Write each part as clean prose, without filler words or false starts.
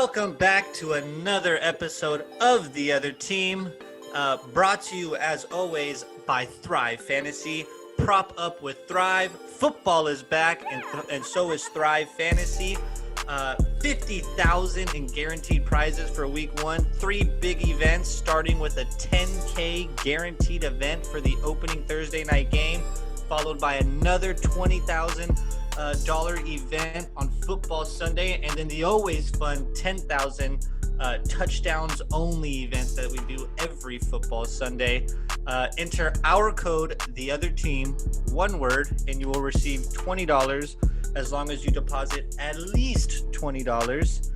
Welcome back to another episode of The Other Team, brought to you as always by Thrive Fantasy. Prop up with Thrive. Football is back, and so is Thrive Fantasy. 50,000 in guaranteed prizes for week one. 3 big events, starting with a 10K guaranteed event for the opening Thursday night game, followed by another $20,000 dollar event on Football Sunday, and then the always fun 10,000 touchdowns only event that we do every Football Sunday. Enter our code, the other team, one word, and you will receive $20 as long as you deposit at least $20.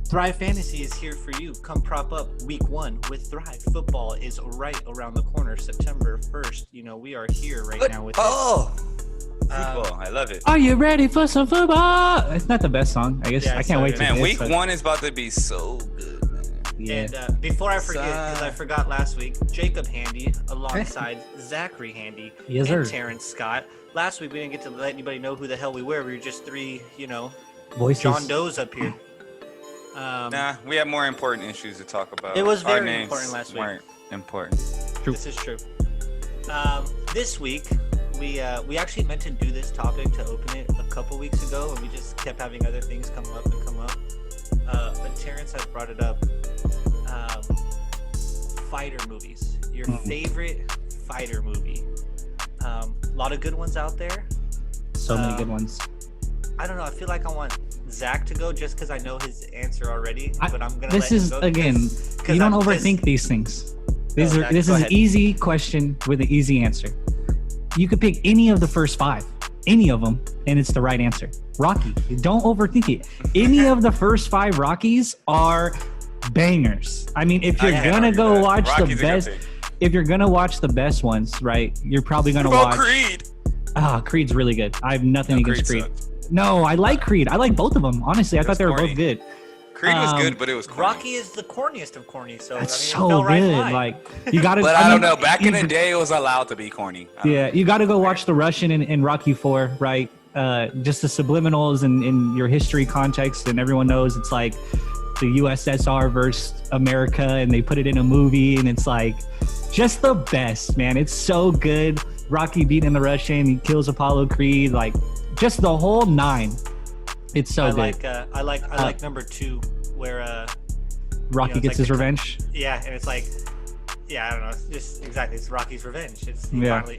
Thrive Fantasy is here for you. Come prop up week one with Thrive. Football is right around the corner, September 1st. You know, we are here right now with Football, I love it. Are you ready for some football? It's not the best song, I guess. Yeah, I can't wait to Man, week one is about to be so good, man. Yeah. And before I forget, because I forgot last week, Jacob Handy alongside Zachary Handy Yes, and sir. Terrence Scott. Last week we didn't get to let anybody know who the hell we were. We were just three, Voices. John Doe's up here. Nah, we have more important issues to talk about. It was Our very names important last week. weren't important. True. This is true. This week we actually meant to do this topic to open it a couple weeks ago, and we just kept having other things come up. But Terrence has brought it up. Fighter movies. Your favorite fighter movie. A lot of good ones out there. So many good ones. I don't know. I feel like I want Zach to go just because I know his answer already. But I'm gonna. This let is him go again. because You don't I'm overthink just- these things. Zach, This go is an ahead. easy question with an easy answer. You could pick any of the first 5, any of them, and it's the right answer. Rocky. Don't overthink it. Any of the first 5 Rockies are bangers. I mean, if you're gonna go watch Rocky's the best, if you're gonna watch the best ones, right? You're probably gonna watch. Creed. Creed's really good. I have nothing against Creed. Sucked. No, I like Creed. I like both of them. Honestly, I thought they were corny. both good. Creed was good, but it was corny. Rocky is the corniest of corny. So That's I mean, so no right good. line. Like you got to. But I don't know. Back in the day, it was allowed to be corny. Yeah, you got to go watch the Russian in Rocky 4, right? Just the subliminals and in your history context, and everyone knows it's like the USSR versus America, and they put it in a movie, and it's like just the best, man. It's so good. Rocky beating the Russian, he kills Apollo Creed, like just the whole 9. It's so good. I like number 2 where Rocky it's gets like his the- revenge. yeah, and it's like, yeah, I don't know, it's just exactly, it's Rocky's revenge.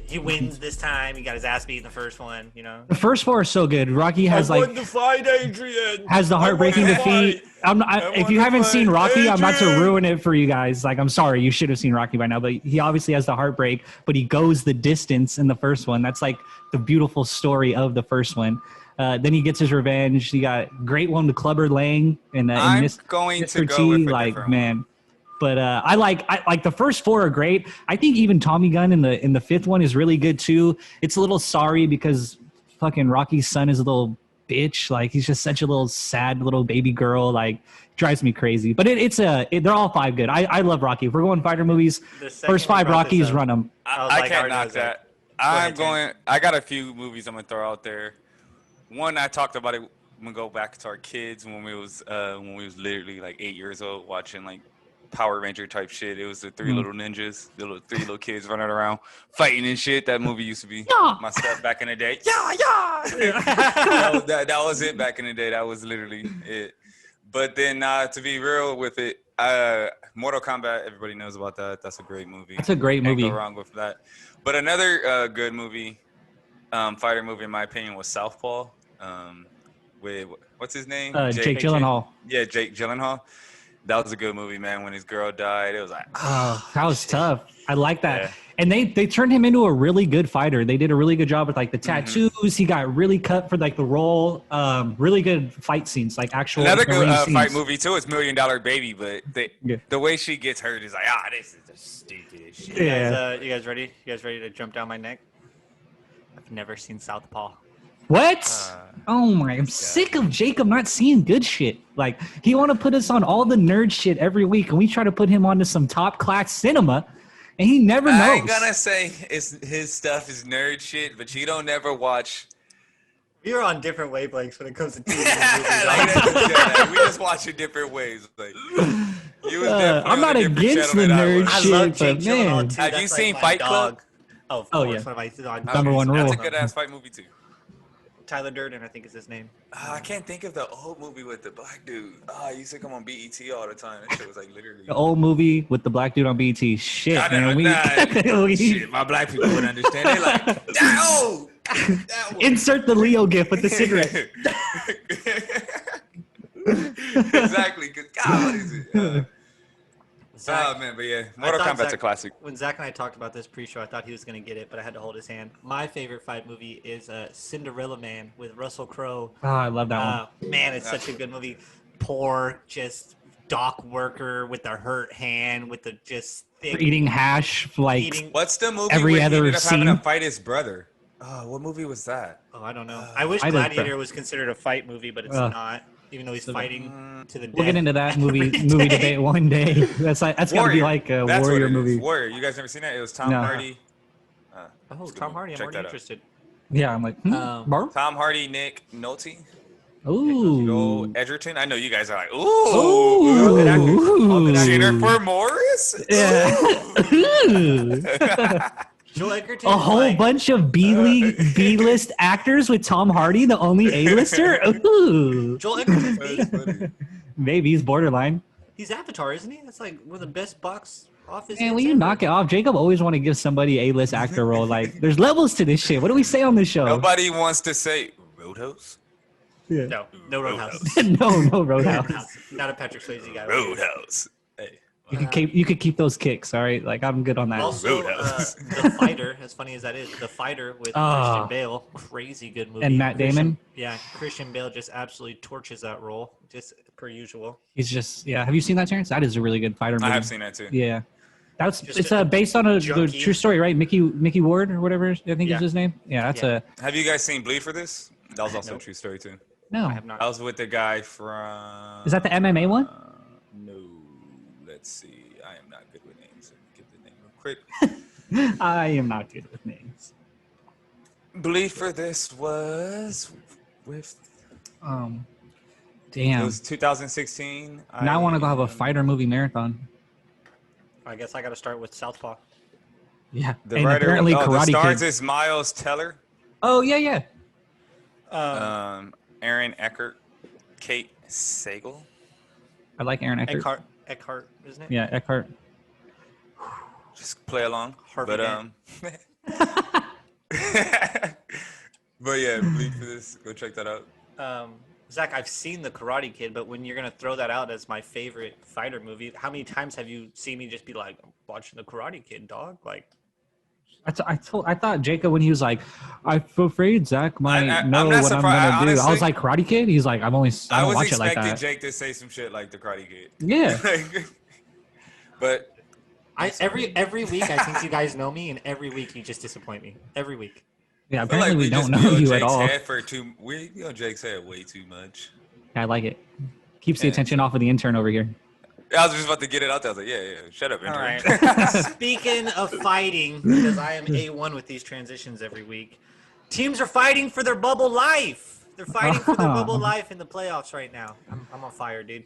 He wins this time. He got his ass beat in the first one. The first 4 are so good. Rocky has I like won the fight, Adrian. has the heartbreaking I won the defeat. If you haven't seen Rocky, I'm about to ruin it for you guys. Like, I'm sorry, you should have seen Rocky by now, but he obviously has the heartbreak, but he goes the distance in the first one. That's like the beautiful story of the first one. Then he gets his revenge. He got great one with Clubber Lang and going to Mr. go T. with a Like, different man. But I like the first 4 are great. I think even Tommy Gunn in the 5th one is really good too. It's a little sorry because fucking Rocky's son is a little bitch. Like, he's just such a little sad little baby girl. Like, drives me crazy. But they're all 5 good. I love Rocky. If we're going fighter movies, first 5 Rockies, run them. I can't knock that. I got a few movies I'm gonna throw out there. One, I talked about it. I'm gonna go back to our kids when we was literally like 8 years old watching like Power Ranger type shit. It was the 3 little ninjas, the 3 little kids running around fighting and shit. That movie used to be my stuff back in the day. That was it back in the day. That was literally it. But then to be real with it, Mortal Kombat, everybody knows about that. That's a great movie. That's a great movie. Can't go wrong with that. But another good movie, fighter movie in my opinion, was Southpaw. With what's his name? Jake Gyllenhaal. Yeah, Jake Gyllenhaal. That was a good movie, man. When his girl died, it was like, Oh, that was tough. I like that. Yeah. And they turned him into a really good fighter. They did a really good job with like the tattoos. He got really cut for like the role. Really good fight scenes, like actual. another good scenes. fight movie too is $1 Million Baby, but the way she gets hurt is like, this is the stupidest shit. Yeah. You guys ready? You guys ready to jump down my neck? I've never seen Southpaw. What? Oh my! I'm sick of Jacob not seeing good shit. Like, he want to put us on all the nerd shit every week, and we try to put him onto some top class cinema, and he never knows. I ain't gonna say his stuff is nerd shit, but you don't never watch We are on different wavelengths when it comes to TV and movies. we watch it different ways. Like, you was definitely I'm on not a different against channel the than I nerd was. I shit, love Jake but Gyllenhaal man. too. Have That's you like seen my Fight dog. Club? Oh, of Oh, course. yeah. One of my Number one That's rule. a good ass fight movie too. Tyler Durden, I think is his name. I can't think of the old movie with the black dude. He used to come on BET all the time. That shit was like literally. The old movie with the black dude on BET. Shit, I man. know, shit, my black people would understand. They like, that one. Insert the Leo gif with the cigarette. Exactly. Cause God, what is it? Zach, Oh man, but yeah, Mortal thought Kombat's Zach- a classic. When Zach and I talked about this pre-show, I thought he was going to get it, but I had to hold his hand. My favorite fight movie is Cinderella Man with Russell Crowe. Oh, I love that one. Man, it's such a good movie. Poor, just dock worker with the hurt hand, with the just thick Eating hash, like eating. What's the movie Every where he other ended up having to scene. fight his brother? Oh, what movie was that? Oh, I don't know. I wish I did- Gladiator was considered a fight movie, but it's not. Even though he's fighting to the death. we'll get into that movie every day. debate one day. That's gotta be like a That's what warrior it is. movie. Warrior. You guys never seen that? It was Tom No. Hardy. Oh, It's a good Tom movie. Hardy. I'm Check already that out. interested. Yeah, I'm like, Barb? Tom Hardy, Nick Nolte, Ooh. Joel Edgerton. I know you guys are like, Ooh. good actor. Ooh. Jennifer Morris. Yeah. Joel Edgerton. A whole bunch of B-list actors with Tom Hardy, the only A-lister? Ooh. Joel Edgerton's B. That's funny. Maybe he's borderline. He's Avatar, isn't he? That's like one of the best box office. Man, hits will you ever. knock it off? Jacob always want to give somebody A-list actor role. Like, there's levels to this shit. What do we say on this show? Nobody wants to say Roadhouse. Yeah. No Roadhouse. no, Roadhouse. Roadhouse. Not a Patrick Swayze guy. Roadhouse. Hey. You could keep those kicks, all right? Like, I'm good on that. Also, Roadhouse. The Fighter, as funny as that is, The Fighter with Christian Bale, crazy good movie. And Matt Damon? Christian Bale just absolutely torches that role, just per usual. He's just, yeah. Have you seen that, Terrence? That is a really good fighter movie. I have seen that too. Yeah. Just It's a based on a junkie. true story, right? Mickey Ward or whatever, I think Yeah. is his name. Yeah, that's Yeah. Have you guys seen Bleed for this? That was also Nope. a true story too. no. I have not. I was with the guy from. Is that the MMA one? No. Let's see. I am not good with names. Let me get the name real quick. I am not good with names. Bleed for this was with. It Damn. was 2016. Now I want to go have a fighter movie marathon. I guess I got to start with Southpaw. Yeah. The and writer. apparently The Karate stars Kid. is Miles Teller, Oh yeah. Aaron Eckert, Kate Sagal. I like Aaron Eckhart. Eckhart, isn't it? Yeah, Eckhart. Just play along. Harvey But but yeah, Bleed for this. Go check that out. Zach, I've seen The Karate Kid, but when you're gonna throw that out as my favorite fighter movie, how many times have you seen me just be like, I'm watching The Karate Kid, dog? Like, I thought Jacob when he was like, I'm afraid Zach might I'm know not what I'm surprised. gonna do. I was Honestly, like, Karate Kid? He's like, I I don't was watch it like expecting that. Jake to say some shit like the Karate Kid. Yeah. But every week I think you guys know me, and every week you just disappoint me. Every week. Yeah, I feel apparently like we don't just know be on you at Jake's all. head for we be on Jake's head way too much. I like it. Keeps the Yeah. attention off of the intern over here. I was just about to get it out there. I was like, yeah. Shut up, All intern. right. Speaking of fighting, because I am A1 with these transitions every week, teams are fighting for their bubble life. They're fighting for their bubble life in the playoffs right now. I'm on fire, dude.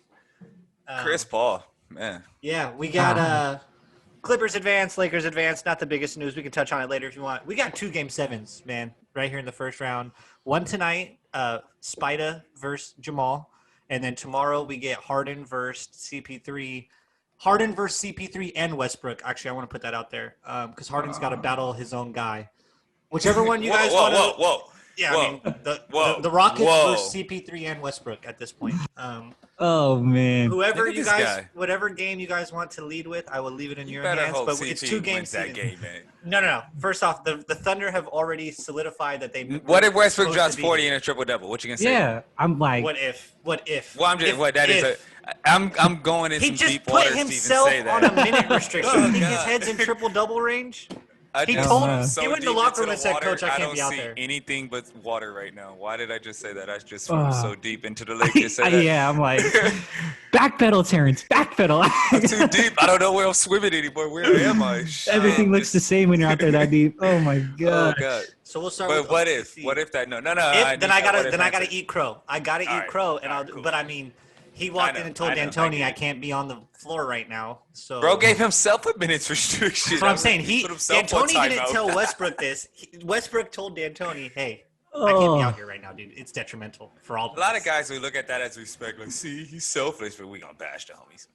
Chris Paul, man. Yeah, we got Clippers advance, Lakers advance. Not the biggest news. We can touch on it later if you want. We got 2 Game 7s, man, right here in the first round. One tonight, Spida versus Jamal. And then tomorrow we get Harden versus CP3. Harden versus CP3 and Westbrook. Actually, I want to put that out there because Harden's got to battle his own guy. Whichever one you guys want to. Whoa. Yeah, Whoa. I mean, Whoa. the Rockets Whoa. versus CP3 and Westbrook at this point. Oh man. Whoever Look at you this guys, guy. whatever game you guys want to lead with, I will leave it in You your better hands. hope But CP it's 2 games. wins that game, man. No. First off, the Thunder have already solidified that they. What if Westbrook supposed drops to be 40 here. in a triple double? What you gonna say? Yeah, I'm like, What if? Well, I'm just I'm going in He some just deep put waters to even himself say on a that. minute restriction. Oh, You think his God. head's in triple double range? He just told went him. so He went in the deep locker room into and said, water, "Coach, I can't be out don't there." see anything but water right now. Why did I just say that? I just swam so deep into the lake to say that. yeah, I'm like, backpedal, Terrence, backpedal. I'm too deep. I don't know where I'm swimming anymore. Where am I? Everything looks the same when you're out there that deep. Oh my Oh god. God. So we'll start. But with what OKC. if? What if that? No. Then I gotta answer. eat crow. I gotta eat Alright. crow, and Alright, I'll. cool. But I mean, He walked in and told D'Antoni, I can't be on the floor right now. So Bro gave himself a minutes restriction. That's what I'm saying. D'Antoni didn't tell out. Westbrook this. Westbrook told D'Antoni, hey, I can't be out here right now, dude. It's detrimental for all of us. A lot of guys, we look at that as respect. Like, see, he's selfless, but we gonna bash the homies.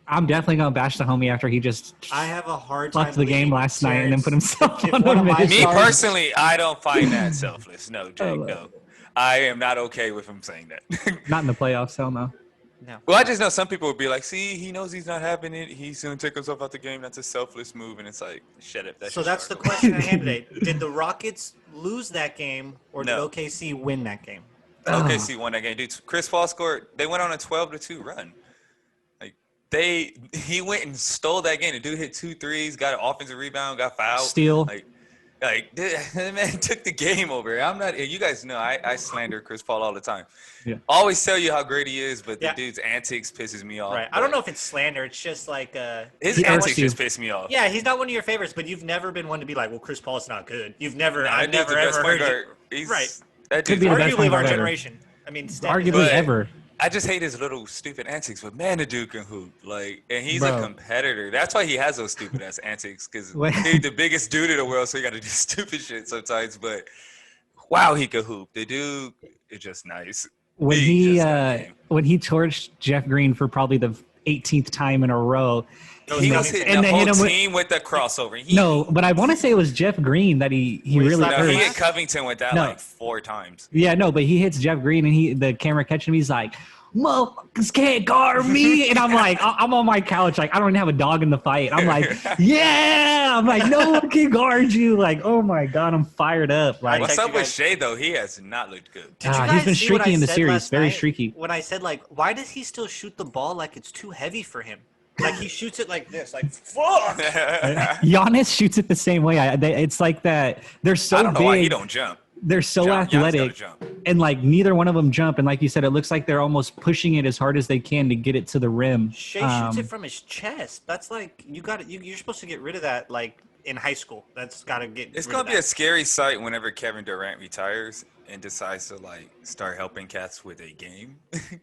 I'm definitely gonna bash the homie after he just I have a hard time fucked the game last night and then put himself if on one the of my minutes. Me stars- personally, I don't find that selfless. No, Jake, no. I am not okay with him saying that. Not in the playoffs, hell no. No. Well, I just know some people would be like, see, he knows he's not having it. He's going to take himself out the game. That's a selfless move. And it's like, shut up. So that's the question I had today. Did the Rockets lose that game or did No. OKC win that game? OKC won that game. Dude, Chris Paul scored. They went on a 12-2 run. He went and stole that game. The dude hit 2 threes, got an offensive rebound, got fouled. Steal. The man took the game over. I'm not. You guys know I slander Chris Paul all the time. Yeah. Always tell you how great he is, but Yeah. the dude's antics pisses me off. Right. I don't know if it's slander. It's just like His He antics irks you. just piss me off. yeah, he's not one of your favorites, but you've never been one to be like, well, Chris Paul's not good. I've never That dude's the ever best heard point you. guard. He's, Right. That Could dude's be the best Arguably point of our guard ever. generation. I mean, Arguably But- ever. I just hate his little stupid antics, but man, the dude can hoop. And he's Bro. a competitor. That's why he has those stupid ass antics, because What? he's the biggest dude in the world, so he got to do stupid shit sometimes. But wow, he could hoop. The dude is just nice. When He he just got game. when he torched Jeff Green for probably the 18th time in a row. He was hitting and the they whole hit him with- team with the crossover. No, but I want to say it was Jeff Green that he Wait, really slapped No, hurt. he hurt. hit Covington with that No. like 4 times. Yeah, no, but he hits Jeff Green and the camera catching him. He's like, motherfuckers can't guard me. And I'm like, I'm on my couch. Like, I don't even have a dog in the fight. I'm like, yeah. I'm like, no one can guard you. Like, oh my God, I'm fired up. Like, What's text up you with guys- Shea though? He has not looked good. Did you he's guys been see what streaky I in the said series, last very night streaky. When I said, like, why does he still shoot the ball like it's too heavy for him? Like, he shoots it like this, like, fuck. Giannis shoots it the same way. It's like that. They're so I don't know big. why he don't jump. They're so Giannis gotta athletic. jump. And like neither one of them jump. And like you said, it looks like they're almost pushing it as hard as they can to get it to the rim. Shea shoots it from his chest. That's like, you're supposed to get rid of that, like, in high school. That's got to get It's rid gonna of be a that. scary sight whenever Kevin Durant retires and decides to like start helping cats with a game. The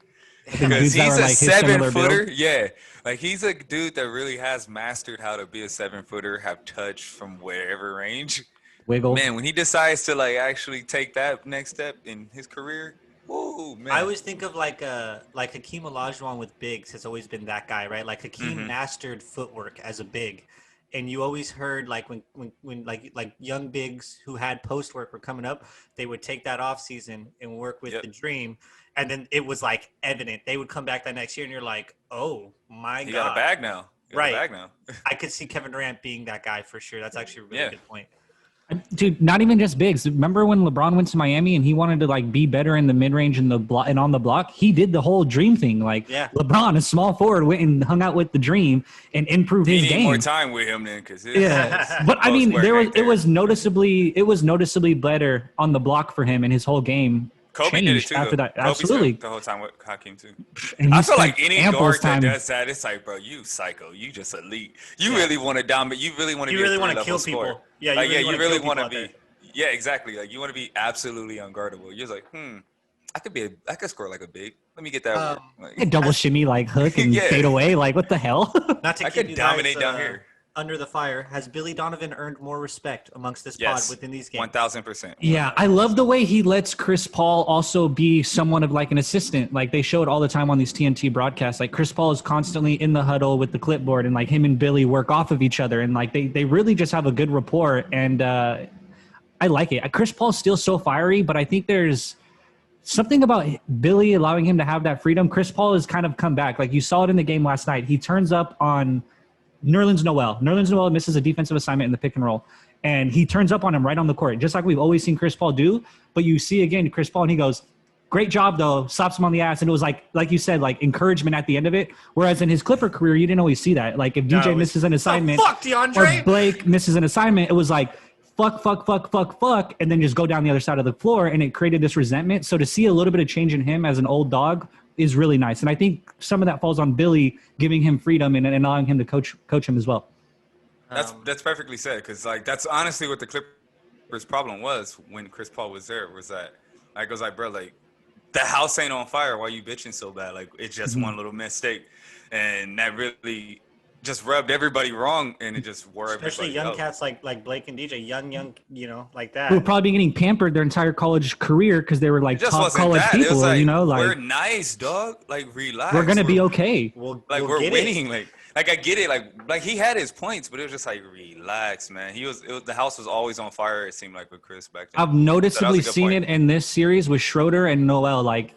Because dudes that he's are, a like, his similar 7-footer. build. Yeah. Like he's a dude that really has mastered how to be a 7-footer, have touch from wherever range. Wiggle. Man, when he decides to like actually take that next step in his career, whoa, man. I always think of like Hakeem Olajuwon with bigs has always been that guy, right? Like Hakeem Mhm. mastered footwork as a big, and you always heard like when like young bigs who had post work were coming up, they would take that off season and work with Yep. the dream, and then it was like evident. They would come back that next year, and you're like, oh my he god, got a bag now. He got Right. a bag now. I could see Kevin Durant being that guy for sure. That's actually a really Yeah. good point. Dude, not even just bigs. Remember when LeBron went to Miami and he wanted to like be better in the mid range and the block and on the block? He did the whole dream thing. Like Yeah. LeBron, a small forward, went and hung out with the dream and improved He his need game. more time with him then, because Yeah, but I mean, it was noticeably better on the block for him, and his whole game Kobe did it changed too. after though. that. Kobe Absolutely. spent the whole time with Hakeem too. And he I feel spent like any ample guard time. that does that, it's like, bro, you psycho. You just elite. You really want to dominate. You really want to You be really a wanna three-level kill scorer. people. Yeah, you like, really you wanna really kill want to people out be. Yeah, exactly. Like you want to be absolutely unguardable. You're just like, I could score like a big. Let me get that. work. Like, A double shimmy, like hook and Yeah. fade away. Like what the hell? Not to I keep could you dominate guys, down here. under the fire. Has Billy Donovan earned more respect amongst this Yes. pod within these games? 1,000%. Yeah, I love the way he lets Chris Paul also be somewhat of like an assistant. Like they show it all the time on these TNT broadcasts. Like Chris Paul is constantly in the huddle with the clipboard, and like him and Billy work off of each other, and like they really just have a good rapport. And I like it. Chris Paul's still so fiery, but I think there's something about Billy allowing him to have that freedom. Chris Paul has kind of come back. Like you saw it in the game last night. He turns up on Nerlens Noel. Nerlens Noel misses a defensive assignment in the pick and roll, and he turns up on him right on the court, just like we've always seen Chris Paul do. But you see again Chris Paul, and he goes, "Great job, though." Slaps him on the ass, and it was like you said, like encouragement at the end of it. Whereas in his Clipper career, you didn't always see that. Like if DJ misses an assignment, fuck DeAndre. or Blake misses an assignment, it was like fuck, and then just go down the other side of the floor, and it created this resentment. So to see a little bit of change in him as an old dog is really nice, and I think some of that falls on Billy giving him freedom and allowing him to coach him as well. That's perfectly said, because like that's honestly what the Clippers' problem was when Chris Paul was there. Was that like I was like, bro, like the house ain't on fire. Why you bitching so bad? Like, it's just one little mistake. And that really just rubbed everybody wrong, and it just wore Especially everybody young out. cats like Blake and DJ, young, you know, like that. Who would probably be getting pampered their entire college career because they were like It just top wasn't college that. It was people, like, you know, we're like nice, dog. Like, relax. we're gonna be okay. We'll We're get winning. It. Like I get it. Like he had his points, but it was just like, relax, man. The house was always on fire. It seemed like with Chris back then. I've noticeably So that was a good seen point. it in this series with Schroeder and Noel. Like,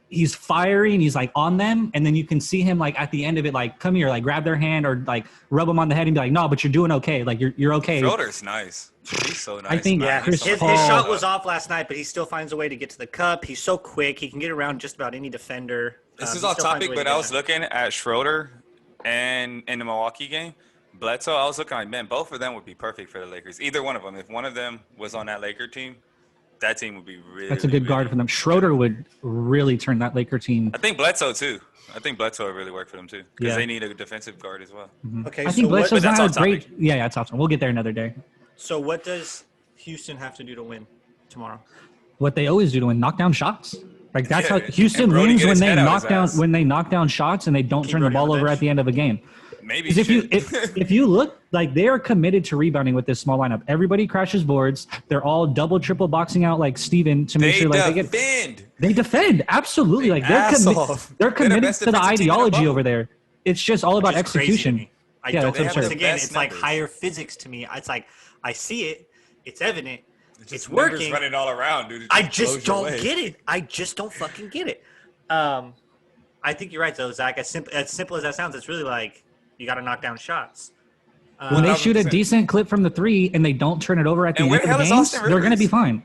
he's fiery and he's like on them, and then you can see him like at the end of it, like, come here, like grab their hand or like rub them on the head and be like, no, but you're doing okay. Like you're okay. Schroeder's nice. He's so nice. I think man. Chris He's His so Paul- shot was off last night, but he still finds a way to get to the cup. He's so quick. He can get around just about any defender. This is He off still finds a topic, way to but get I was there. looking at Schroeder and in the Milwaukee game, Bledsoe. I was looking like, man, both of them would be perfect for the Lakers. Either one of them. If one of them was on that Laker team, that team would be really. That's a good guard for them. Schroeder would really turn that Laker team. I think Bledsoe too. I think Bledsoe would really work for them too, because Yeah. they need a defensive guard as well. Okay, I think so what, Bledsoe's But that's not a off great. topic. Yeah, it's awesome. We'll get there another day. so what does Houston have to do to win tomorrow? What they always do to win, knock down shots. Like that's Yeah, how Houston and Brody wins get when his they head out knock his down ass. when they knock down shots and they don't Keep turn the Brody on ball the over bench. at the end of a game. Maybe. Because shit. if you look, like they are committed to rebounding with this small lineup. Everybody crashes boards. They're all double, triple boxing out like Steven to make they sure like defend. they defend absolutely. Like they're ass committed. off. They're They're the committed best to the defensive team in the ideology bubble. over there. It's just all about Which is crazy to execution. me. I Yeah, don't. that's Once absurd. again, Best it's like numbers. higher physics to me. It's like I see it. It's evident. Just It's numbers working. running all around, dude. It I blows just your don't way. get it. I just don't fucking get it. I think you're right though, Zach. As simple as that sounds, it's really like you got to knock down shots. When they shoot a 1000%. decent clip from the three and they don't turn it over at the And end where of the the hell is games, Austin they're going to be Rivers? fine.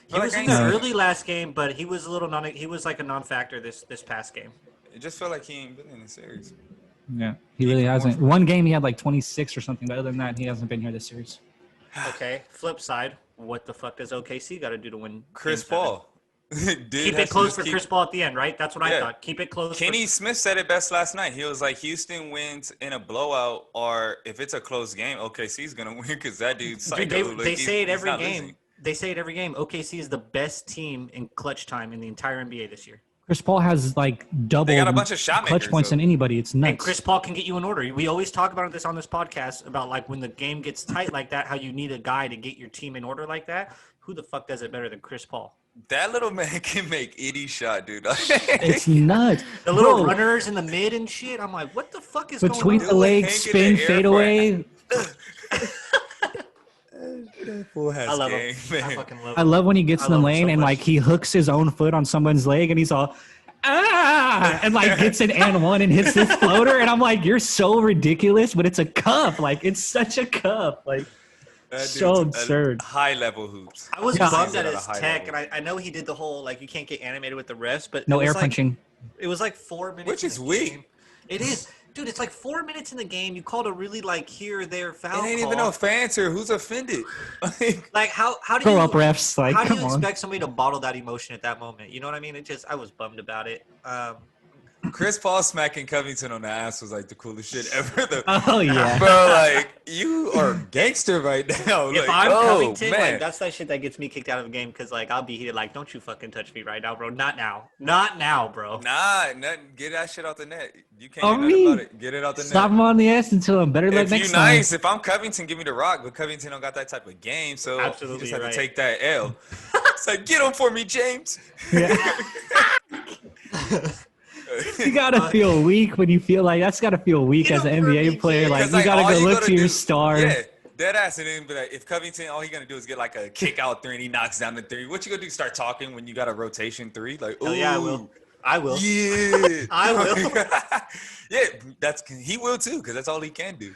He was in Like, the I ain't- early last game, but he was a little he was like a non-factor this past game. It just felt like he ain't been in the series. Yeah, he really hasn't. One game he had like 26 or something, but other than that, he hasn't been here this series. Okay. Flip side, what the fuck does OKC got to do to win? Chris Game 7? Paul. Dude Keep has it to close just for keep- Chris Paul at the end, right? That's what I Yeah. thought. Keep it close. Kenny Smith said it best last night. He was like, Houston wins in a blowout, or if it's a close game, OKC's going to win because that dude's psycho. Dude, Like, they he's- say it he's every not game. losing. They say it every game. OKC is the best team in clutch time in the entire NBA this year. Chris Paul has like double They got a bunch of shot clutch makers, points though. than anybody. It's nuts. And Chris Paul can get you in order. We always talk about this on this podcast about like when the game gets tight like that, how you need a guy to get your team in order like that. Who the fuck does it better than Chris Paul? That little man can make any shot, dude. It's nuts. The little Bro, runners in the mid and shit. I'm like, what the fuck is between going the on? legs, hang in spin, the air fade for away. I love him. game, I man. fucking love I him. love when he gets I in the love him lane so and much. like he hooks his own foot on someone's leg and he's all and like gets an and one and hits this floater and I'm like, you're so ridiculous, but it's a cup. Like it's such a cup. Like That so dude's a absurd. High level hoops. I was Yeah. bummed at At a his high tech, level. and I know he did the whole like you can't get animated with the refs, but No it was air like, punching. It was like 4 minutes, Which in is the weak. game. It is, dude. It's like 4 minutes in the game. You called a really like here or there foul It ain't call. even no fans here. Who's offended? Like, Like how do Grow you up refs. Like how do come you on. expect somebody to bottle that emotion at that moment? You know what I mean? It just I was bummed about it. Chris Paul smacking Covington on the ass was like the coolest shit ever. Oh yeah. Bro, like you are gangster right now. If Like, I'm oh, Covington, man. like that's that shit that gets me kicked out of a game because like I'll be heated. Like, don't you fucking touch me right now, bro? Not now. Not now, bro. Nah, nothing. Get that shit out the net. You can't Oh, do nothing me? about it. Get it out the Slap net. him on the ass until I'm better luck If next you time. nice, if I'm Covington, give me the rock. But Covington don't got that type of game, so Absolutely, you just have right. to take that L. It's like, get him for me, James. You gotta feel weak when you feel like that's gotta feel weak Get as an him for NBA me, player. Jay. Like 'Cause, you gotta all go look gotta to your do- star. Yeah, dead ass. And then be like, if Covington, all he gonna do is get like a kick out three and he knocks down the three. What you gonna do? Start talking when you got a rotation three? Like, Hell yeah, I ooh, will. I will. Yeah, I will. Yeah, he will too, because that's all he can do.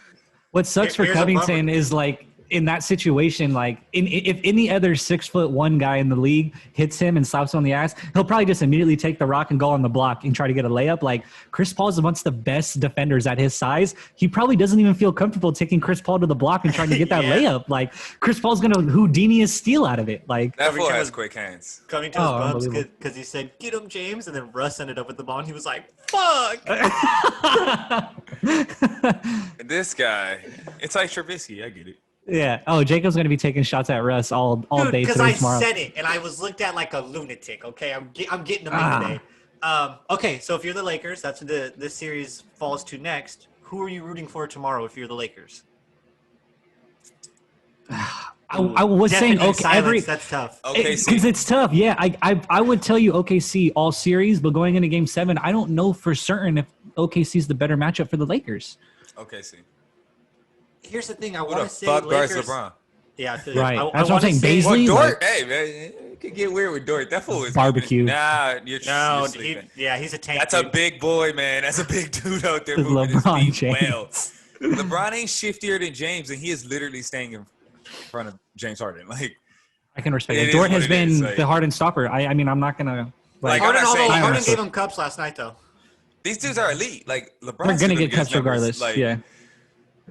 What sucks for Here's a bummer. Covington is like in that situation, like if any other 6'1" guy in the league hits him and slaps him on the ass, he'll probably just immediately take the rock and go on the block and try to get a layup. Like Chris Paul is amongst the best defenders at his size. He probably doesn't even feel comfortable taking Chris Paul to the block and trying to get that Yeah. layup. Like Chris Paul's gonna Houdini a steal out of it. Like That fool Covington has was- quick hands. Covington was Oh, bummed unbelievable. because he said, "Get him, James," and then Russ ended up with the ball, and he was like, "Fuck." This guy, it's like Trubisky. I get it. Yeah. Oh, Jacob's gonna be taking shots at Russ all day Because today I tomorrow. said it and I was looked at like a lunatic. Okay, I'm getting them in today. Okay, so if you're the Lakers, that's what this series falls to next. Who are you rooting for tomorrow if you're the Lakers? I was saying Deafening okay, silence. That's tough. because it's tough. Yeah, I would tell you OKC all series, but going into Game 7, I don't know for certain if OKC is the better matchup for the Lakers. OKC. Here's the thing. I Who want the to say fuck guards Lakers. LeBron? Yeah, I feel you. Right. I That's what I'm wanna saying. say- Well, Baisley, Dort, like, hey man, it could get weird with Dort. That fool is Barbecue. Nah, you're No, sleeping. he's a tank. That's a dude. big boy, man. That's a big dude out there It's moving LeBron his feet James. well. LeBron ain't shiftier than James, and he is literally staying in front of James Harden. Like, I can respect It it. is Dort what has it been is, like- the Harden stopper. I mean, I'm not gonna Like, like. I'm not saying- Harden honestly. gave him cups last night though. these dudes are elite. Like, LeBron's They're gonna gonna get cuts regardless. Like, Yeah.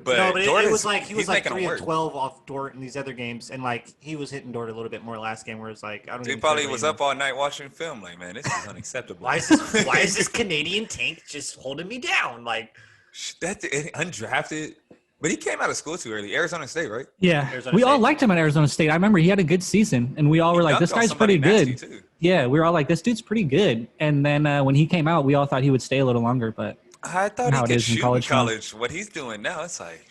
But, No, but Dort it was is- like he was he's like making 3 them of work. 12 off Dort in these other games, and like he was hitting Dort a little bit more last game, where it's like I don't. He even probably care was about up all night watching film. Like, man, this is unacceptable. Why is this Canadian tank just holding me down? Like That's undrafted? But he came out of school too early. Arizona State, right? Yeah, Arizona we all State. liked him at Arizona State. I remember he had a good season, and we all were like, dunked "This on guy's somebody pretty nasty, good." too. Yeah, we were all like, "This dude's pretty good." And then when he came out, we all thought he would stay a little longer, but I thought How he it could is in shoot in college college. now. What he's doing now, it's like,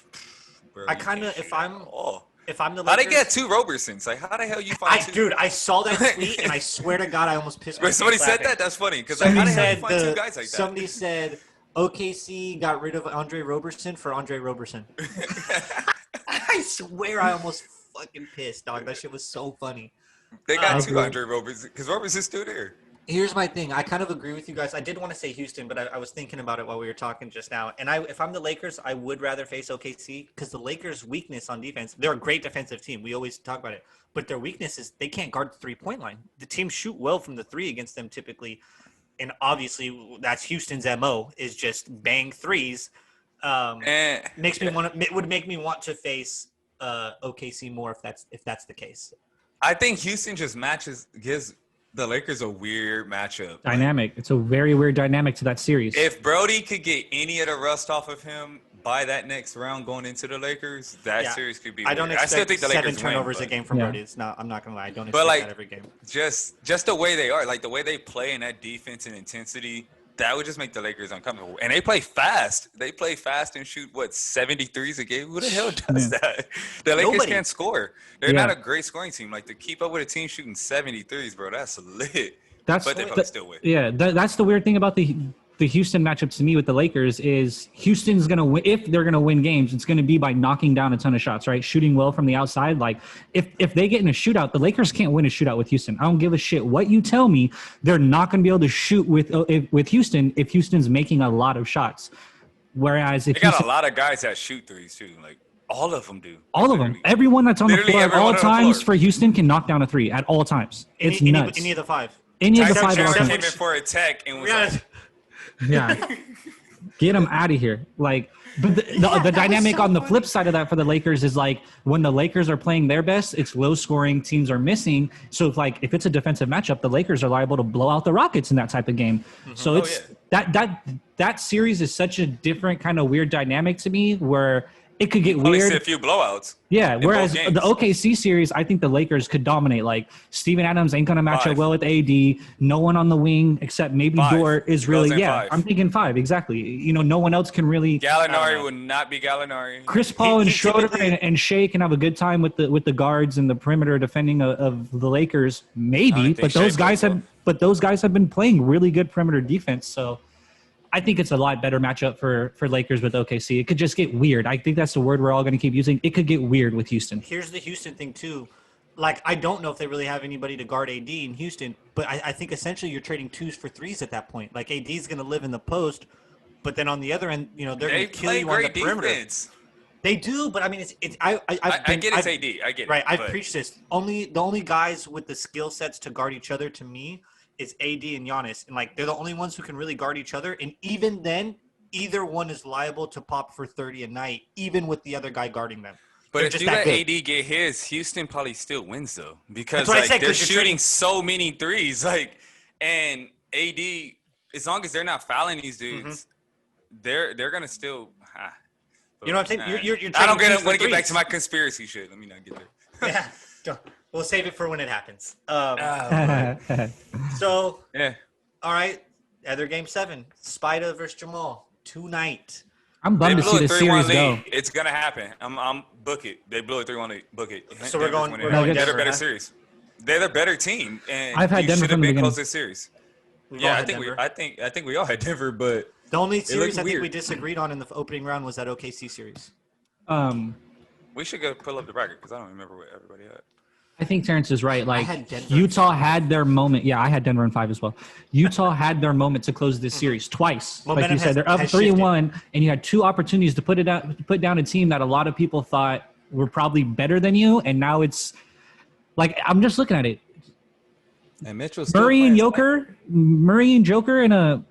bro, I you kind of can't if shoot at I'm all. the How'd they Lakers, get two Robersons? Like, how the hell you find two? dude, I saw that tweet and I swear to God, I almost pissed Bro, myself. somebody said laughing. that? That's funny. Because, like, how Somebody the hell you said find two guys like that? somebody said OKC got rid of Andre Roberson for Andre Roberson. I swear I almost fucking pissed, dog. That shit was so funny. They got I two agree. Andre Robertson. Because Roberson's still there. Here's my thing. I kind of agree with you guys. I did want to say Houston, but I was thinking about it while we were talking just now. And if I'm the Lakers, I would rather face OKC because the Lakers' weakness on defense, they're a great defensive team. We always talk about it. But their weakness is they can't guard the three-point line. The teams shoot well from the three against them typically. And obviously, that's Houston's MO is just bang threes. And It would make me want to face OKC more if that's the case. I think Houston just gives the Lakers a weird matchup. dynamic. It's a very weird dynamic to that series. If Brody could get any of the rust off of him by that next round going into the Lakers, that Yeah. series could be I don't weird. expect I still think the 7 Lakers turnovers win, a but game from Yeah. Brody. It's not. I'm not gonna lie. I don't But, expect like, that every game. just the way they are, like the way they play and that defense and intensity, that would just make the Lakers uncomfortable. And they play fast. They play fast and shoot 73s a game. Who the hell does that? The Lakers Nobody. can't score. They're Yeah. not a great scoring team. Like to keep up with a team shooting 73s, bro, that's lit. That's But they probably still win. Yeah, that's the weird thing about the Houston matchup to me with the Lakers is Houston's gonna win. If they're gonna win games, it's gonna be by knocking down a ton of shots, right? Shooting well from the outside. Like if they get in a shootout, the Lakers can't win a shootout with Houston. I don't give a shit what you tell me. They're not gonna be able to shoot with Houston if Houston's making a lot of shots. Whereas if They got Houston, a lot of guys that shoot threes too. Like all of them do. all of them, Literally. everyone that's on the Literally floor at everyone all on the times floor. for Houston can knock down a three at all times. It's nuts. Any of the five. Any of the Tyson five Chandler offense. came in for a tech and was Yeah. like, Yeah. Get them out of here. Like, but the dynamic on the flip side of that for the Lakers is like when the Lakers are playing their best, it's low scoring, teams are missing. So if it's a defensive matchup, the Lakers are liable to blow out the Rockets in that type of game. So it's that series is such a different kind of weird dynamic to me where it could get only weird. see a few blowouts. Yeah, in whereas both games. the OKC series, I think the Lakers could dominate. Like Steven Adams ain't gonna match Five. up well with AD. No one on the wing except maybe Five. Dort is Goes really. in Yeah, five. I'm thinking five exactly. You know, no one else can really. Gallinari would not be Gallinari. Chris Paul He and Schroeder typically- and Shea can have a good time with the guards and the perimeter defending of the Lakers, maybe. I think But Shea those guys plays have those guys have been playing really good perimeter defense. So I think it's a lot better matchup for Lakers with OKC. It could just get weird. I think that's the word we're all going to keep using. It could get weird with Houston. Here's the Houston thing too. Like I don't know if they really have anybody to guard AD in Houston, but I think essentially you're trading twos for threes at that point. Like AD's going to live in the post, but then on the other end, you know they're They going to kill play you on the great perimeter. defense. They do, but I mean, I get it's AD. I get Right, it. I've but preached this. The only guys with the skill sets to guard each other to me is AD and Giannis, and like they're the only ones who can really guard each other. And even then, either one is liable to pop for 30 a night, even with the other guy guarding them. But They're if just you that let good. AD get his, Houston probably still wins though, because That's what I like said, they're 'cause you're shooting trading- so many threes. Like, and AD, as long as they're not fouling these Mm-hmm. dudes, they're gonna still. You know what I'm saying? You're I don't trading want to get back threes. to my conspiracy shit. Let me not get there. Yeah. We'll save it for when it happens. So, Yeah. all right. Other game 7. Spida versus Jamal. Tonight. I'm They bummed to blew see a the 3-1 series lead. go. It's gonna happen. I'm book it. They blew a 3-1 lead. Book it. So we're going winning. Denver, They're a better huh? series. They're the better team, and I've had you Denver should have from the been beginning. close to the series. We've Yeah, all I had think Denver. I think we all had Denver, but The only series I looked think we weird. disagreed on in the opening round was that OKC series. we should go pull up the bracket because I don't remember what everybody had. I think Terrence is right. Like had Denver Utah in had their moment. Yeah, I had Denver in 5 as well. Utah had their moment to close this series twice. Like Momentum you said, they're up has 3-1, and you had 2 opportunities to put down a team that a lot of people thought were probably better than you, and now it's like I'm just looking at it. And Mitchell Murray and Joker in a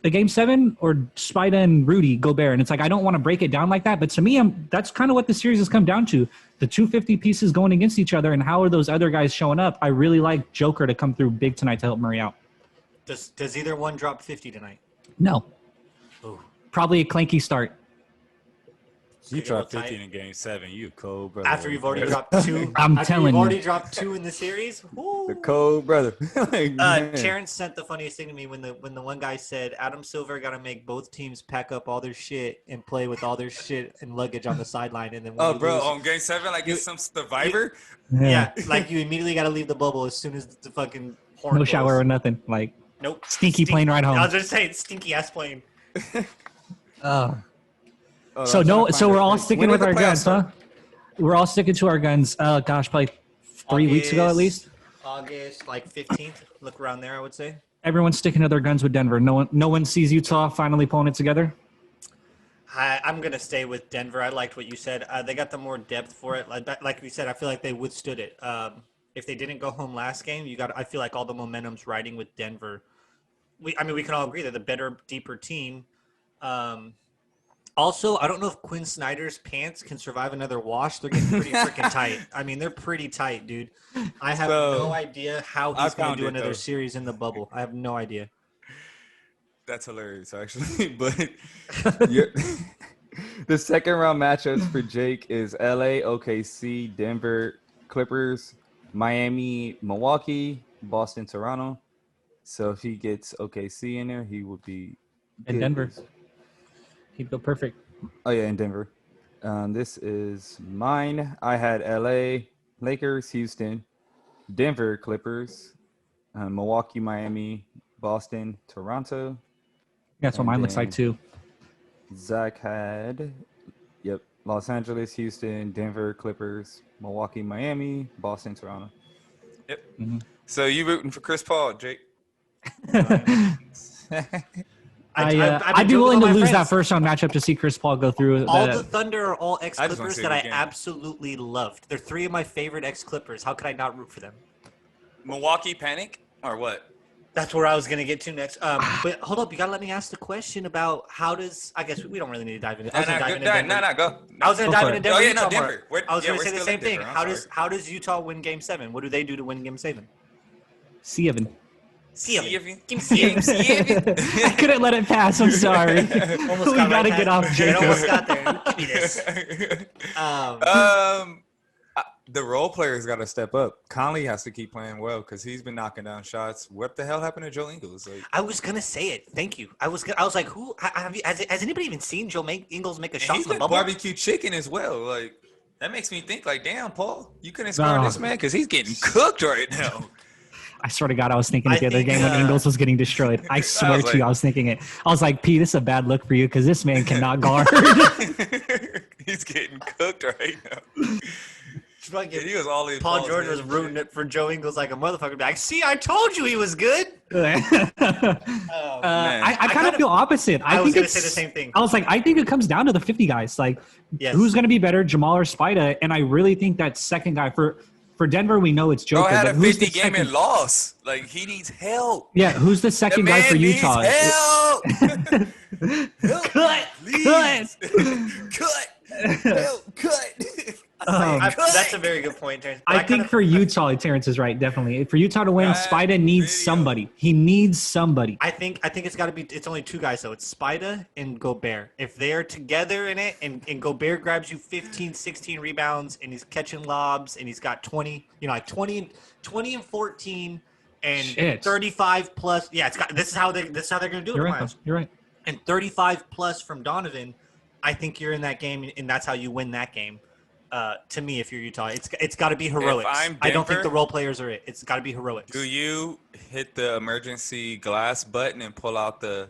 game 7, or Spida and Rudy Gobert, and it's like I don't want to break it down like that, but to me, that's kind of what the series has come down to: the 250 pieces going against each other, and how are those other guys showing up? I really like Joker to come through big tonight to help Murray out. Does either one drop 50 tonight? No, Ooh. probably a clanky start. You Could go dropped 15 tight. in game 7. You cold brother. After you've already dropped 2. I'm After telling you've you. already dropped 2 in the series. Woo. The cold brother. Like, man. Terrence sent the funniest thing to me when the one guy said Adam Silver got to make both teams pack up all their shit and play with all their shit and luggage on the sideline, and then when Oh, you bro, lose, on game 7, like it's some survivor. yeah, like you immediately got to leave the bubble as soon as the fucking horn No goes. shower or nothing. Like Nope. Stinky plane ride home. I was just saying stinky ass plane. Oh, so I'm no, trying to so find we're it. all When sticking did with the our playoffs guns, huh? start? We're all sticking to our guns. Oh gosh, probably 3 weeks ago at least. August like 15th. Look around there, I would say. Everyone's sticking to their guns with Denver. No one sees Utah finally pulling it together. I'm gonna stay with Denver. I liked what you said. They got the more depth for it. Like we said, I feel like they withstood it. If they didn't go home last game, I feel like all the momentum's riding with Denver. We can all agree they're the better, deeper team. Also, I don't know if Quinn Snyder's pants can survive another wash. They're getting pretty freaking tight. I mean, they're pretty tight, dude. I have no idea how he's going to do another series in the bubble. I have no idea. That's hilarious, actually. But the second round matchups for Jake is LA, OKC, Denver, Clippers, Miami, Milwaukee, Boston, Toronto. So if he gets OKC in there, he would be And good. Denver. He'd go perfect. Oh yeah, in Denver. This is mine. I had LA, Lakers, Houston, Denver, Clippers, Milwaukee, Miami, Boston, Toronto. That's what And mine looks like then- too. Zach had, Los Angeles, Houston, Denver, Clippers, Milwaukee, Miami, Boston, Toronto. Yep. Mhm. So you rooting for Chris Paul, Jake? I'd be willing to lose that first round matchup to see Chris Paul go through. All the Thunder are all I just wanna ex-Clippers see that the I game. absolutely loved. They're 3 of my favorite ex-Clippers. How could I not root for them? Milwaukee Panic or what? That's where I was going to get to next. But hold up, you got to let me ask the question about how does – I guess we don't really need to dive into I was going to dive into Denver. Go. I was going to Go dive for into it. Denver. Oh, yeah, Utah no, more. Denver. We're- I was yeah, going to we're say the still same in Denver. thing. I'm How does Utah win Game 7? What do they do to win Game 7? Seven. See See you. if you- Give me see you. I couldn't let it pass. I'm sorry. we got got to right get off past- it Jacob. almost got there. Give me this. The role players got to step up. Conley has to keep playing well because he's been knocking down shots. What the hell happened to Joe Ingles? Like, I was gonna say it. Thank you. I was like, who? Has anybody even seen Joe Ingles make a shot he's from the been bubble? barbecue chicken as well. Like that makes me think, like, damn, Paul, you couldn't score this man because he's getting cooked right now. I swear to God, I was thinking I it the other think, game when Ingles was getting destroyed. I swear to you, I was thinking it. I was like, P, this is a bad look for you because this man cannot guard. He's getting cooked right now. Fucking He was all in. Paul Paul's George head. was rooting it for Joe Ingles like a motherfucker. Like, see, I told you he was good. Man. I kind of feel opposite. I was think gonna it's- say the same thing. I was like, I think it comes down to the 50 guys. Like, Yes. who's going to be better, Jamal or Spida? And I really think that second guy for Denver, we know it's Bro Joker. had but a who's 50 the game second? and lost. Like he needs help. Yeah, who's the The second guy man for needs Utah? help. Cut, Please. cut. Cut. Help. Cut. Um, That's a very good point, Terrence. But I think for Utah, Terrence is right. Definitely for Utah to win, Spida needs somebody. He needs somebody. I think it's got to be. It's only two guys though. It's Spida and Gobert. If they are together in it, and Gobert grabs you 15, 16 rebounds, and he's catching lobs, and he's got 20, like 20 and 14, and 35 plus. Yeah, this is how they're gonna do it. You're right. And 35 plus from Donovan. I think you're in that game, and that's how you win that game. To me, if you're Utah, it's got to be heroics. I don't think the role players are it. It's got to be heroics. Do you hit the emergency glass button and pull out the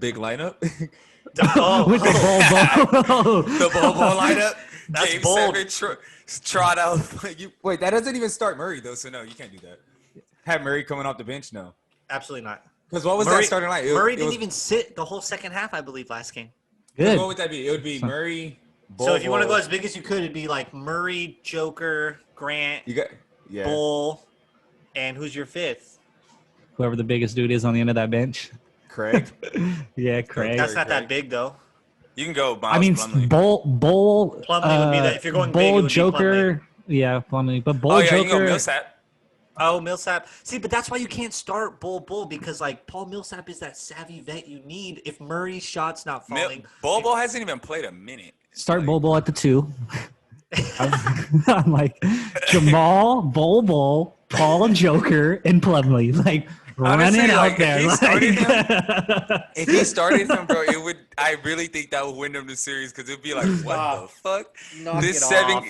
big lineup? With the ball. The ball lineup. That's Game bold. 7, trot out. Wait, that doesn't even start Murray though, so no, you can't do that. Have Murray coming off the bench? No, Absolutely not. because what was that starting line? Murray didn't even sit the whole second half, I believe, last game. Good. What would that be? It would be Murray. So if you want to go as big as you could, it'd be like Murray, Joker, Grant, Bull, and who's your fifth? Whoever the biggest dude is on the end of that bench. Craig. Yeah, Craig. That's not that big though. You can go. Miles I mean, Plumlee. Bull. Plumlee would be that if you're going big. Bull, It would be Joker. Yeah, Plumlee. But Bull, You can go Joker. Millsap. Oh, Millsap. See, but that's why you can't start Bull because like Paul Millsap is that savvy vet you need if Murray's shot's not falling. Bobo hasn't even played a minute. Start Bull at the 2. I'm like Jamal, Bull, Paul, Joker, and Plumlee. Like Honestly, running like, out there. If he started him, bro, it would. I really think that would win them the series because it'd be like, what the fuck? Knock it off.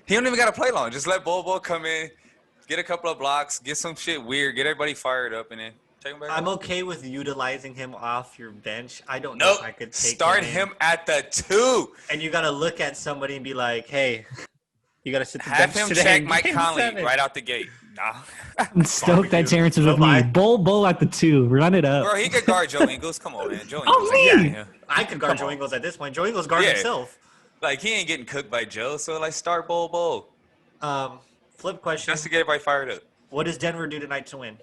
He don't even got to play long. Just let Bobo come in, get a couple of blocks, get some shit weird, get everybody fired up, and then take him back. I'm okay with utilizing him off your bench. I don't know if I could take start him at the 2. And you got to look at somebody and be like, hey, you got to sit the Have bench him today check in Mike game Conley 7. right out the gate. Nah. I'm stoked that Terrence is with Bye. me. Bull at the 2. Run it up. Bro, he could guard Joe Ingles. Come on, man. Joe Ingles. Oh, ain't me? getting him. I could guard Joe Ingles at this point. Joe Ingles guarded Yeah. himself. Like, he ain't getting cooked by Joe, so, like, start Bobo. Flip question. Just to get everybody fired up. What does Denver do tonight to win?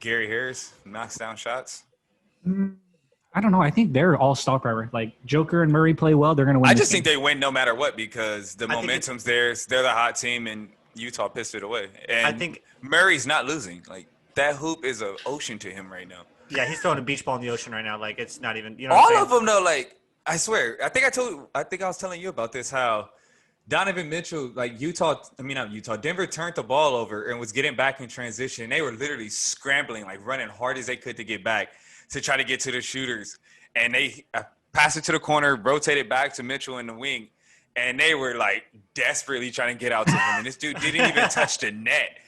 Gary Harris knocks down shots. I don't know. I think they're all star power. Like Joker and Murray play well. They're going to win. I this just think game. they win no matter what because the momentum's there. They're the hot team, and Utah pissed it away. And I think Murray's not losing. Like, that hoop is an ocean to him right now. Yeah, he's throwing a beach ball in the ocean right now. Like, it's not even, you know what All I'm of them, though, like, I swear. I think I was telling you about this, how Donovan Mitchell, like Denver turned the ball over and was getting back in transition. They were literally scrambling, like running hard as they could to get back to try to get to the shooters. And they passed it to the corner, rotated back to Mitchell in the wing, and they were like desperately trying to get out to him. And this dude didn't even touch the net.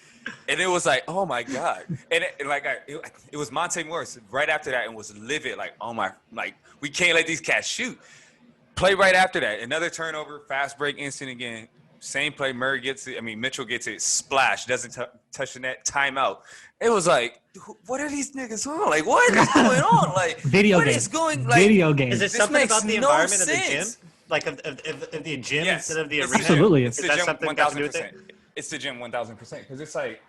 And it was like, oh my God. And it was Monte Morris right after that and was livid, like, oh my, like, we can't let these cats shoot. Play right after that. Another turnover, fast break, instant again. Same play. Murray gets it. Mitchell gets it. Splash. Doesn't touch the net. Timeout. It was like, what are these niggas on? Like, what is going on? Like, Video what game. is going? Like, Video game. Is it This something makes about the no environment of the gym? sense. Like, of the gym Yes. instead of the It's arena? Absolutely. It's Is the that gym something got to do with it? 1,000%. It's the gym 1,000% because it's like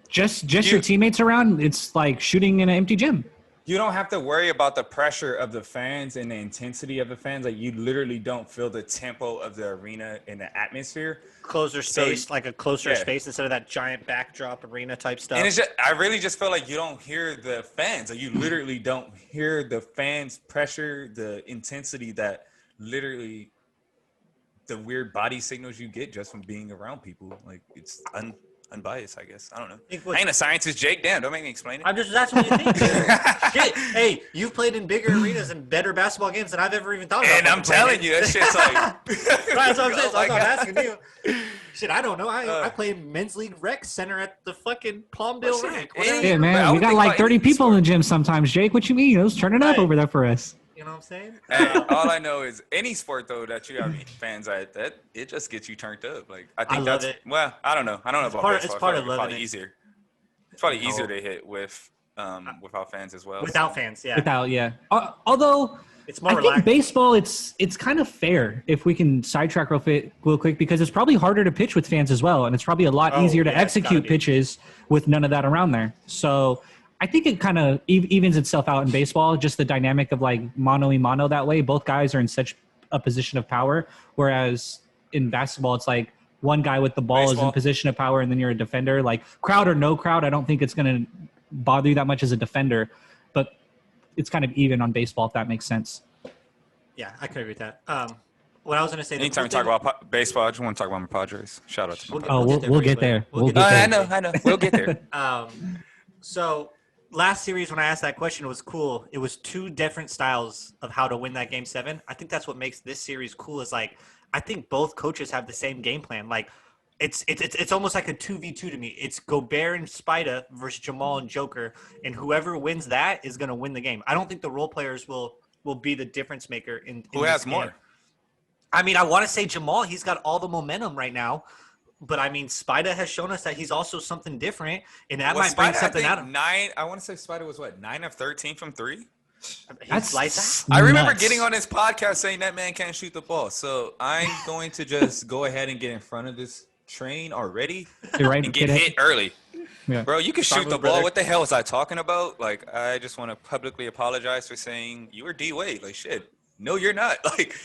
Just your teammates around. It's like shooting in an empty gym. you don't have to worry about the pressure of the fans and the intensity of the fans. Like, you literally don't feel the tempo of the arena and the atmosphere. Closer space, like a closer yeah. space instead of that giant backdrop arena type stuff. And it's just, I really just feel like you don't hear the fans. Like, you literally don't hear the fans' pressure, the intensity that literally the weird body signals you get just from being around people. Like, it's unbiased, I guess. I don't know. I ain't a scientist, Jake. Damn, don't make me explain it. That's what you think. Shit. Hey, you've played in bigger arenas and better basketball games than I've ever even thought about. And I'm telling you, that shit's like. That's what I'm saying. So Oh I'm my not God. asking you. Shit, I don't know. I play men's league rec center at the fucking Palmdale shit, rec. any- Yeah, I man. We would got think like about 30 any people in the sport. gym sometimes, Jake. What you mean? Let's turn it up Right. over there for us. You know what I'm saying? Hey, all I know is any sport though that you have fans at, that it just gets you turned up. Like, I think love that's it. well, I don't know about part- baseball. it's part I of feel like loving it's probably it. easier. It's probably easier to hit without fans as well. Without fans, yeah. Without, yeah. Although It's more I think relaxed. baseball, it's kind of fair if we can sidetrack real quick because it's probably harder to pitch with fans as well, and it's probably a lot easier to yeah, it's gotta execute be. pitches with none of that around there. So I think it kind of evens itself out in baseball, just the dynamic of like mano y mano that way. Both guys are in such a position of power, whereas in basketball, it's like one guy with the ball is in position of power, and then you're a defender. Like crowd or no crowd, I don't think it's going to bother you that much as a defender, but it's kind of even on baseball, if that makes sense. Yeah, I can agree with that. What I was going to say. Anytime we talk about baseball, I just want to talk about my Padres. Shout out to my Padres. We'll get there. We'll get there. I know. We'll get there. So last series when I asked that question, it was cool. It was two different styles of how to win that game 7. I think that's what makes this series cool is like, I think both coaches have the same game plan. Like it's almost like a 2v2 to me. It's Gobert and Spida versus Jamal and Joker, and whoever wins that is going to win the game. I don't think the role players will be the difference maker in who has game. more. I mean, I want to say Jamal. He's got all the momentum right now. But, I mean, Spida has shown us that he's also something different, and that might bring something out of him. I want to say Spida was, 9 of 13 from 3? That's like that. I remember getting on his podcast saying that man can't shoot the ball. So I'm going to just go ahead and get in front of this train already and get hit early. Yeah. Bro, you can shoot the ball. What the hell was I talking about? Like, I just want to publicly apologize for saying you were D-Wade. Like, shit. No, you're not. Like,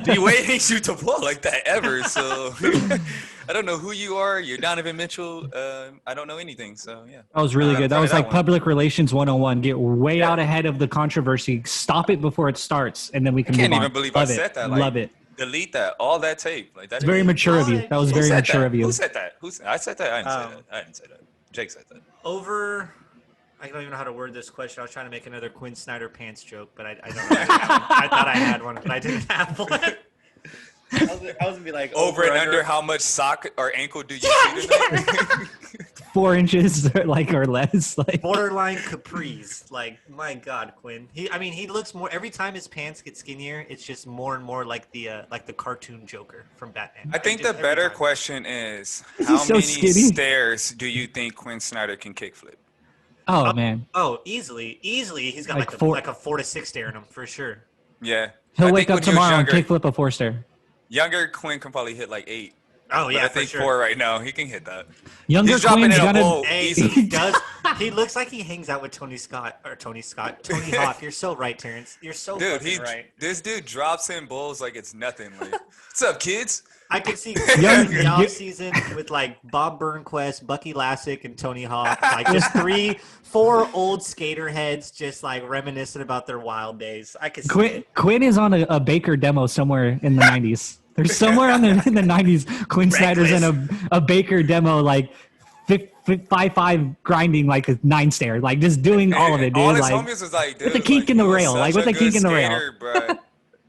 D-Wade ain't shoot the ball like that ever. So I don't know who you are. You're Donovan Mitchell. I don't know anything. So, yeah. That was really good. That was like public relations 101. Get way out ahead of the controversy. Stop it before it starts, and then we can move on. I can't even believe I said that. Like, love it. Delete that. All that tape. Like, that's very mature of you. That was very mature of you. Who said that? I said that? I didn't say that. Jake said that. I don't even know how to word this question. I was trying to make another Quinn Snyder pants joke, but I don't know. I thought I had one, but I didn't have one. I was going to be like, over and under how much sock or ankle do you see tonight? 4 inches or less. Like borderline capris. Like, my God, Quinn. He looks more, every time his pants get skinnier, it's just more and more like the cartoon Joker from Batman. I think the better question is how many stairs do you think Quinn Snyder can kickflip? Oh, man. Oh, easily. He's got like a 4 to 6 stair in him for sure. Yeah. He'll wake up tomorrow and kickflip a 4 stair. Younger Quinn can probably hit like 8. Oh, yeah, I think 4 right now. He can hit that. Younger Quinn's gonna. He does. He looks like he hangs out with Tony Hawk. You're so right, Terrence. You're so right. This dude drops in bulls like it's nothing. Like, what's up, kids? I could see the off season with like Bob Burnquist, Bucky Lasek, and Tony Hawk, like just 4 old skater heads, just like reminiscing about their wild days. I could see Quinn is on a Baker demo somewhere in the 90s. There's somewhere in the 90s, Quinn Snyder's in a Baker demo, like 5'5" grinding like a 9 stair, like just doing all of it, dude. All his like, homies was like, dude, with the kink in the rail, like with the kink in the rail. Bro.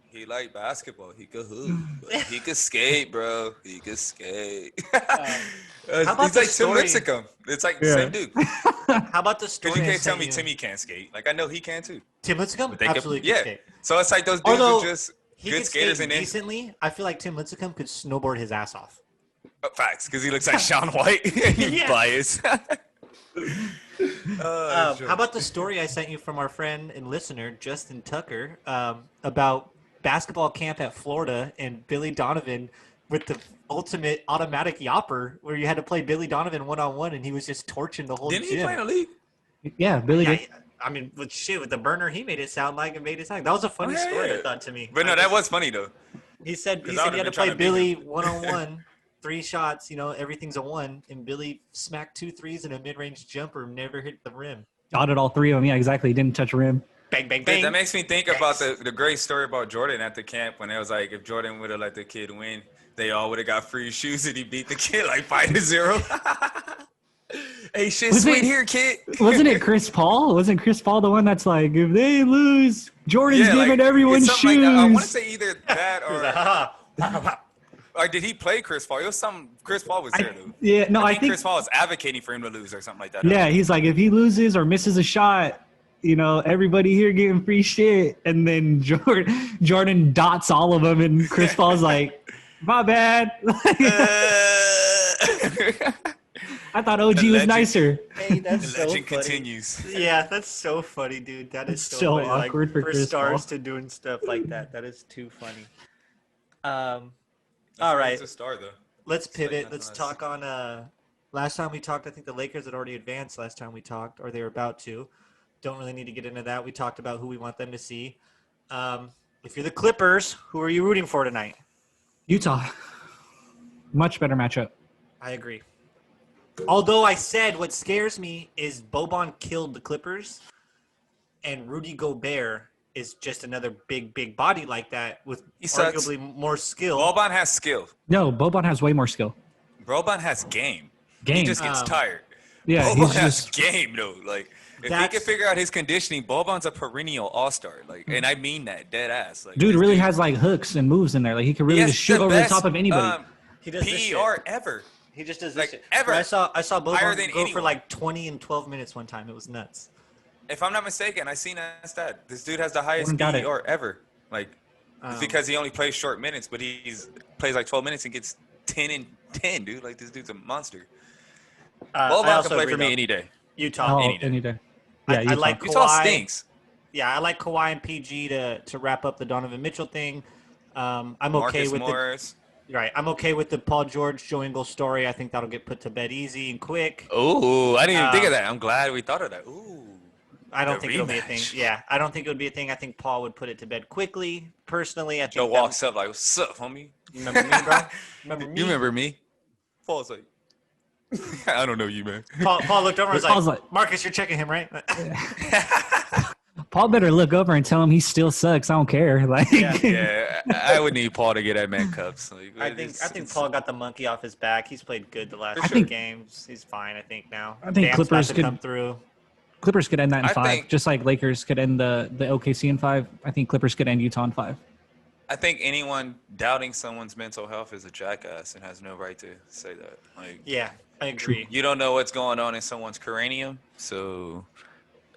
He liked basketball. He could hoop. He could skate, bro. He could skate. He's like Tim Lincecum. It's like the same dude. How about the story? Because you can't tell me Timmy can't skate. Like, I know he can too. Tim Lincecum absolutely can skate. So it's like those dudes are just good skaters. And decently, I feel like Tim Lincecum could snowboard his ass off. Facts, because he looks like Shaun White. He's biased. How about the story I sent you from our friend and listener, Justin Tucker, about basketball camp at Florida and Billy Donovan with the ultimate automatic yopper where you had to play Billy Donovan one-on-one and he was just torching the whole gym. Didn't he play in the league? Yeah, Billy did. I mean, with the burner, he made it sound like it made it sound. That was a funny story, I thought, to me. But no, that was funny, though. He said he had to play Billy one-on-one, 3 shots, everything's a 1, and Billy smacked 2 threes and a mid-range jumper, never hit the rim. Dotted all 3 of them. Yeah, exactly. He didn't touch a rim. Bang, bang, bang. Dude, that makes me think about the great story about Jordan at the camp when it was like if Jordan would have let the kid win, they all would have got free shoes and he beat the kid like 5-0. Hey, shit, sweet here, kid. Wasn't it Chris Paul? Wasn't Chris Paul the one that's like, if they lose, Jordan's giving everyone shoes? Like I want to say either that or did he play Chris Paul? It was Chris Paul was there, dude. Yeah, no, I think Chris Paul was advocating for him to lose or something like that. Yeah, he's like, if he loses or misses a shot, everybody here getting free shit. And then Jordan dots all of them, and Chris Paul's like, my bad. I thought OG was nicer. Hey, that's the legend funny. Continues. Yeah, that's so funny, dude. That is so funny. awkward for Chris stars Paul. to doing stuff like that. That is too funny. All right. He's a star, though. Let's pivot. Let's talk on. Last time we talked, I think the Lakers had already advanced. Last time we talked, or they were about to. Don't really need to get into that. We talked about who we want them to see. If you're the Clippers, who are you rooting for tonight? Utah. Much better matchup. I agree. Although I said what scares me is Boban killed the Clippers, and Rudy Gobert is just another big body like that with arguably more skill. Boban has skill. No, Boban has way more skill. Boban has game. Game. He just gets tired. Yeah, Boban has game though. Like if he That's- can figure out his conditioning, Boban's a perennial all-star. Like, and I mean that dead ass. Like, Dude really has like hooks and moves in there. Like he can really He has just shoot the over the best, top of anybody. He does this shit. PER ever. He just does this like, shit. ever. But I saw Higher Boban than go for anyone. like 20 and 12 minutes one time. It was nuts. If I'm not mistaken, I seen that stat. This dude has the highest Got it. PER ever. Like, it's because he only plays short minutes, but he's plays like 12 minutes and gets 10 and 10, dude. Like, this dude's a monster. I Boban also can play agree, for me though. any day. Utah. Any day. I- Yeah, I Utah. like Utah Kawhi. stinks. Yeah, I like Kawhi and PG to wrap up the Donovan Mitchell thing. I'm okay Marcus with Morris. I'm okay with the Paul George, Joe Ingles story. I think that'll get put to bed easy and quick. Oh, I didn't even think of that. I'm glad we thought of that. Ooh. I don't The think it'll be a thing. rematch. Yeah, I don't think it would be a thing. I think Paul would put it to bed quickly. Personally, I think Joe that- walks up like, "What's up, homie? You remember me, bro? Remember me? You remember me?" Paul's like, "I don't know you, man." Paul looked over and was Paul's like, like- Marcus, you're checking him, right? Paul better look over and tell him he still sucks. I don't care. Like, Yeah, I would need Paul to get that man cups. Like, I think Paul got the monkey off his back. He's played good the last For two sure. games. He's fine, I think now. I think Bam's Clippers about to come could- through. Clippers could end that in I 5, think- just like Lakers could end the OKC in 5. I think Clippers could end Utah in 5. I think anyone doubting someone's mental health is a jackass and has no right to say that. Like, Yeah, I agree. you don't know what's going on in someone's cranium, so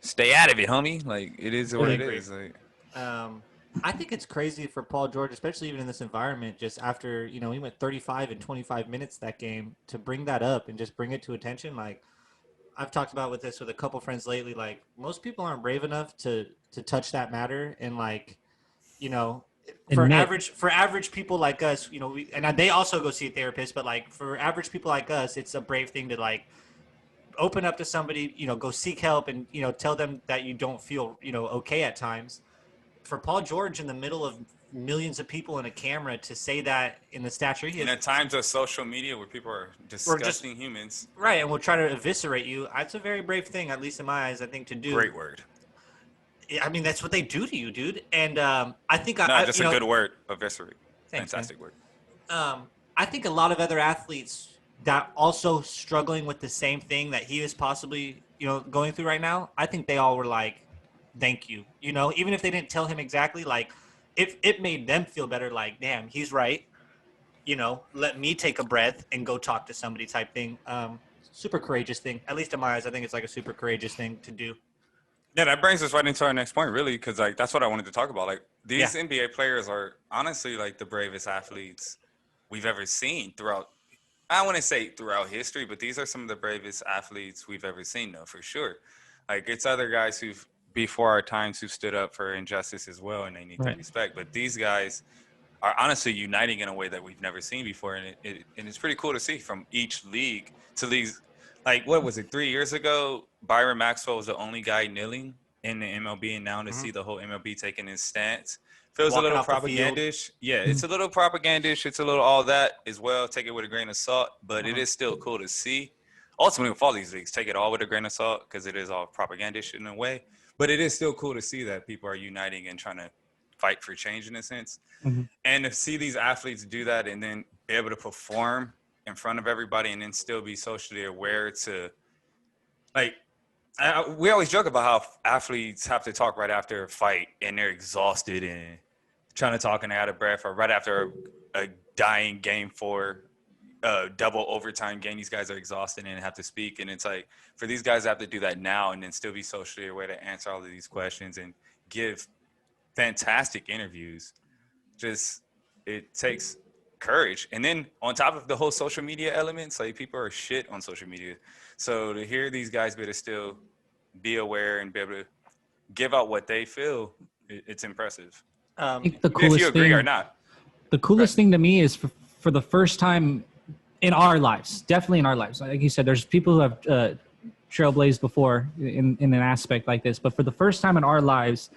stay out of it, homie. Like, it is what it agree. is. Like, I think it's crazy for Paul George, especially even in this environment, just after, he went 35 and 25 minutes that game, to bring that up and just bring it to attention. Like, I've talked about with a couple friends lately, like, most people aren't brave enough to touch that matter. And like, for Admit. average people like us, and they also go see a therapist, but like for average people like us, it's a brave thing to like open up to somebody, go seek help and, tell them that you don't feel, okay at times. For Paul George in the middle of millions of people in a camera to say that in the stature he is, and at times of social media where people are disgusting humans. right, and will try to eviscerate you, that's a very brave thing, at least in my eyes, I think, to do. Great word. I mean, that's what they do to you, dude. And I think No, I just you a know, good word. Eviscerate. Thanks, Fantastic word. I think a lot of other athletes that also struggling with the same thing that he is possibly, going through right now, I think they all were like, thank you. Even if they didn't tell him exactly, like, if it made them feel better, like, damn, he's right. Let me take a breath and go talk to somebody type thing. Super courageous thing. At least in my eyes, I think it's like a super courageous thing to do. Yeah, that brings us right into our next point, really, because like that's what I wanted to talk about. Like these Yeah. NBA players are honestly like the bravest athletes we've ever seen throughout. I wouldn't say throughout history, but these are some of the bravest athletes we've ever seen, though, for sure. Like it's other guys who've before our times who stood up for injustice as well, and they need Right. to respect. But these guys are honestly uniting in a way that we've never seen before, and it's pretty cool to see from each league to these. Like what was it 3 years ago? Byron Maxwell was the only guy kneeling in the MLB, and now to see the whole MLB taking his stance feels Walking a little off the field. propagandish. Yeah, it's a little propagandish. It's a little all that as well. Take it with a grain of salt, but it is still cool to see. Ultimately, with all these leagues, take it all with a grain of salt because it is all propagandish in a way. But it is still cool to see that people are uniting and trying to fight for change in a sense. Mhm. And to see these athletes do that and then be able to perform in front of everybody and then still be socially aware to, like, we always joke about how athletes have to talk right after a fight and they're exhausted and trying to talk and they're out of breath, or right after a dying game 4, double overtime game, these guys are exhausted and have to speak. And it's like, for these guys to have to do that now and then still be socially aware to answer all of these questions and give fantastic interviews, just, it takes courage. And then on top of the whole social media elements, like people are shit on social media. So to hear these guys be able to still be aware and be able to give out what they feel, it's impressive. I think the If coolest you agree thing, or not. the coolest thing to me is for the first time in our lives, definitely in our lives. Like you said, there's people who have trailblazed before in an aspect like this, but for the first time in our lives,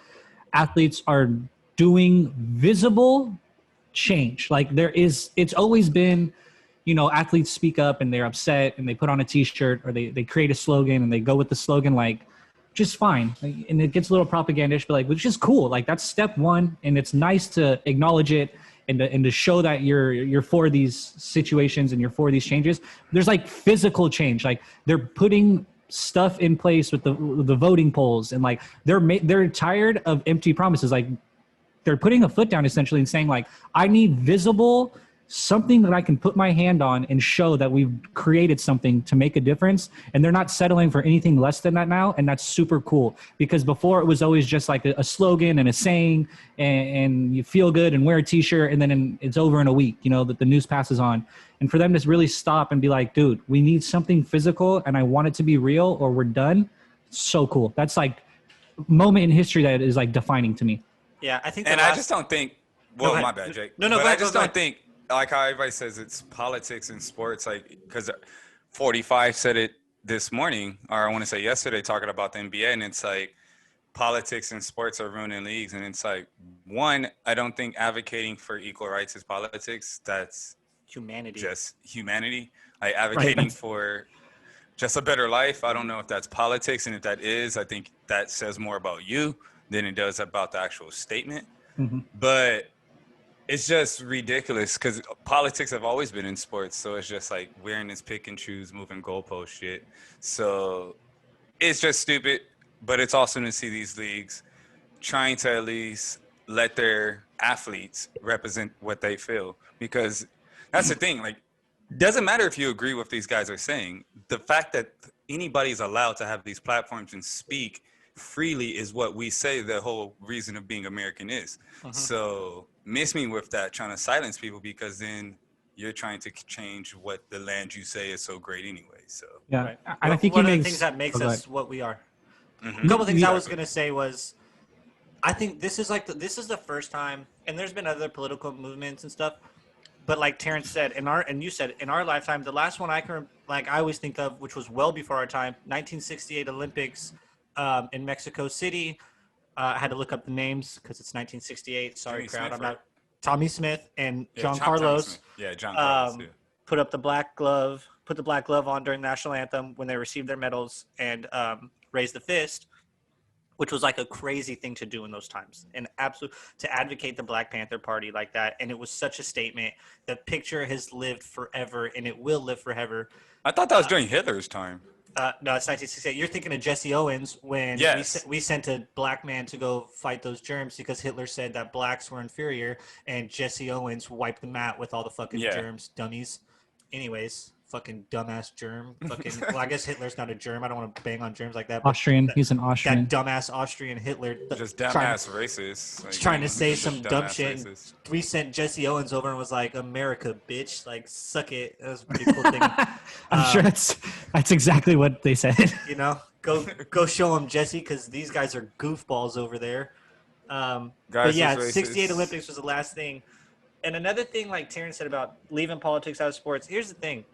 athletes are doing visible change. Like it's always been, athletes speak up and they're upset and they put on a t-shirt or they create a slogan and they go with the slogan, like, just fine. And it gets a little propagandish, but like, which is cool. Like that's step one. And it's nice to acknowledge it and to show that you're for these situations and you're for these changes. There's like physical change. Like they're putting stuff in place with the voting polls, and like they're tired of empty promises. Like they're putting a foot down essentially and saying like, I need visible something that I can put my hand on and show that we've created something to make a difference. And they're not settling for anything less than that now. And that's super cool, because before it was always just like a slogan and a saying, and you feel good and wear a t-shirt, and then it's over in a week, that the news passes on. And for them to really stop and be like, dude, we need something physical and I want it to be real or we're done. So cool. That's like moment in history that is like defining to me. Yeah, I think. And I just don't think. Well, my bad, Jake. No, but I just don't think, like how everybody says it's politics and sports, like, because 45 said it this morning, or I want to say yesterday, talking about the NBA, and it's like politics and sports are ruining leagues. And it's like, one, I don't think advocating for equal rights is politics. That's humanity. Just humanity. Like advocating for just a better life. I don't know if that's politics. And if that is, I think that says more about you than it does about the actual statement. Mm-hmm. But it's just ridiculous because politics have always been in sports. So it's just like wearing this pick and choose, moving goalpost shit. So it's just stupid. But it's awesome to see these leagues trying to at least let their athletes represent what they feel. Because that's the thing. Like, doesn't matter if you agree with these guys are saying. The fact that anybody's allowed to have these platforms and speak freely is what we say the whole reason of being American is. Uh-huh. So miss me with that, trying to silence people, because then you're trying to change what the land you say is so great anyway. So yeah, right. and I think one of the things that makes us what we are. Mm-hmm. A couple of things I was gonna say was, I think this is like this is the first time, and there's been other political movements and stuff, but like Terrence said, you said in our lifetime, the last one I always think of, which was well before our time, 1968 Olympics in Mexico City. I had to look up the names because it's 1968. Sorry, Tommy crowd. Smith, I'm right? not. Tommy Smith and John Tommy Carlos. Smith. Yeah, John Carlos. Yeah. Put the black glove on during the national anthem when they received their medals, and raised the fist, which was like a crazy thing to do in those times, and to advocate the Black Panther Party like that. And it was such a statement. The picture has lived forever, and it will live forever. I thought that was during Hitler's time. No, it's 1968. You're thinking of Jesse Owens when we sent a black man to go fight those germs because Hitler said that blacks were inferior, and Jesse Owens wiped them out with all the fucking germs, dummies. Anyways, fucking dumbass germ. Fucking. Well, I guess Hitler's not a germ. I don't want to bang on germs like that. Austrian. He's an Austrian. That dumbass Austrian Hitler. Just dumbass racist. Like, trying to say some dumb shit. Racist. We sent Jesse Owens over and was like, "America, bitch! Like, suck it." That was a pretty cool thing. I'm sure that's exactly what they said. Go show them, Jesse, because these guys are goofballs over there. But yeah, 68 Olympics was the last thing. And another thing, like Terrence said about leaving politics out of sports, here's the thing.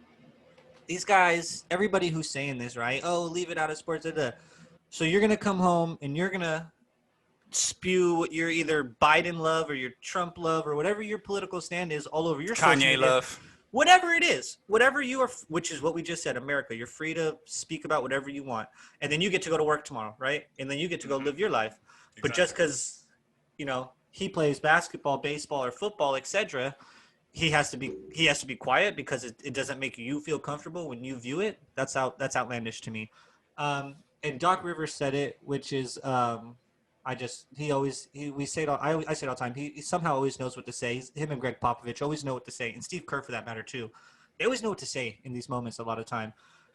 These guys, everybody who's saying this, right? Oh, leave it out of sports. So you're going to come home and you're going to spew your either Biden love or your Trump love or whatever your political stand is all over your social media. Kanye love. Whatever it is, whatever you are, which is what we just said, America, you're free to speak about whatever you want. And then you get to go to work tomorrow, right? And then you get to go live your life. Exactly. But just because, he plays basketball, baseball, or football, etc., he has to be quiet because it doesn't make you feel comfortable when you view it. That's outlandish to me. And Doc Rivers said it, which is I say it all the time. He somehow always knows what to say. Him and Greg Popovich always know what to say, and Steve Kerr for that matter too. They always know what to say in these moments a lot of time.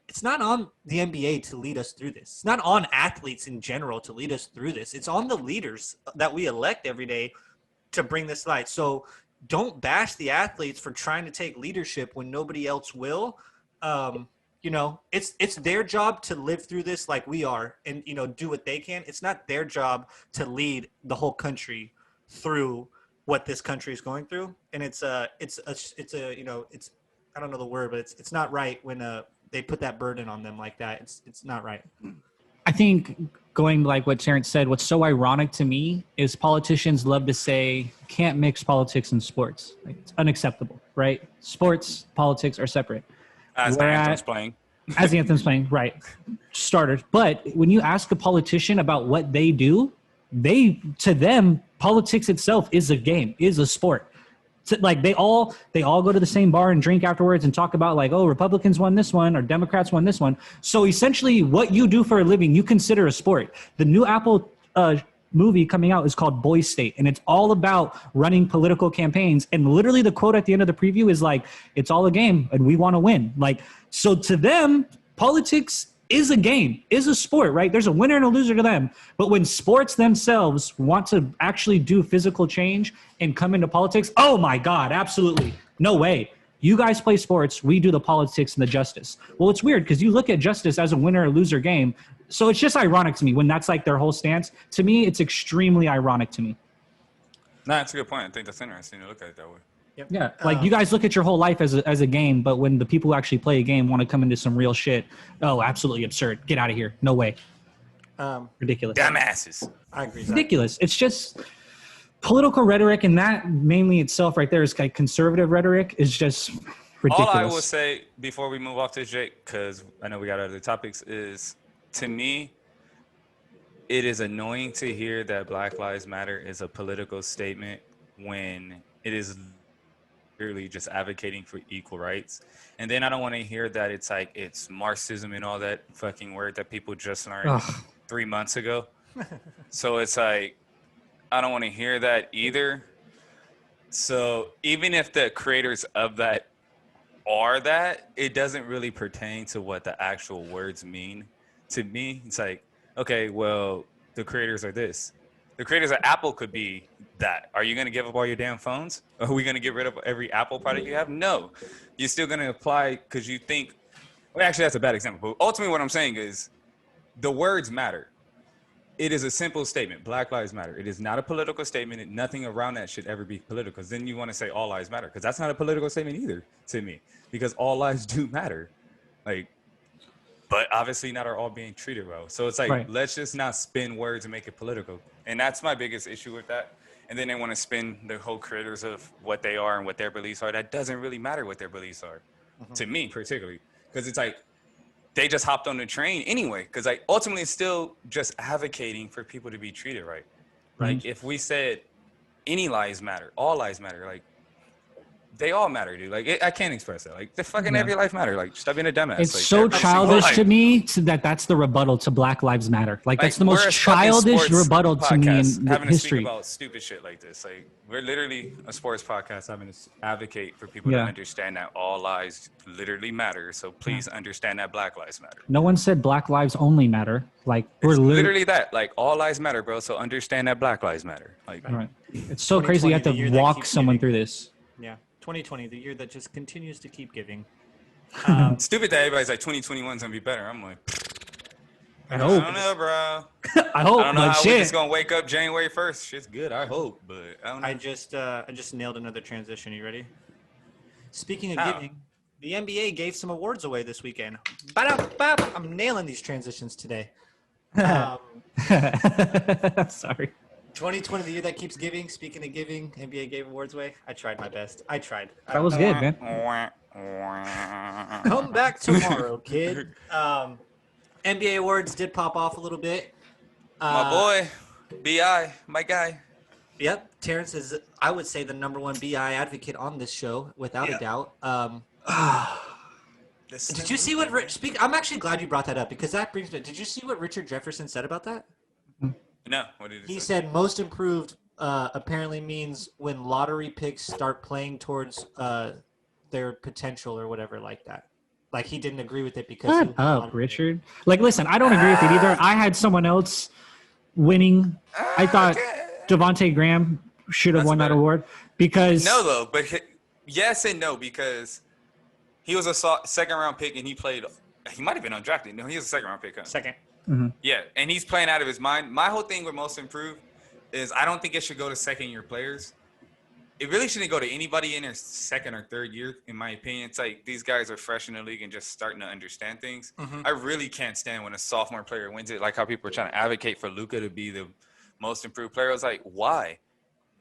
It's not on the NBA to lead us through this. It's not on athletes in general to lead us through this. It's on the leaders that we elect every day to bring this light. So don't bash the athletes for trying to take leadership when nobody else will. It's their job to live through this like we are and, do what they can. It's not their job to lead the whole country through what this country is going through. And it's I don't know the word, but it's not right when they put that burden on them like that. It's not right. I think going like what Terrence said, what's so ironic to me is politicians love to say can't mix politics and sports. Like, it's unacceptable, right? Sports, politics are separate. As the anthem's playing. As the anthem's playing, right? Starters. But when you ask a politician about what they do, to them, politics itself is a game, is a sport. Like they all go to the same bar and drink afterwards and talk about like, oh, Republicans won this one or Democrats won this one. So essentially what you do for a living, you consider a sport. The new Apple movie coming out is called Boy State, and it's all about running political campaigns. And literally the quote at the end of the preview is like, it's all a game and we want to win. Like, so to them, politics is a game, is a sport, right? There's a winner and a loser to them. But when sports themselves want to actually do physical change and come into politics, oh my God, absolutely. No way. You guys play sports, we do the politics and the justice. Well, it's weird because you look at justice as a winner or loser game. So it's just ironic to me when that's like their whole stance. To me, it's extremely ironic to me. No, that's a good point. I think that's interesting to look at it that way. Yep. Yeah, like you guys look at your whole life as a game, but when the people who actually play a game want to come into some real shit, oh, absolutely absurd. Get out of here. No way. Ridiculous. Dumbasses. I agree. Ridiculous. It's just political rhetoric, and that mainly itself right there is like conservative rhetoric is just ridiculous. All I will say before we move off to Jake, because I know we got other topics, is to me, it is annoying to hear that Black Lives Matter is a political statement when it is really just advocating for equal rights. And then I don't want to hear that it's like it's Marxism and all that fucking word that people just learned 3 months ago. So it's like I don't want to hear that either. So even if the creators of that are that, it doesn't really pertain to what the actual words mean. To me, it's like, okay, well, the creators are this. The creators of Apple could be that. Are you going to give up all your damn phones? Are we going to get rid of every Apple product you have? No. You're still going to apply because you think, well, actually, that's a bad example. But ultimately, what I'm saying is the words matter. It is a simple statement. Black lives matter. It is not a political statement. Nothing around that should ever be political. Because then you want to say all lives matter. Because that's not a political statement either to me. Because all lives do matter. Like, but obviously not are all being treated well. So it's like, right. Let's just not spin words and make it political. And that's my biggest issue with that. And then they want to spin the whole creators of what they are and what their beliefs are. That doesn't really matter what their beliefs are, to me particularly. Because it's like, they just hopped on the train anyway. Because like ultimately it's still just advocating for people to be treated right. Like if we said any lives matter, all lives matter, like they all matter, dude. Like I can't express that. Like the fucking every life matter. Like stop being a dumbass. It's like, so childish to me that's the rebuttal to Black Lives Matter. Like that's the most childish rebuttal to me in having history. To speak about stupid shit like this. Like we're literally a sports podcast having to advocate for people to understand that all lives literally matter. So please understand that Black lives matter. No one said Black lives only matter. Like we're literally that. Like all lives matter, bro. So understand that Black lives matter. Like right. It's so crazy you have to walk someone through this. Yeah. 2020, the year that just continues to keep giving. Stupid that everybody's like 2021's gonna be better. I'm like, I hope. I don't know, bro. I hope. I don't know how shit. we're just gonna wake up January 1st. Shit's good. I hope, but I don't know. I just nailed another transition. You ready? Speaking of giving, the NBA gave some awards away this weekend. I'm nailing these transitions today. Sorry. 2020, the year that keeps giving. Speaking of giving, NBA gave awards away. I tried my best. I tried. That was good, man. Come back tomorrow, kid. NBA awards did pop off a little bit. My boy, BI, my guy. Yep, Terrence is, I would say, the number one BI advocate on this show, without a doubt. Did you see what I'm actually glad you brought that up because that brings me. Did you see what Richard Jefferson said about that? No, what did he said? Most improved apparently means when lottery picks start playing towards their potential or whatever like that. Like he didn't agree with it because. Shut up, Richard. Like, listen, I don't agree with it either. I had someone else winning. I thought Devontae Graham should have won that award because. No, though, but yes and no because he was a second round pick and he played. He might have been undrafted. No, he was a second round pick. Huh? Second. Mm-hmm. Yeah, and he's playing out of his mind. My whole thing with most improved is I don't think it should go to second-year players. it really shouldn't go to anybody in their second or third year, in my opinion. It's like these guys are fresh in the league and just starting to understand things. I really can't stand when a sophomore player wins it, like how people are trying to advocate for Luka to be the most improved player. I was like, why?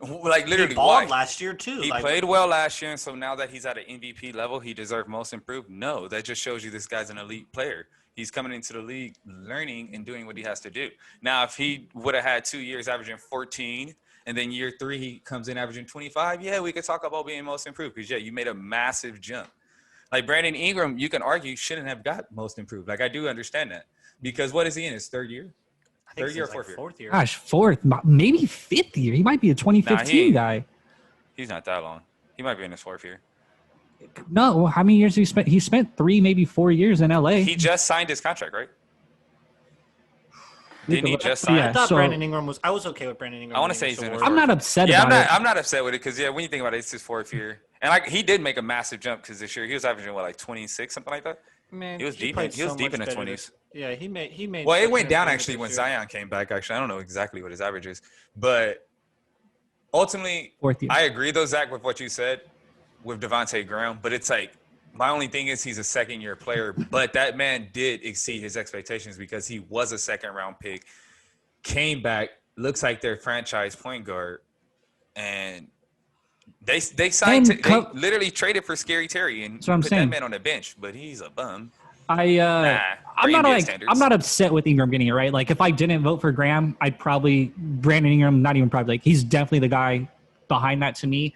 Like, literally, He balled why? last year too. He played well last year, and so now that he's at an MVP level, he deserved most improved? No, that just shows you this guy's an elite player. He's coming into the league learning and doing what he has to do. Now, if he would have had 2 years averaging 14, and then year 3 he comes in averaging 25, yeah, we could talk about being most improved because, yeah, you made a massive jump. Like Brandon Ingram, you can argue shouldn't have got most improved. Like, I do understand that because what is he in his third year? Third year or fourth year? Fourth year. Gosh, fourth, maybe fifth year. He might be a 2015 guy. He's not that long. He might be in his fourth year. No, how many years did he spent? He spent 3, maybe 4 years in LA. He just signed his contract, right? Didn't he just sign? I thought Brandon Ingram was. I was okay with Brandon Ingram. I want to say he's in his. I'm not upset about it. I'm not upset with it because, yeah, when you think about it, it's his fourth year, and he did make a massive jump because this year he was averaging what, like 26, something like that. Man, he was deep in the 20s. Yeah, he made. Well, it went down actually when Zion came back. Actually, I don't know exactly what his average is, but ultimately, I agree though, Zach, with what you said with Devontae Graham. But it's like my only thing is he's a second-year player, but that man did exceed his expectations because he was a second-round pick, came back, looks like their franchise point guard, and they signed. They literally traded for Scary Terry and put that man on the bench, but he's a bum. I'm not upset with Ingram getting it, right. Like if I didn't vote for Graham, I'd probably Brandon Ingram. Not even probably. Like he's definitely the guy behind that to me.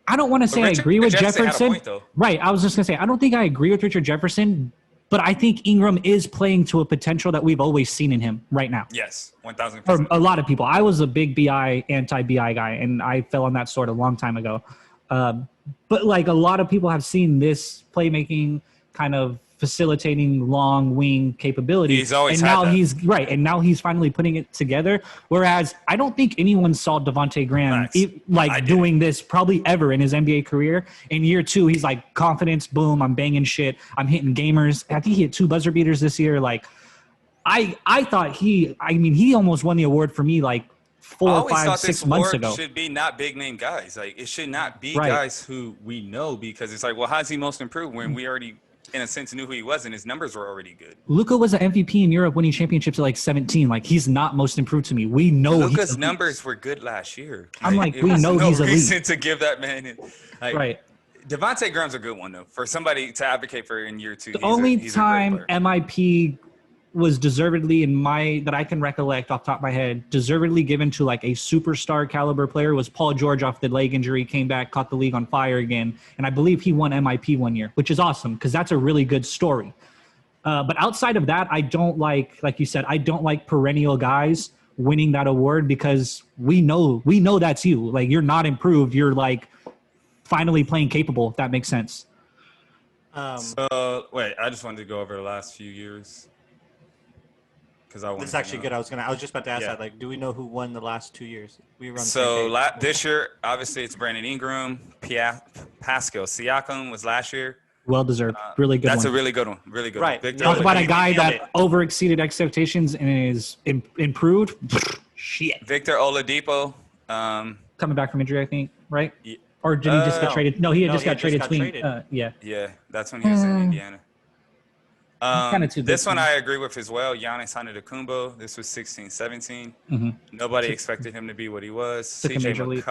I don't want to say I agree with Jefferson. Right. I was just gonna say I don't think I agree with Richard Jefferson, but I think Ingram is playing to a potential that we've always seen in him right now. Yes, 1,000%. For a lot of people. I was a big anti-BI guy, and I fell on that sword a long time ago. But like a lot of people have seen this playmaking kind of facilitating long wing capability. He's always and had now that. he's right, and now he's finally putting it together. Whereas I don't think anyone saw Devontae Graham doing this probably ever in his NBA career. In year 2, he's like confidence, boom, I'm banging shit, I'm hitting gamers. I think he hit 2 buzzer beaters this year. Like I thought he almost won the award for me like 4, 5, 6 months ago. Should be not big name guys. Like it should not be guys who we know because it's like, well, how's he most improved when we already in a sense knew who he was and his numbers were already good. Luka was an MVP in Europe winning championships at like 17. Like he's not most improved to me. We know Luka's numbers were good last year. I'm like, we know he's elite. Reason to give that man right. Devontae Graham's a good one though. For somebody to advocate for in year 2. The only time MIP was deservedly that I can recollect off the top of my head, deservedly given to like a superstar caliber player was Paul George off the leg injury, came back, caught the league on fire again. And I believe he won MIP one year, which is awesome because that's a really good story. But outside of that, I don't like you said, I don't like perennial guys winning that award because we know that's you. Like you're not improved. You're like finally playing capable, if that makes sense. So wait, I just wanted to go over the last few years. This is actually good. I was just about to ask that. Like, do we know who won the last 2 years? This year, obviously, it's Brandon Ingram. Pascal Siakam was last year. Well deserved. Really good. That's a really good one. Really good. Right. One. Talk about a guy that over exceeded expectations and is improved. Shit. Victor Oladipo. Coming back from injury, I think. Right. Yeah. Or did he just get traded? No, he just got traded. Yeah. Yeah, that's when he was in Indiana. This one I agree with as well. Giannis Antetokounmpo. This was 16-17. Mm-hmm. Nobody expected him to be what he was. CJ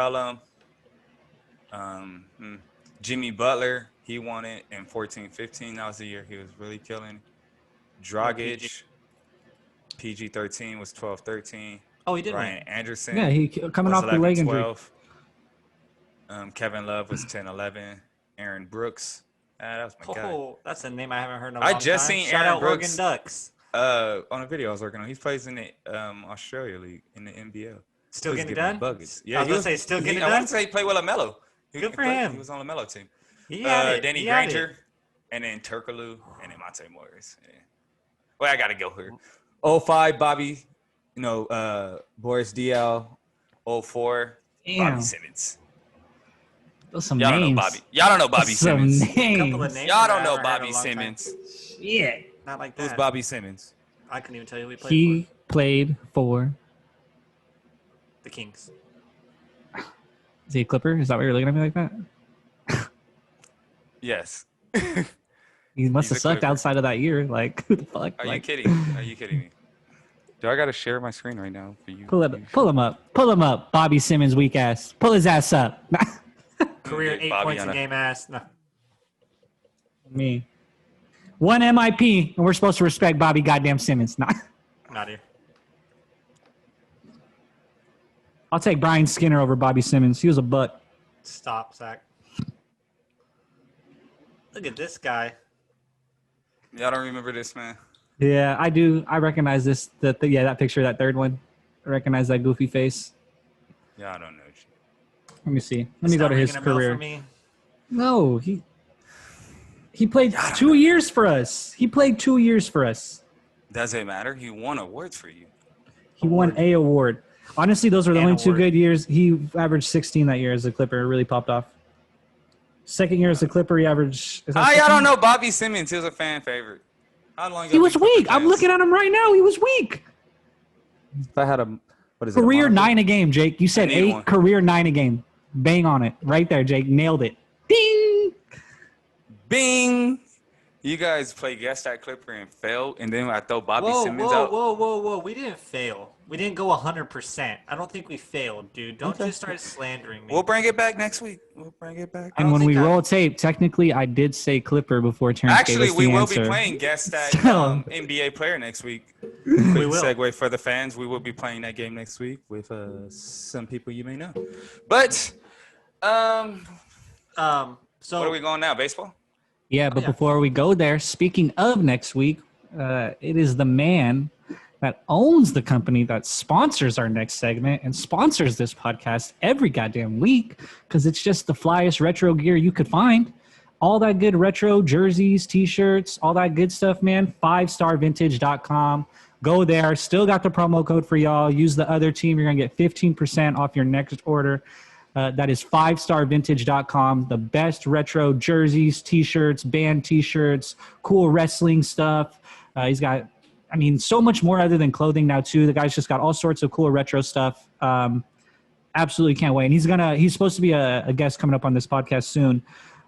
McCollum. Jimmy Butler. He won it in 14-15. That was the year he was really killing. Dragic. PG-13 was 12-13. Oh, he did. Ryan Anderson. Yeah, he coming off the leg injury. Kevin Love was 10-11. Aaron Brooks. That was my guy. That's a name I haven't heard in a long time. I just seen Shout Aaron out Brooks Oregon Ducks. On a video I was working on. He plays in the Australia League in the NBL. Still getting it done? Buckets. Yeah, I was going to say, still getting it done? I want to say he played with LaMelo. Good for him. He was on LaMelo team. Danny Granger, and then Turkoglu, and then Monte Morris. Yeah. Well, I got to go here. 05, Bobby, Boris DL. 04, Bobby Simmons. Some Y'all names. don't know Bobby. Y'all don't know Bobby Simmons. Y'all don't know Bobby Simmons. Yeah. Not like that. Who's Bobby Simmons? I couldn't even tell you who he played for the Kings. Is he a Clipper? Is that why you're looking at me like that? Yes. He must He's have a sucked Clipper. outside of that year. Like, who the fuck? Are you Like, kidding me? Are you kidding me? Do I gotta share my screen right now for you? pull him up. Bobby Simmons, weak ass. Pull his ass up. Career Get 8 Bobby points on a a- game ass. No. Me. One MIP, and we're supposed to respect Bobby goddamn Simmons. Nah. Not here. I'll take Brian Skinner over Bobby Simmons. He was a butt. Stop, Zach. Look at this guy. Y'all don't remember this, man? Yeah, I do. I recognize this. That picture, that third one. I recognize that goofy face. Y'all don't know. Let me see. Let It's me go not to his ringing a bell career. For me. No, he played 2 years for us. He played 2 years for us. Does it matter? He won awards for you. He won a award. Honestly, those were the An only 2 award. good years. He averaged 16 that year as a Clipper. It really popped off. Second year as a Clipper, he averaged. Is that Y'all 16? don't know Bobby Simmons. He was a fan favorite. How long? He was weak. I'm looking at him right now. He was weak. If I had a what is it? Career a monocle? 9 a game, Jake. You said I need 8. one. Career 9 a game. Bang on it. Right there, Jake. Nailed it. Ding. Bing. You guys play guess that Clipper and fail, and then I throw Bobby Whoa, Simmons whoa, out. whoa. We didn't fail. We didn't go 100%. I don't think we failed, dude. Don't just start slandering me. We'll bring it back next week. We'll bring it back. And don't when think we I- roll tape, technically, I did say Clipper before Terrence gave Actually, us we the will answer. be playing guess that So- NBA player next week. We Quick will. segue for the fans. We will be playing that game next week with some people you may know. But So what are we going now? Baseball? Yeah, but yeah. before we go there, speaking of next week, it is the man that owns the company that sponsors our next segment and sponsors this podcast every goddamn week because it's just the flyest retro gear you could find. All that good retro jerseys, T-shirts, all that good stuff, man. 5starvintage.com. Go there. Still got the promo code for y'all. Use the other team. You're going to get 15% off your next order. That is 5starvintage.com. The best retro jerseys, T-shirts, band T-shirts, cool wrestling stuff. He's got, I mean, so much more other than clothing now too. The guy's just got all sorts of cool retro stuff. Absolutely can't wait. And he's supposed to be a guest coming up on this podcast soon.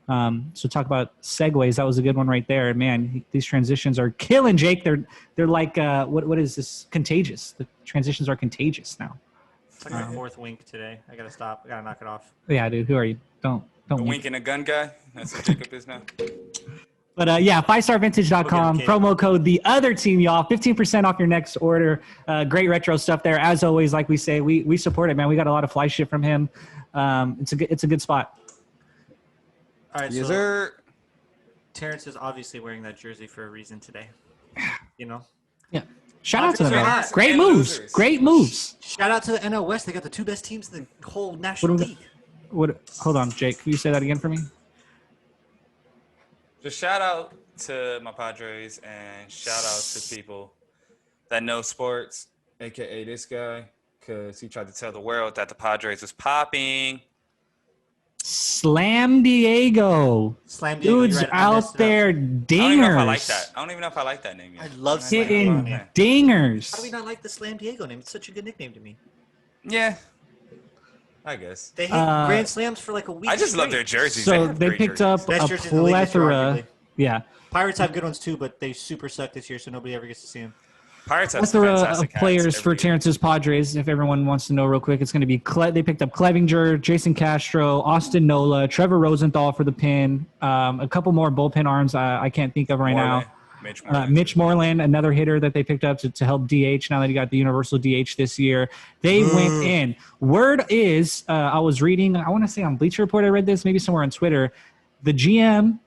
So talk about segues. That was a good one right there. Man, these transitions are killing, Jake. They're like what is this? Contagious. The transitions are contagious now. it's like my 4th wink today. I gotta stop. I gotta knock it off. Yeah, dude. Who are you? Don't A wink. wink and a gun guy? That's what Jacob is now. But yeah, 5starvintage.com. Okay. Promo code the other team, y'all. 15% off your next order. Great retro stuff there. As always, like we say, we support it, man. We got a lot of fly shit from him. It's a good spot. All right, Yes, so sir. Terrence is obviously wearing that jersey for a reason today. You know? Yeah. Shout out to them, man. Winners Great and moves. losers. Great moves. Shout out to the NL West. They got the 2 best teams in the whole National What do we- League. Hold on, Jake. Can you say that again for me? Just shout out to my Padres and shout out to people that know sports, aka this guy, because he tried to tell the world that the Padres was popping. Slam Diego. Slam Diego, Dude's you're right, I messed out it up. there I don't even know if I like dingers. that. I don't even know if I like that name yet. I love Slam Hitting Diego. Yeah. How do we dingers. not like the Slam Diego name? It's such a good nickname to me. Yeah, I guess. They hit Uh, grand slams for like a week. I just love their straight. jerseys. So have they great picked jerseys. up Best a jerseys in the league this year, plethora. arguably. Yeah. Pirates have good ones too, but they super suck this year, so nobody ever gets to see them. Pirates have some Plethora fantastic of hats players every for year. Terrence's Padres. If everyone wants to know real quick, it's going to be they picked up Clevinger, Jason Castro, Austin Nola, Trevor Rosenthal for the pin. A couple more bullpen arms I can't think of right Moreland. now. Mitch Moreland, another hitter that they picked up to help DH now that he got the universal DH this year. They went in. Word is, I was reading, I want to say on Bleacher Report I read this, maybe somewhere on Twitter. The GM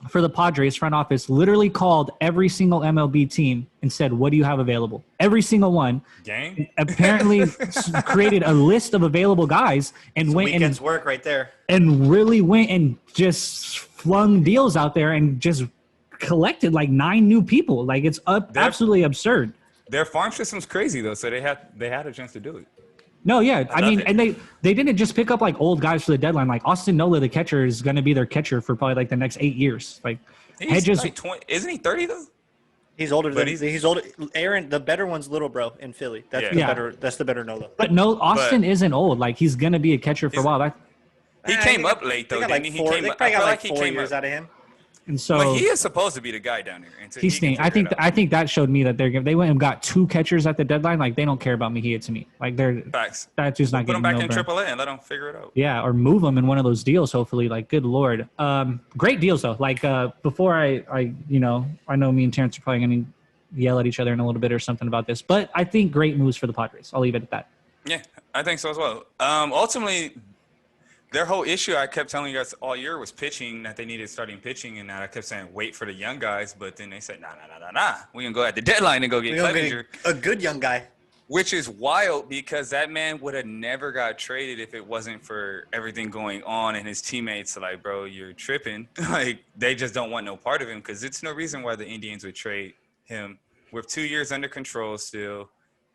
for the Padres front office literally called every single MLB team and said, what do you have available? Every single one. Gang? Apparently created a list of available guys and went Weekend's work right there. and really went and just flung deals out there and just collected like 9 new people. Like it's absolutely absurd. Their farm system's crazy though, so they had a chance to do it. No, yeah. I love mean, it. and they didn't just pick up like old guys for the deadline. Like Austin Nola, the catcher, is going to be their catcher for probably like the next 8 years. Like He's Hedges, like 20, isn't he 30 though? He's older But than he's older. Aaron, the better one's little bro in Philly. That's the Yeah. better. That's the better Nola. But no, Austin isn't old. Like he's gonna be a catcher for a while. He came up late though, didn't he? They probably got like 4 years out of him. And so But he is supposed to be the guy down there. he stinks. I think that showed me that they went and got 2 catchers at the deadline. Like they don't care about Mejia to me. Like they're Facts. that's just not Put him getting back in no burn. AAA and let him figure it out. Yeah, or move them in one of those deals. Hopefully, like good lord, great deals though. Like before I know me and Terrence are probably gonna yell at each other in a little bit or something about this, but I think great moves for the Padres. I'll leave it at that. Yeah, I think so as well. Ultimately, their whole issue I kept telling you guys all year was pitching, that they needed starting pitching, and I kept saying wait for the young guys, but then they said nah. We can go at the deadline and go get Clevenger. A good young guy. Which is wild because that man would have never got traded if it wasn't for everything going on and his teammates like, bro, you're tripping. Like they just don't want no part of him because it's no reason why the Indians would trade him with 2 years under control still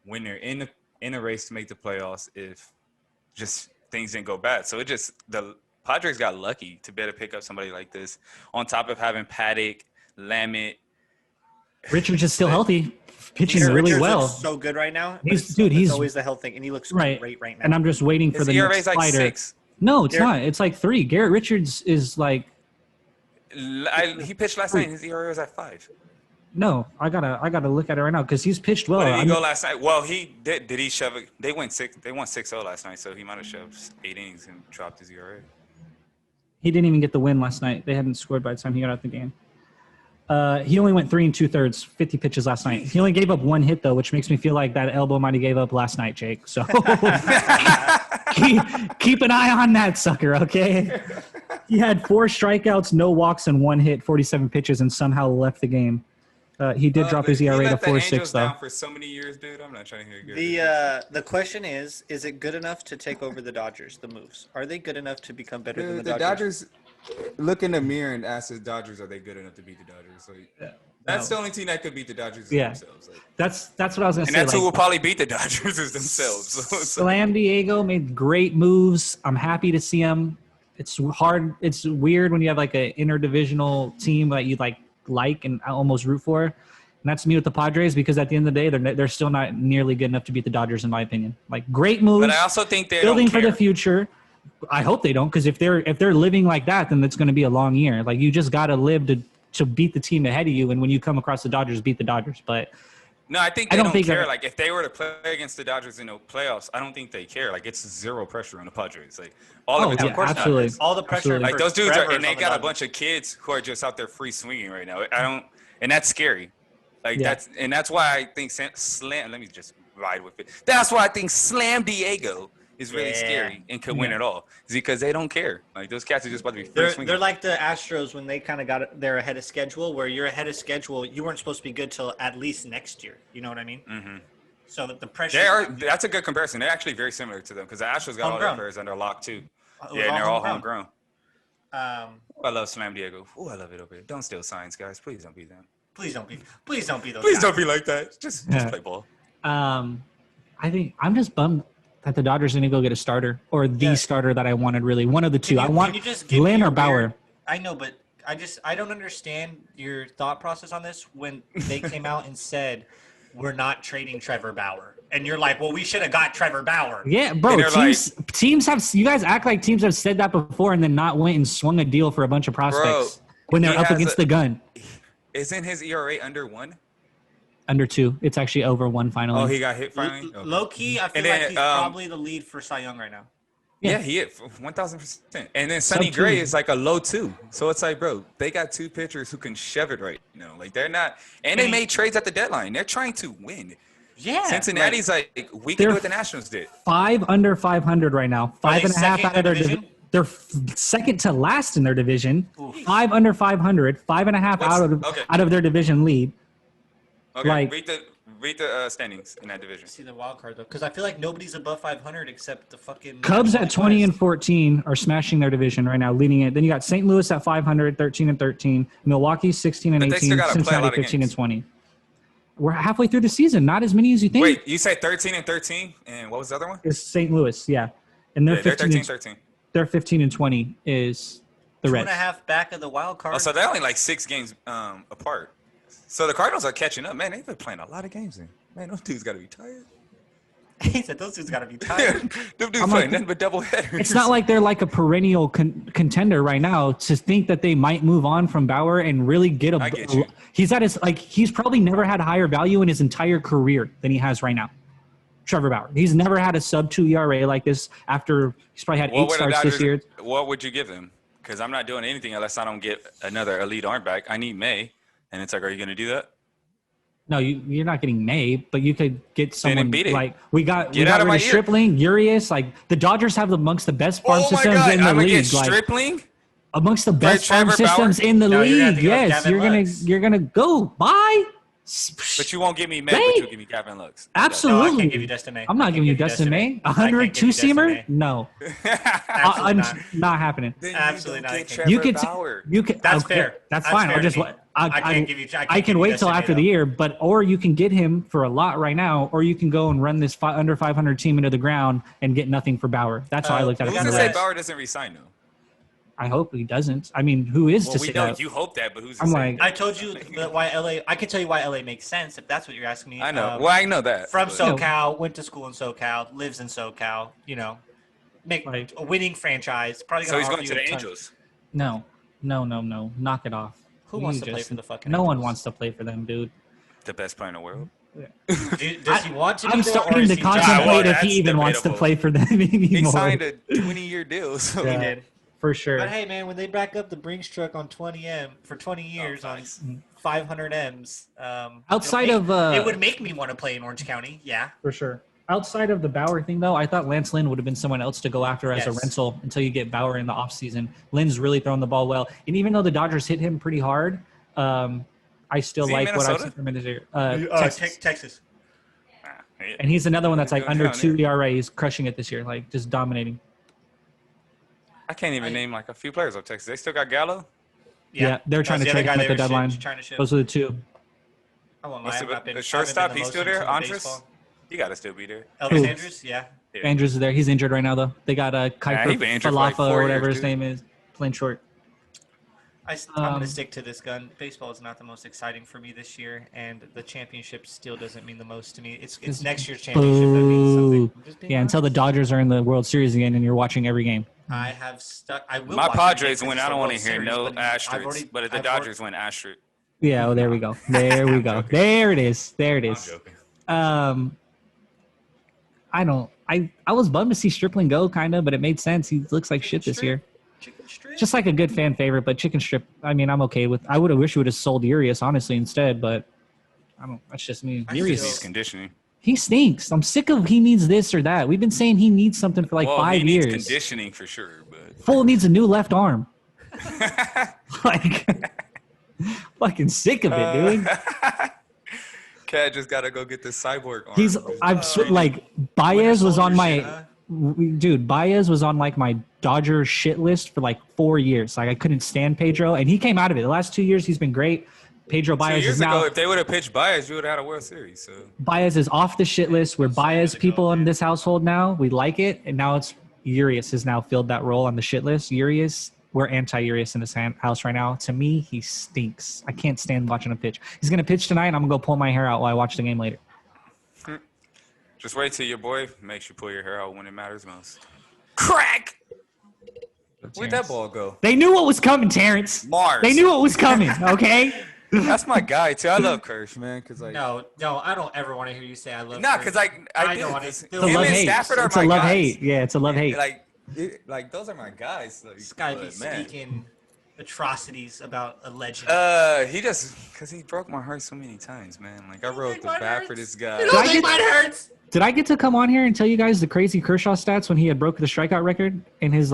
when they're in a race to make the playoffs if just things didn't go bad. So the Padres got lucky to be able to pick up somebody like this on top of having Paddock, Lamet. Richard's just still healthy, pitching Richards really well. looks so good right now. He's always the health thing, and he looks great right now. And I'm just waiting for His the ERA next is like slider. 6. No, it's not. It's like 3. Garrett Richards is like He pitched last night and his ERA was at 5. no. I gotta look at it right now because he's pitched well. What did he go last night? Well, he did. Did he shove it? They won 6-0 last night, so he might have shoved 8 innings and dropped his ERA. He didn't even get the win last night. They hadn't scored by the time he got out the game. He only went 3 2/3, 50 pitches last night. He only gave up 1 hit though, which makes me feel like that elbow might have gave up last night, Jake. So keep an eye on that sucker, okay? He had 4 strikeouts, no walks, and 1 hit, 47 pitches, and somehow left the game. He did drop his ERA to 4.6 though. Down for so many years, dude. I'm not trying to hear The question is it good enough to take over the Dodgers? The moves, are they good enough to become better than the Dodgers? Look in the mirror and ask the Dodgers, are they good enough to beat the Dodgers? Like, that's the only team that could beat the Dodgers themselves. Like, That's what I was gonna say. and that's who will probably beat the Dodgers is themselves. So, Slam Diego made great moves. I'm happy to see him. It's hard. It's weird when you have like an interdivisional team that you like and almost root for. And that's me with the Padres because at the end of the day, they're still not nearly good enough to beat the Dodgers in my opinion. Like great moves. but I also think they're building for the future. I hope they don't because if they're living like that, then it's going to be a long year. Like you just got to live to beat the team ahead of you, and when you come across the Dodgers, beat the Dodgers. But no, I think they don't care. Like if they were to play against the Dodgers in the playoffs, I don't think they care. Like it's zero pressure on the Padres. Like all of it's yeah, of course absolutely. not. All the pressure. Absolutely. Like those dudes are, and they got a Dodgers. bunch of kids who are just out there free swinging right now. And that's scary. Like Yeah. that's why I think Slam. Let me just ride with it. That's why I think Slam Diego is really scary and could win it all. Is because they don't care. Like those cats are just about to be free swinging. They're like the Astros when they kind of got they're ahead of schedule. Where you're ahead of schedule, you weren't supposed to be good till at least next year. You know what I mean? Mm-hmm. So that the pressure. That's a good comparison. They're actually very similar to them because the Astros got all their Homegrown. players under lock too. was Yeah, and they're all homegrown. homegrown. I love Slam Diego. Ooh, I love it over here. Don't steal signs, guys. Please don't be them. Please don't be those. Please guys. don't be like that. Just play ball. I think I'm just bummed that the Dodgers didn't go get a starter or the starter that I wanted. Really, one of the two. I want Lynn or Bauer. I know, but I don't understand your thought process on this. When they came out and said we're not trading Trevor Bauer, and you're like, well, we should have got Trevor Bauer. Yeah, bro. Teams have. You guys act like teams have said that before and then not went and swung a deal for a bunch of prospects when they're up against the gun. Isn't his ERA under 1? Under 2. It's actually over 1 finally. Oh, he got hit finally? Okay. Low key, I feel like he's probably the lead for Cy Young right now. Yeah, he hit 1,000%. And then Sonny Gray is like a low 2. So it's like, bro, they got 2 pitchers who can shove it right now. Like they're not, and they made trades at the deadline. They're trying to win. Yeah. Cincinnati's like we can do what the Nationals did. 5 under 500 right now. 5.5 out of their division. They're second to last in their division. Oof. 5 under 500. 5.5 out of their division lead. Okay, like, read the standings in that division. See the wild card though, because I feel like nobody's above 500 except the fucking Cubs at 20 and 14 are smashing their division right now, leading it. Then you got St. Louis at 500, 13 and 13. Milwaukee 16 and 18. Cincinnati 15 and 20. We're halfway through the season. Not as many as you think. Wait, you say 13 and 13, and what was the other one? It's St. Louis, yeah, and they're 13 and 13. They're 15 and 20 is the Reds. 2.5 back of the wild card. Oh, so they're only like 6 games apart. So the Cardinals are catching up, man. They've been playing a lot of games. Man, those dudes got to be tired. He said those dudes got to be tired. Them dudes playing nothing but double headers. It's not like they're like a perennial contender right now. To think that they might move on from Bauer and really get a. I get you. He's at his he's probably never had higher value in his entire career than he has right now. Trevor Bauer. He's never had a sub-2 ERA like this after he's probably had 8 starts this year. What would you give him? Because I'm not doing anything unless I don't get another elite arm back. I need May, and it's like, are you going to do that? No, you're not getting May, but you could get someone like we got rid of Stripling, Urias. Like the Dodgers have amongst the best farm systems in the league. Stripling amongst the best farm systems in the league. Yes, you're gonna go buy. But you won't give me May, but you'll give me Gavin Lux. Absolutely. No, I can't give you Dustin May. I'm not giving you Dustin May. 100 2-seamer? No. Not happening. Absolutely not. You can. That's fair. That's fine. I can't give you. I can wait till after the year, or you can get him for a lot right now, or you can go and run this under 500 team into the ground and get nothing for Bauer. That's how I looked at it. Who's to say Bauer doesn't resign though? I hope he doesn't. I mean, who is to say that? You hope that, but who's? I told you why LA. I can tell you why LA makes sense if that's what you're asking me. I know. Well, I know that. From SoCal, went to school in SoCal, lives in SoCal. Make a winning franchise. Probably. So he's going to the Angels. No. Knock it off. Who wants to play for the fucking? No one wants to play for them, dude. The best player in the world. Does he want to? I'm starting to contemplate if he even wants to play for them anymore. He signed a 20-year deal. So he did. For sure. But hey, man, when they back up the Brinks truck on 20M for 20 years on 500 M's, outside of it would make me want to play in Orange County. Yeah, for sure. Outside of the Bauer thing, though, I thought Lance Lynn would have been someone else to go after as a rental until you get Bauer in the offseason. Lynn's really throwing the ball well, and even though the Dodgers hit him pretty hard, I still like what I've seen from Texas. And he's another one that's like under 2 ERA. He's crushing it this year, like just dominating. I can't even name like a few players of Texas. They still got Gallo? Yeah, they're trying to trade him at the deadline. Those are the two. The shortstop, he's still there? Andres? He got to still be there. Elvis Andrews? Yeah. Andrews is there. He's injured right now, though. They got Kuiper Falafa or whatever his name is, playing short. I'm going to stick to this gun. Baseball is not the most exciting for me this year, and the championship still doesn't mean the most to me. It's next year's championship that means something. Yeah, until the Dodgers are in the World Series again and you're watching every game. I have stuck. I will. My Padres win. I don't want to hear no asterisks, but if the Dodgers win, asterisk. Yeah, well, there we go. There we go. There it is. There it is. I was bummed to see Stripling go, kind of, but it made sense. He looks like shit this year. Chicken strip? Just like a good fan favorite, but chicken strip, I mean, I'm okay with. I would have wished you would have sold Urias, honestly, instead, but I don't. That's just me. Urias needs conditioning. He stinks. I'm sick of he needs this or that. We've been saying he needs something for 5 years. He needs conditioning for sure, but Full needs a new left arm. Fucking sick of it, dude. Cat just gotta go get the cyborg arm. Baez was on my Baez was on my Dodger shit list for 4 years. I couldn't stand Pedro, and he came out of it. The last 2 years he's been great. Pedro Baez 2 years is now. If they would have pitched Baez, you would have had a World Series. So Baez is off the shit list. We're Baez people in this household now. We like it, and now it's Urias has now filled that role on the shit list. Urias, we're anti-Urias in this house right now. To me, he stinks. I can't stand watching him pitch. He's gonna pitch tonight, and I'm gonna go pull my hair out while I watch the game later. Just wait till your boy makes you pull your hair out when it matters most. Crack! Where'd that ball go? They knew what was coming, Terrence. Mars. They knew what was coming, okay? That's my guy, too. I love Kirsch, man. No, I don't ever want to hear you say I love Kirsch. Because I do. It's a love-hate. It's a love-hate. Yeah, it's a love-hate. Those are my guys. This guy be speaking atrocities about a legend. Because he broke my heart so many times, man. I wrote the bat for this guy. Hurts. Did I get to come on here and tell you guys the crazy Kershaw stats when he had broke the strikeout record in his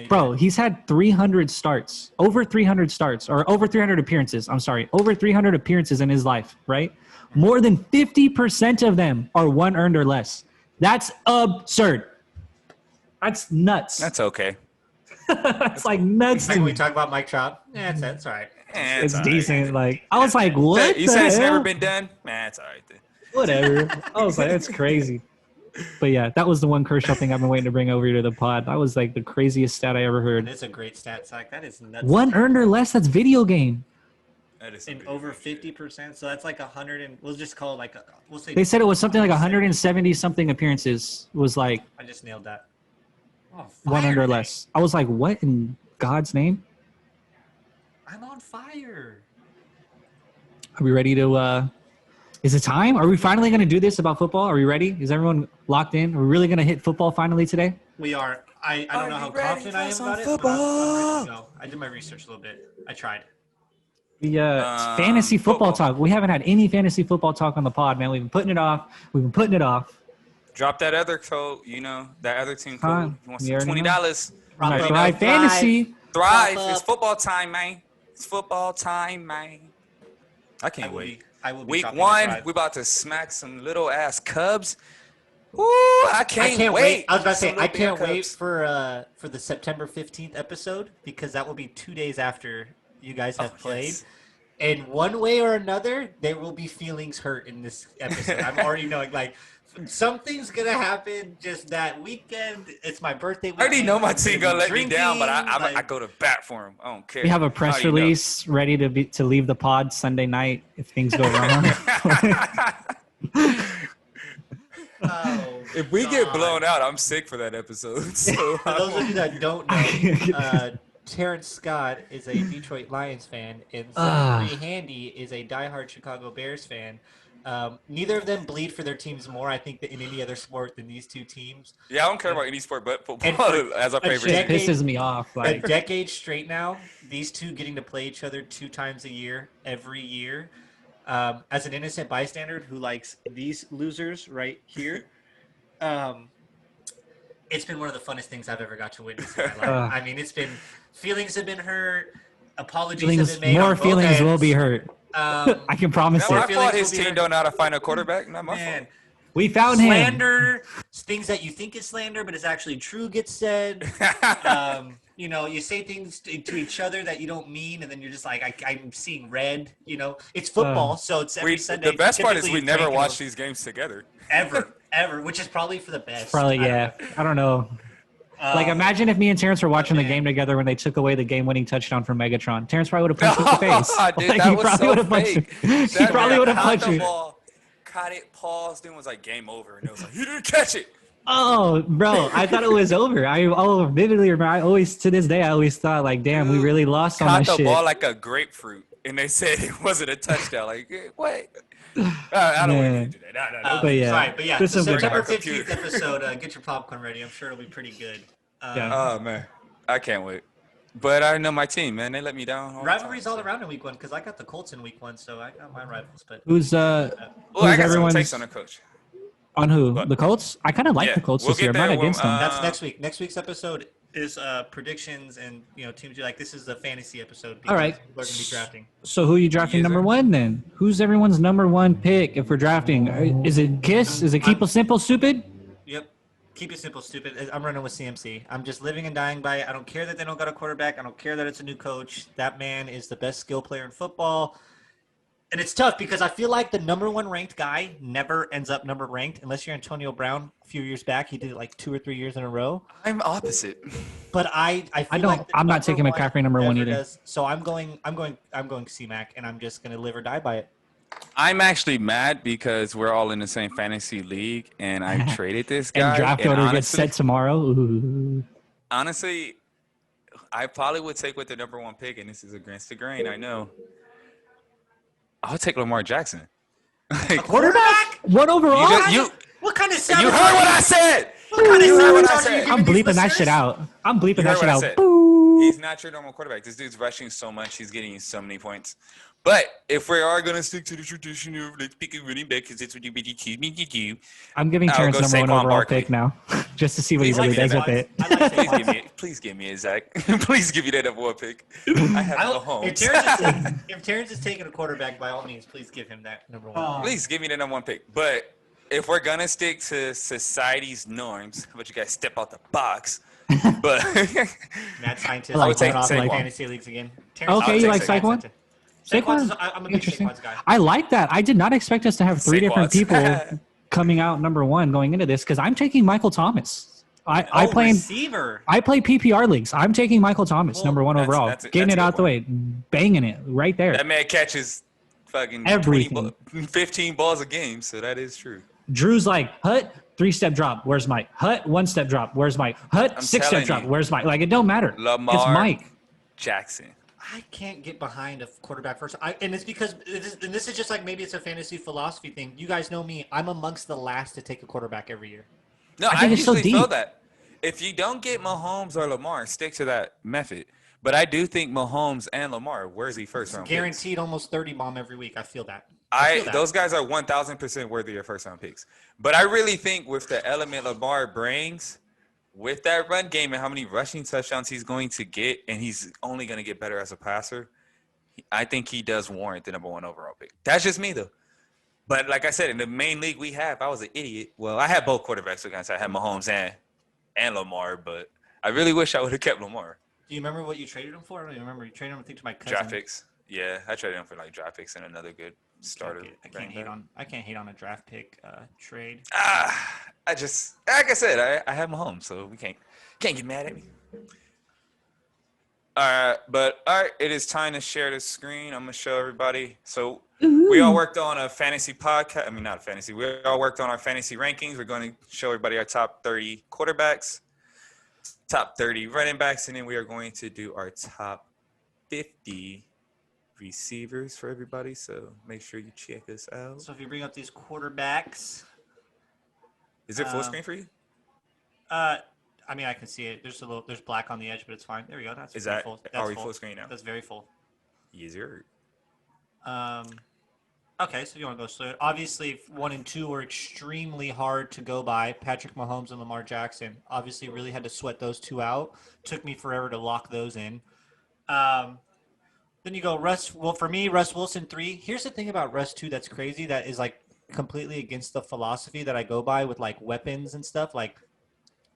Bro, he's had 300 starts, over 300 starts, or over 300 appearances. I'm sorry, over 300 appearances in his life, right? More than 50% of them are 1 earned or less. That's absurd. That's nuts. That's okay. It's nuts. When we talk about Mike Trout, that's all right. It's decent. I was like, what? You say it's never been done? Man, it's all right then. Whatever. I was like, that's crazy. But yeah, that was the one Kershaw thing I've been waiting to bring over to the pod. That was the craziest stat I ever heard. It's a great stat, Zach. That is nuts. 1 earned or less, that's video game. and over 50%. So that's like 100 and we'll just call it like we'll say. They said it was something like 170 something appearances was like I just nailed that. Oh, 100 or less. I was like, what in God's name? I'm on fire. Are we ready to? Is it time? Are we finally going to do this about football? Are we ready? Is everyone locked in? Are we really going to hit football finally today? We are. I don't know how confident I am about it, but I'm ready to go. I did my research a little bit. I tried. The fantasy football talk. We haven't had any fantasy football talk on the pod, man. We've been putting it off. Drop that other code, that other team code. You want some $20? Thrive Fantasy. Thrive. It's football time, man. It's football time, man. I can't wait. I will be Week dropping 1, we about to smack some little ass Cubs. Ooh, I can't wait. I was about to say I can't wait for the September 15th episode because that will be 2 days after you guys have played. Yes. And one way or another, there will be feelings hurt in this episode. I'm already knowing, like, something's going to happen just that weekend. It's my birthday weekend. I already know my team going to let me down, but I go to bat for him. I don't care. We have a press release ready to leave the pod Sunday night if things go wrong. If we get blown out, I'm sick for that episode. So for those of you that don't know, Terrence Scott is a Detroit Lions fan, and Zachary Handy is a diehard Chicago Bears fan. Neither of them bleed for their teams more, I think, in any other sport than these two teams. Yeah, I don't care about any sport but football as our favorite. It pisses me off. A decade straight now, these two getting to play each other 2 times a year, every year. As an innocent bystander who likes these losers right here, it's been one of the funnest things I've ever got to witness in my life. I mean, feelings have been hurt, apologies have been made. More feelings will be hurt. I can promise it. I thought his team don't know how to find a quarterback. Not my fault. We found slander, things that you think is slander, but it's actually true gets said. You say things to each other that you don't mean, and then you're just like, I'm seeing red. It's football, so it's every Sunday. The best part is we never watch these games together. Ever, which is probably for the best. Probably, yeah. I don't know. Like, imagine if me and Terrence were watching the game together when they took away the game-winning touchdown from Megatron. Terrence probably would have punched him in the face. Dude, like, that was so fake. He probably would have punched you. Caught it, paused, then was like, game over. And it was like, you didn't catch it. Oh, bro, I thought it was over. I vividly remember. To this day, I always thought, like, damn, we really lost on that shit. Caught the ball like a grapefruit, and they said it wasn't a touchdown. Like, what? I don't want to do that. No. But yeah, the September 15th episode, get your popcorn ready. I'm sure it'll be pretty good. Oh, man. I can't wait. But I know my team, man. They let me down. Rivalries all around in week 1 because I got the Colts in week 1, so I got my rivals. But who's I got everyone's takes on the coach? On who? The Colts? I kind of like the Colts this year. I'm not against them. That's next week. Next week's episode is predictions and teams you like. This is the fantasy episode. All right. We're going to be drafting. So who are you drafting number 1 then? Who's everyone's number 1 pick if we're drafting? Is it Kiss? Is it Keep It Simple, Stupid? Yep. Keep it simple, stupid. I'm running with CMC. I'm just living and dying by it. I don't care that they don't got a quarterback. I don't care that it's a new coach. That man is the best skill player in football. And it's tough because I feel like the number 1 ranked guy never ends up number ranked unless you're Antonio Brown. A few years back, he did it like 2 or 3 years in a row. I'm opposite. But I feel like I'm not taking McCaffrey number 1 either. Does. So I'm going C-Mac, and I'm just going to live or die by it. I'm actually mad because we're all in the same fantasy league, and I traded this guy. And draft order gets set tomorrow. Ooh. Honestly, I probably would take with the number 1 pick, and this is against the grain. I know. I'll take Lamar Jackson. A quarterback? 1 overall? What kind of You heard what I said. I'm bleeping that shit out. He's not your normal quarterback. This dude's rushing so much. He's getting so many points. But if we are going to stick to the tradition of let's pick a running back because it's what you do, I'm giving Terrence number 1 overall Barkley. Pick now just to see what he really does with it. Please give me a Zach. Please give me that number 1 pick. I have no home. If Terrence is taking a quarterback, by all means, please give him that number 1. Please give me the number 1 pick. But if we're going to stick to society's norms, how about you guys step out the box? But mad scientist. I would take fantasy leagues again. Okay, you like Saquon? I'm a big Saquon's guy. I like that. I did not expect us to have 3 different people coming out number 1 going into this because I'm taking Michael Thomas. I play receiver. I play PPR leagues. I'm taking Michael Thomas, Well, number one overall. Getting it out the way, banging it right there. That man catches fucking Everything. 15 balls a game, so that is true. Drew's like, Hut, 3-step drop. Where's Mike? Hut, 1-step drop. Where's Mike? Hut, 6-step drop. Where's Mike? Like, it don't matter. Lamar It's Mike Jackson. I can't get behind a quarterback first. And it's because this is just like maybe it's a fantasy philosophy thing. You guys know me. I'm amongst the last to take a quarterback every year. No, I think it's so usually feel deep. that. If you don't get Mahomes or Lamar, stick to that method. But I do think Mahomes and Lamar are worthy first round Guaranteed almost 30 bomb every week. I feel that. Those guys are 1,000% worthy of first round picks. But I really think with the element Lamar brings, with that run game and how many rushing touchdowns he's going to get, and he's only going to get better as a passer, I think he does warrant the number one overall pick. That's just me, though. But like I said, in the main league we have, I was an idiot. Well, I had both quarterbacks against. I had Mahomes and Lamar, but I really wish I would have kept Lamar. Do you remember what you traded him for? I don't even remember. You traded him, I think, to my cousin. Draft picks. Yeah, I traded him for like draft picks and another good starter. I can't hate on a draft pick trade. I just, like I said, I have Mahomes, so we can't get mad at me. All right, it is time to share the screen. I'm gonna show everybody. So we all worked on a fantasy podcast. I mean, not a fantasy. We all worked on our fantasy rankings. We're going to show everybody our top 30 quarterbacks, top 30 running backs, and then we are going to do our top 50 receivers for everybody. So make sure you check us out. So if you bring up these quarterbacks, is it full screen for you? I mean, I can see it. There's black on the edge, but it's fine. There we go. That's full. Are we full screen now? That's very full. Easier. Okay, so you want to go slow. Obviously, 1 and 2 were extremely hard to go by. Patrick Mahomes and Lamar Jackson. Obviously, really had to sweat those two out. Took me forever to lock those in. Then you go Russ. Well, for me, Russ Wilson 3. Here's the thing about Russ 2 that's crazy. That is like completely against the philosophy that I go by with like weapons and stuff. Like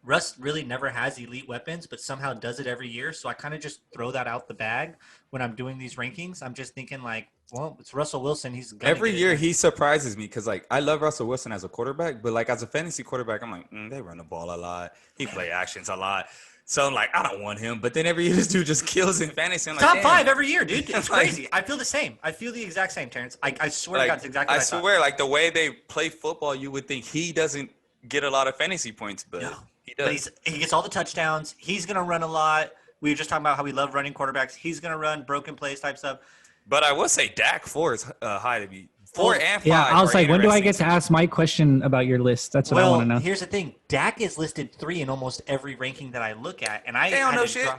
Russ really never has elite weapons, but somehow does it every year. So I kind of just throw that out the bag when I'm doing these rankings. I'm just thinking like, well, it's Russell Wilson. He's gonna every year he surprises me because like I love Russell Wilson as a quarterback, but like as a fantasy quarterback, I'm like, they run the ball a lot. He play actions a lot. So I'm like, I don't want him. But then every year this dude just kills in fantasy. I'm like, top 5 every year, dude. It's crazy. I feel the same. I feel the exact same, Terrence. I swear to God, it's exactly what I thought. I swear, like the way they play football, you would think he doesn't get a lot of fantasy points, but he does. But he gets all the touchdowns. He's going to run a lot. We were just talking about how we love running quarterbacks. He's going to run broken plays type stuff. But I will say Dak 4 is high to me. 4 and 5. Yeah, I was like, when do I get to ask my question about your list? That's what I want to know. Here's the thing. Dak is listed 3 in almost every ranking that I look at. And I don't know shit.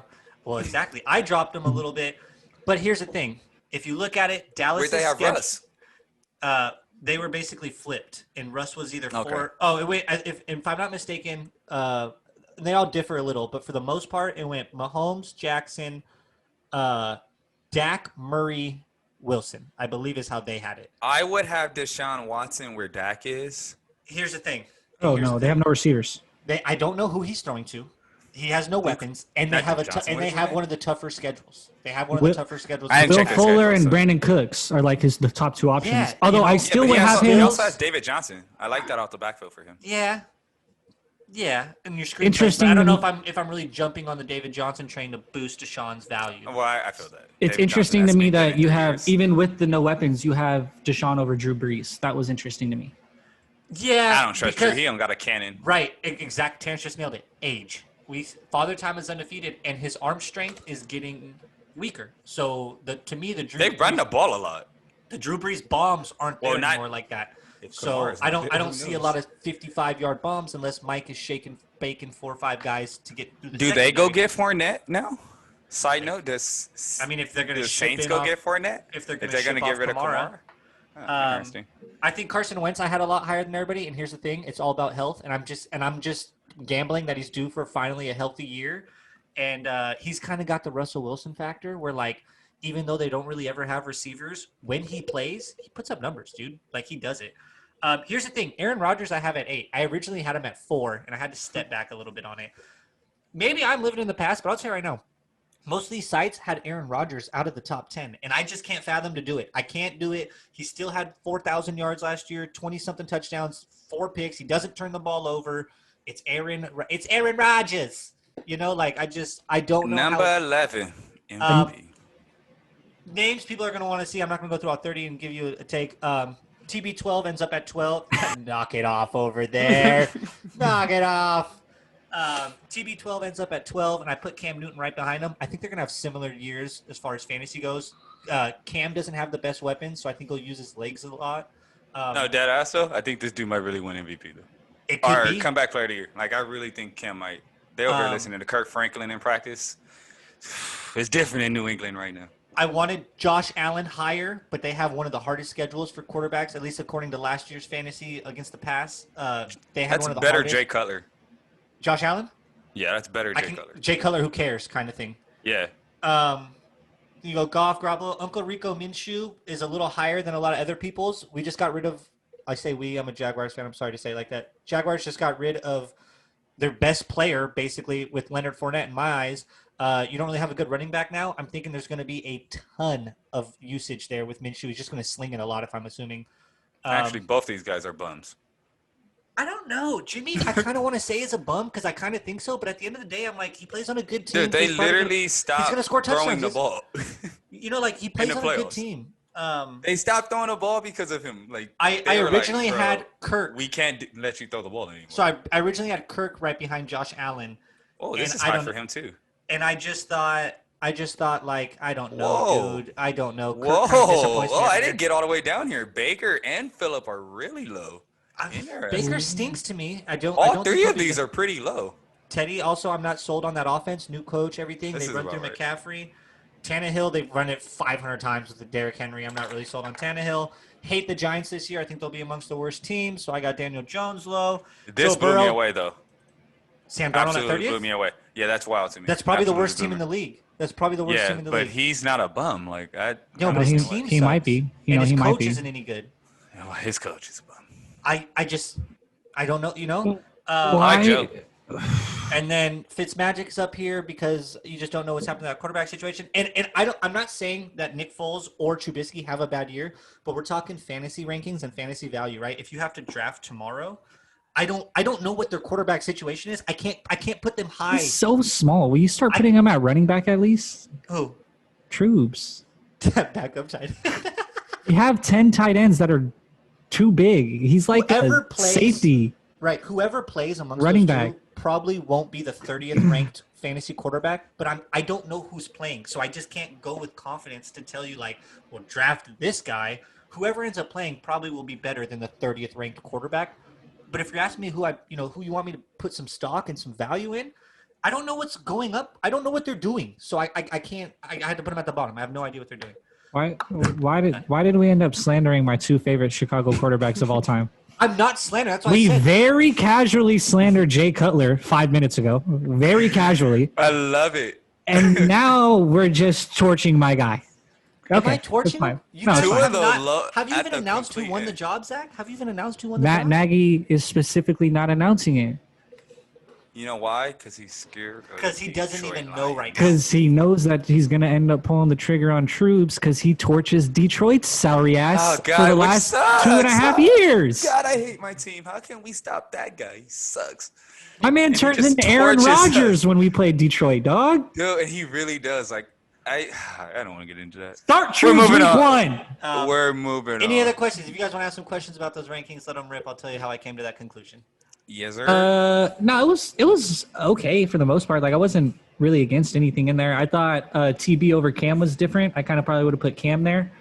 Well, exactly. I dropped him a little bit. But here's the thing. If you look at it, Dallas Where'd they have Russ? They were basically flipped. And Russ was either 4. Okay. Oh, wait. If I'm not mistaken, they all differ a little. But for the most part, it went Mahomes, Jackson, Dak, Murray, Wilson, I believe is how they had it. I would have Deshaun Watson where Dak is. Here's the thing. Oh, no, they have no receivers. I don't know who he's throwing to. He has no weapons, and they have one of the tougher schedules. They have one of the tougher schedules. Will Fuller and Brandon Cooks are like the top 2 options. Yeah, Although I still would have him. He also has David Johnson. I like that off the backfield for him. Yeah, and your screen. Interesting. I don't know if I'm really jumping on the David Johnson train to boost Deshaun's value. Well, I feel that. It's David interesting Johnson to me that you have, years. even with the no weapons, you have Deshaun over Drew Brees. That was interesting to me. Yeah, I don't trust Drew. He don't got a cannon. Right, exact. Terrence just nailed it. Age. Father Time is undefeated, and his arm strength is getting weaker. So to me, they run the ball a lot. The Drew Brees bombs aren't there anymore like that. So I don't see a lot of 55-yard bombs unless Mike is shaking bacon 4 or 5 guys to get through the Do they go get Fournette now? Side note, if they're going to Saints go get Fournette? If they're going to get rid of Kamara? Interesting. I think Carson Wentz I had a lot higher than everybody, and here's the thing: it's all about health, and I'm just gambling that he's due for finally a healthy year, and he's kind of got the Russell Wilson factor, where like even though they don't really ever have receivers, when he plays, he puts up numbers, dude. Like he does it. Here's the thing: Aaron Rodgers I have at 8. I originally had him at 4, and I had to step back a little bit on it. Maybe I'm living in the past, but I'll tell you right now. Most of these sites had Aaron Rodgers out of the top 10, and I just can't fathom to do it. I can't do it. He still had 4,000 yards last year, 20-something touchdowns, 4 picks. He doesn't turn the ball over. It's Aaron Rodgers. You know, like I don't know. Number 11 Um, MVP. Names people are going to want to see. I'm not going to go through all 30 and give you a take. TB12 ends up at 12. Knock it off over there. Knock it off. TB12 ends up at 12, and I put Cam Newton right behind him. I think they're going to have similar years as far as fantasy goes. Cam doesn't have the best weapons, so I think he'll use his legs a lot. No, dead ass though. I think this dude might really win MVP though. It could Or be. comeback player of the year. Like I really think Cam might. They over here listening to Kirk Franklin in practice. It's different in New England right now. I wanted Josh Allen higher, but they have one of the hardest schedules for quarterbacks, at least according to last year's fantasy against the pass. They had That's one of the better, hardest. Jay Cutler. Josh Allen? Yeah, that's better, Jay Cutler. Jay Cutler, who cares, kind of thing. Yeah. You go Goff, Garoppolo. Uncle Rico Minshew is a little higher than a lot of other people's. We just got rid of. I say we. I'm a Jaguars fan. I'm sorry to say it like that. Jaguars just got rid of their best player, basically, with Leonard Fournette. In my eyes, you don't really have a good running back now. I'm thinking there's going to be a ton of usage there with Minshew. He's just going to sling it a lot, if I'm assuming. Actually, both these guys are bums. I don't know. Jimmy, I kind of want to say is a bum because I kind of think so. But at the end of the day, I'm like, he plays on a good team. Dude, they literally stopped throwing the ball. You know, like he plays on a good playoffs. team. They stopped throwing the ball because of him. Like I originally had Kirk. We can't let you throw the ball anymore. So I originally had Kirk right behind Josh Allen. Oh, this is high for him too. And I just thought, like, I don't know, dude. I don't know. Kirk Whoa! kinda disappoints me Oh, every I year. didn't get all the way down here. Baker and Phillip are really low. Baker stinks to me. I don't All three think of these are pretty low. Teddy, also, I'm not sold on that offense. New coach, everything. This They is run through about McCaffrey. Tannehill, they've run it 500 times with the Derrick Henry. I'm not really sold on Tannehill. Hate the Giants this year. I think they'll be amongst the worst teams. So I got Daniel Jones low. This Joe blew me Burrow. away, though. Sam Darnold at Absolutely 30th? blew me away. Yeah, that's wild to me. That's probably the Absolutely worst blew team me. in the league. That's probably the worst Yeah, team in the but league. he's not a bum. Like No, but his team he might be. You know, and his he might coach be. isn't any good. Well, his coach is a bum. I don't know, you know? I Joe. And then Fitzmagic's up here because you just don't know what's happening in that quarterback situation. And I'm not saying that Nick Foles or Trubisky have a bad year, but we're talking fantasy rankings and fantasy value, right? If you have to draft tomorrow, I don't know what their quarterback situation is. I can't put them high. He's so small. Will you start putting him at running back at least? Who? Troops. Backup tight. You have 10 tight ends that are too big. He's like Whoever a plays- safety. Right. Whoever plays amongst Running those back. two probably won't be the 30th ranked fantasy quarterback, but I don't know who's playing, so I just can't go with confidence to tell you like, well, draft this guy. Whoever ends up playing probably will be better than the 30th ranked quarterback. But if you're asking me who you want me to put some stock and some value in, I don't know what's going up. I don't know what they're doing, so I can't. I had to put them at the bottom. I have no idea what they're doing. Why did we end up slandering my two favorite Chicago quarterbacks of all time? I'm not slandering. That's what We I said. very casually slandered Jay Cutler 5 minutes ago. Very casually. I love it. And now we're just torching my guy. Am Okay, I that's torching fine. him? You No, it's guys fine. have Two of not- the Have you at even the announced who complete won the end. job, Zach? Have you even announced who won the Matt job? Nagy is specifically not announcing it You know why? Because he's scared. Because he doesn't Detroit even know Lions. right now. because he knows that he's going to end up pulling the trigger on Troops because he torches Detroit's sorry ass Oh, God, for the which last sucks. 2.5 years. God, I hate my team. How can we stop that guy? He sucks. My man And he turned just into Aaron torches Rodgers us. when we played Detroit, dog. Dude, and he really does. Like, I don't want to get into that. Start Troops moving week on. one. We're moving Any on. other questions? If you guys want to ask some questions about those rankings, let them rip. I'll tell you how I came to that conclusion. Yes, sir. No, it was okay for the most part. Like I wasn't really against anything in there. I thought TB over Cam was different. I kind of probably would have put Cam there.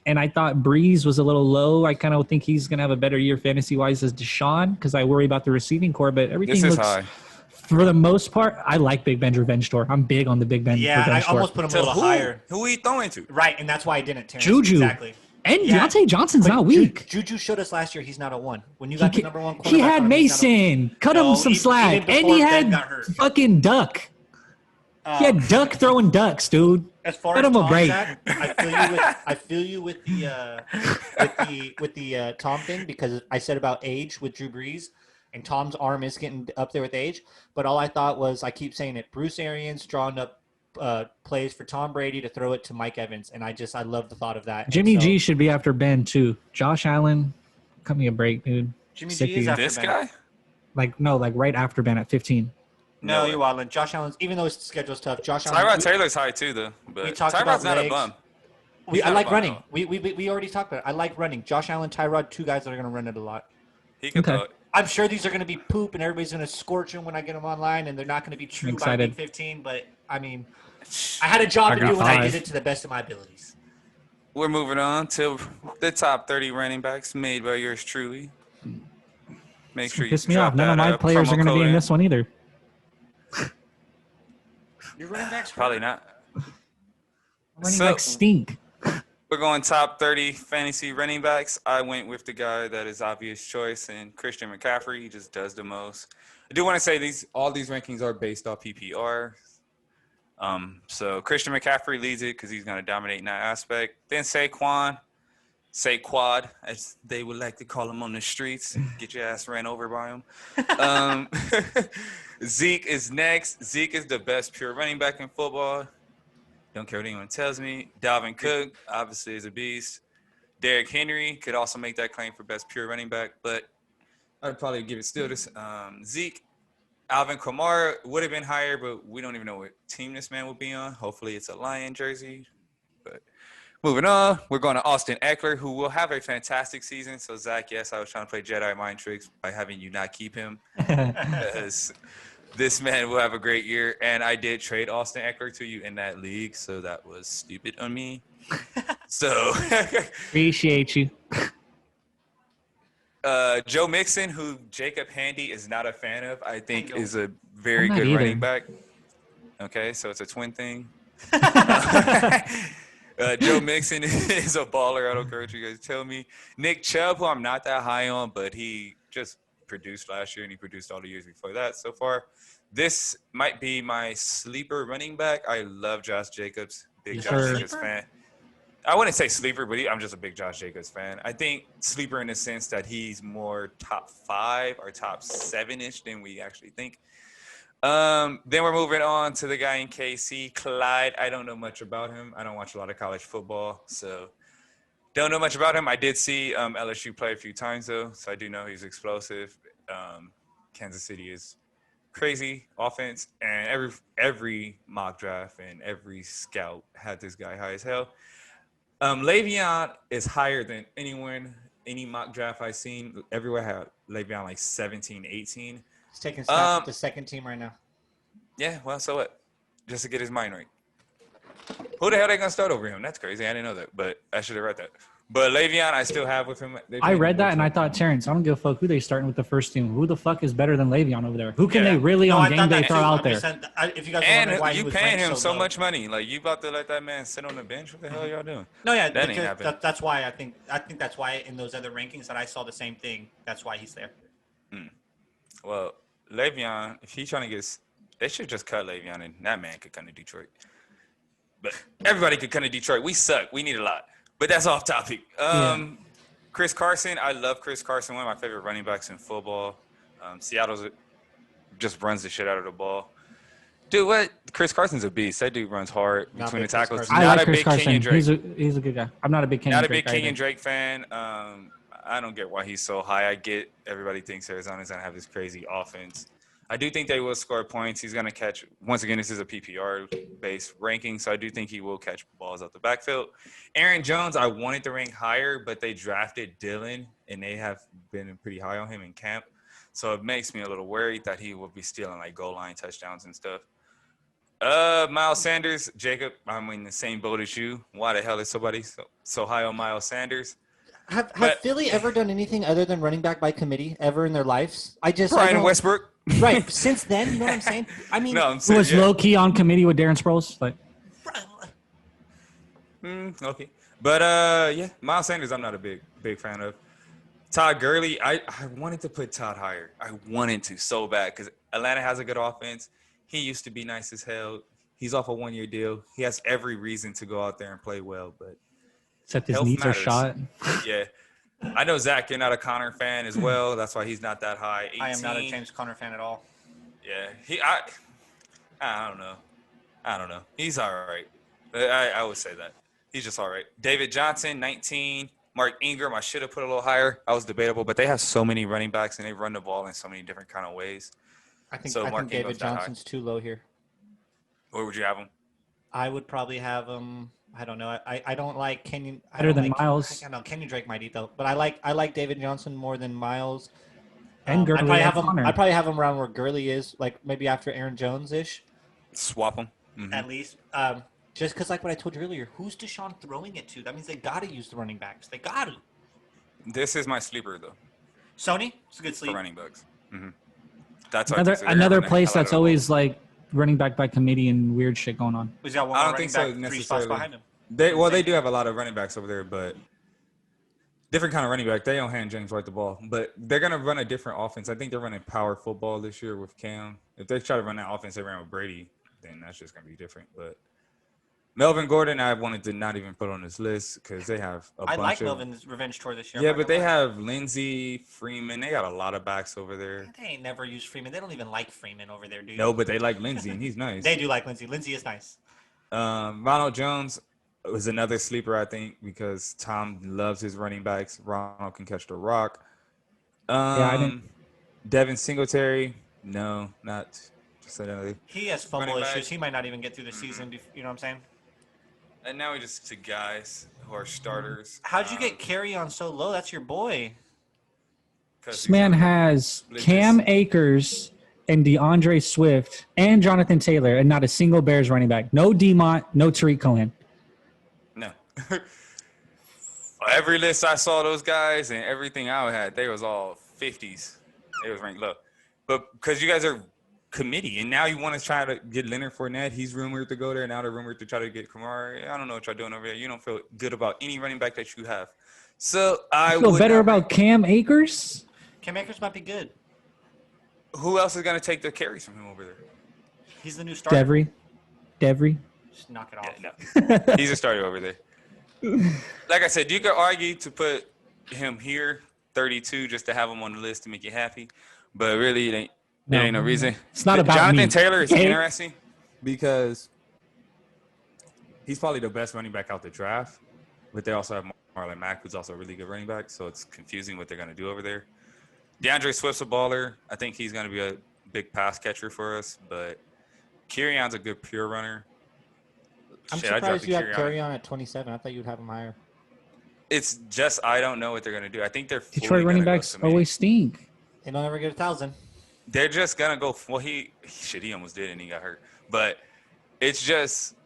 And I thought Breeze was a little low. I kind of think he's gonna have a better year fantasy wise as Deshaun because I worry about the receiving core. But everything This is looks, high. for the most part, I like Big Ben Revenge Tour. I'm big on the Big Ben Yeah, I Revenge Tour. almost put him a To little who? higher. Who are you throwing to? Right, and that's why I didn't. Terrence. Juju. Exactly. And Yeah. Deontay Johnson's But not weak. Juju showed us last year he's not a one. When you got the number one He quarterback had on him, he's not a- Mason. Cut No, him some even slack. And before he Ben had got hurt. fucking Duck. He had Duck throwing ducks, dude. As far Cut as him a Tom break. Zach, I feel you with the Tom thing because I said about age with Drew Brees, and Tom's arm is getting up there with age. But all I thought was I keep saying it. Bruce Arians drawing up plays for Tom Brady to throw it to Mike Evans, and I love the thought of that. Jimmy And so, G should be after Ben too. Josh Allen, cut me a break, dude. Jimmy Sick G of is you. after This Ben. guy? Like right after Ben at 15. No, No you're way. wilding. Josh Allen's, even though his schedule's tough, Josh Allen. Tyrod Taylor's high too, though. we But talked Tyrod's about not a legs. bum. I He's not a like bum, running. no. We already talked about it. I like running. Josh Allen, Tyrod, two guys that are going to run it a lot. He can Okay. throw it. I'm sure these are going to be poop, and everybody's going to scorch them when I get them online, and they're not going to be true by Excited. week 15. But I mean, I had a job I to got do, and I 5. did it to the best of my abilities. We're moving on to the top 30 running backs made by yours truly. Make sure you Piss me drop off. None of that, my players promo are going to be code in this one either. Your running backs Probably not. Running So- backs stink. We're going top 30 fantasy running backs. I went with the guy that is obvious choice, and Christian McCaffrey. He just does the most. I do want to say all these rankings are based off PPR. So Christian McCaffrey leads it because he's going to dominate in that aspect. Then Saquad, as they would like to call him on the streets. Get your ass ran over by him. Zeke is next. Zeke is the best pure running back in football. Don't care what anyone tells me. Dalvin Cook, obviously, is a beast. Derrick Henry could also make that claim for best pure running back, but I'd probably give it still to Zeke. Alvin Kamara would have been higher, but we don't even know what team this man will be on. Hopefully it's a Lion jersey. But moving on, we're going to Austin Eckler, who will have a fantastic season. So, Zach, yes, I was trying to play Jedi mind tricks by having you not keep him. Because this man will have a great year. And I did trade Austin Eckler to you in that league, so that was stupid on me. So, Appreciate you. Joe Mixon, who Jacob Handy is not a fan of, I think is a very I'm not good either. running back. Okay, so it's a twin thing. Joe Mixon is a baller. I don't care what you guys tell me. Nick Chubb, who I'm not that high on, but he just produced last year and he produced all the years before that so far. This might be my sleeper running back. I love Josh Jacobs. Big Yes, Josh sir. Jacobs fan. I wouldn't say sleeper, but I'm just a big Josh Jacobs fan. I think sleeper in the sense that he's more top 5 or top 7-ish than we actually think. Then we're moving on to the guy in KC, Clyde. I don't know much about him. I don't watch a lot of college football, so don't know much about him. I did see LSU play a few times, though, so I do know he's explosive. Kansas City is crazy offense, and every mock draft and every scout had this guy high as hell. Le'Veon is higher than any mock draft I've seen. Everywhere had Le'Veon like 17, 18. He's taking snaps with the second team right now. Yeah, well, so what? Just to get his mind right. Who the hell they gonna start over him? That's crazy. I didn't know that, but I should have read that. But Le'Veon, I still have with him. I read that and I thought, Terrence, I don't give a fuck who they starting with the first team. Who the fuck is better than Le'Veon over there? Who can Yeah. they really No, on I game thought day that throw too. out I'm there? just saying, if you guys And wonder why he you was paying ranked him so low. much money. Like, you about to let that man sit on the bench? What the hell y'all doing? No, yeah, That ain't happening. that's why I think that's why in those other rankings that I saw the same thing. That's why he's there. Well, Le'Veon, if he's trying to get, they should just cut Le'Veon and that man could come to Detroit. But everybody could come to Detroit. We suck. We need a lot. But that's off topic. Chris Carson, I love Chris Carson, one of my favorite running backs in football. Seattle just runs the shit out of the ball. Dude, what? Chris Carson's a beast. That dude runs hard Not between the big Chris tackles. Carson. I Not like a Chris big Carson. Kenyon Drake. He's a good guy. I'm not a big Kenyon Not a Drake big guy Kenyon either. Drake fan. I don't get why he's so high. I get everybody thinks Arizona's going to have this crazy offense. I do think they will score points. He's going to catch – once again, this is a PPR-based ranking, so I do think he will catch balls out the backfield. Aaron Jones, I wanted to rank higher, but they drafted Dylan, and they have been pretty high on him in camp. So it makes me a little worried that he will be stealing, like, goal line touchdowns and stuff. Miles Sanders, Jacob, I'm in the same boat as you. Why the hell is somebody so high on Miles Sanders? Have But- Philly ever done anything other than running back by committee ever in their lives? I Brian don't- Westbrook. Right. Since then, you know what I'm saying? I mean, No, I'm Who saying, was yeah. low key on committee with Darren Sproles? Like, Okay. But, yeah, Miles Sanders I'm not a big fan of. Todd Gurley, I wanted to put Todd higher. I wanted to so bad because Atlanta has a good offense. He used to be nice as hell. He's off a 1-year deal. He has every reason to go out there and play well, but except his Health knees matters. are shot. yeah. I know, Zach, you're not a Connor fan as well. That's why he's not that high. 18. I am not a James Conner fan at all. Yeah. I don't know. He's all right. I would say that. He's just all right. David Johnson, 19. Mark Ingram, I should have put a little higher. I was debatable, but they have so many running backs and they run the ball in so many different kind of ways. I think So Mark David Ingram's that high. Johnson's too low here. Where would you have him? I would probably have him. I don't know. I don't like Kenyon. Better than Miles. I know Kenyon Drake might eat though, but I like David Johnson more than Miles. And Gurley. I'd probably have him around where Gurley is, like maybe after Aaron Jones ish. Swap them. At least. Just because, like what I told you earlier, who's Deshaun throwing it to? That means they got to use the running backs. They got to. This is my sleeper though. Sony, it's a good For sleep. running backs. That's what I consider another running place hell out that's of the always like running back by committee and weird shit going on. He's got one I more don't think running so back, 3 spots necessarily. behind him. They do have a lot of running backs over there, but different kind of running back. They don't hand James White the ball, but they're gonna run a different offense. I think they're running power football this year with Cam. If they try to run that offense they ran with Brady, then that's just gonna be different. But Melvin Gordon, I wanted to not even put on this list because they have a bunch I like of. Melvin's revenge tour this year. Yeah, I'm not but they gonna lie. have Lindsey, Freeman. They got a lot of backs over there. They ain't never used Freeman. They don't even like Freeman over there, dude. No, but they like Lindsey, and he's nice. They do like Lindsey. Lindsey is nice. Ronald Jones was another sleeper, I think, because Tom loves his running backs. Ronald can catch the rock. I didn't. Devin Singletary, no, not just another. He has fumble Running back. issues. He might not even get through the season. You know what I'm saying? And now we just to guys who are starters. How'd you get Carry on so low? That's your boy. This man has Cam Akers and DeAndre Swift and Jonathan Taylor and not a single Bears running back. No Demont, no Tariq Cohen. No. Every list I saw those guys and everything I had, they was all 50s. They was ranked low. But because you guys are committee, and now you want to try to get Leonard Fournette. He's rumored to go there. Now they're rumored to try to get Kamara. I don't know what y'all doing over there. You don't feel good about any running back that you have. So I feel would better not about Cam Akers. Cam Akers might be good. Who else is going to take the carries from him over there? He's the new starter. Devry. Just knock it off. Yeah, no. He's a starter over there. Like I said, you could argue to put him here, 32, just to have him on the list to make you happy. But really, it ain't. There ain't no reason. It's not But about Jonathan me. Taylor is Okay? interesting. Because he's probably the best running back out the draft, but they also have Marlon Mack, who's also a really good running back, so it's confusing what they're going to do over there. DeAndre Swift's a baller. I think he's going to be a big pass catcher for us, but Kyrion's a good pure runner. I'm Shit, I surprised drafted you have Kerryon. Carry on at 27. I thought you'd have him higher. It's just I don't know what they're going to do. I think they're fully Detroit running gonna go backs submit. always stink. They don't ever get 1,000. They're just gonna go. Well, he almost did and he got hurt. But it's just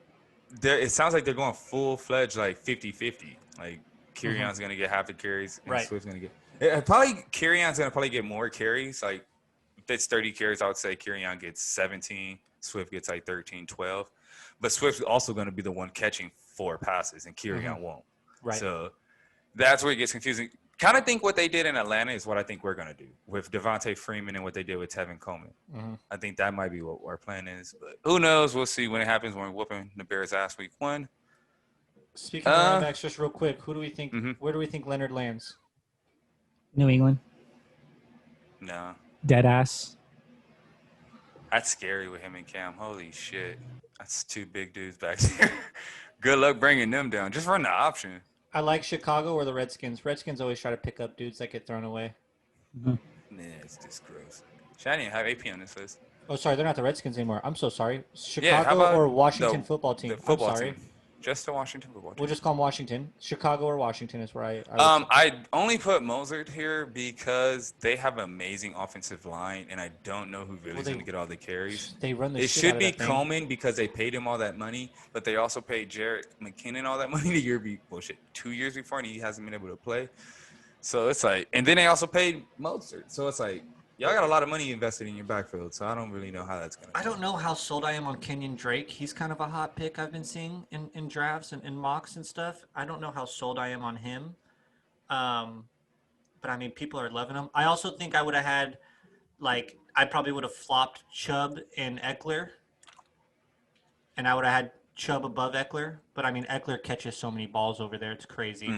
it sounds like they're going full fledged like 50-50. Like Kyrion's gonna get half the carries and Right. Swift's gonna get. Probably Kyrion's gonna probably get more carries. Like if it's 30 carries, I would say Kyryon gets 17. Swift gets like 13, 12. But Swift's also gonna be the one catching 4 passes, and Kyryon won't. Right. So that's where it gets confusing. Kind of think what they did in Atlanta is what I think we're going to do with Devontae Freeman and what they did with Tevin Coleman. I think that might be what our plan is. But who knows? We'll see when it happens when we're whooping the Bears' ass week 1. Speaking of running backs, just real quick, who do we think? Mhm. Where do we think Leonard lands? New England. No. Dead ass. That's scary with him and Cam. Holy shit. That's 2 big dudes back there. Good luck bringing them down. Just run the option. I like Chicago or the Redskins. Redskins always try to pick up dudes that get thrown away. Nah, it's just gross. Shit, I didn't have AP on this list. Oh, sorry, they're not the Redskins anymore. I'm so sorry. Yeah, how Chicago about or Washington the- football team? The football I'm sorry. team. Just the Washington football team. We'll just call them Washington. Chicago or Washington is where I I only put Mozart here because they have an amazing offensive line, and I don't know who really is they- going to get all the carries. they run the It shit out should of be that thing. Coleman because they paid him all that money, but they also paid Jarrett McKinnon all that money 2 years before, and he hasn't been able to play. So it's like, and then they also paid Mozart. So it's like, y'all got a lot of money invested in your backfield, so I don't really know how that's going to I don't know how sold I am on Kenyon Drake. He's kind of a hot pick I've been seeing in drafts and in mocks and stuff. I don't know how sold I am on him. But I mean, people are loving him. I also think I would have had, like, I probably would have flopped Chubb and Eckler. And I would have had Chubb above Eckler. But I mean, Eckler catches so many balls over there. It's crazy.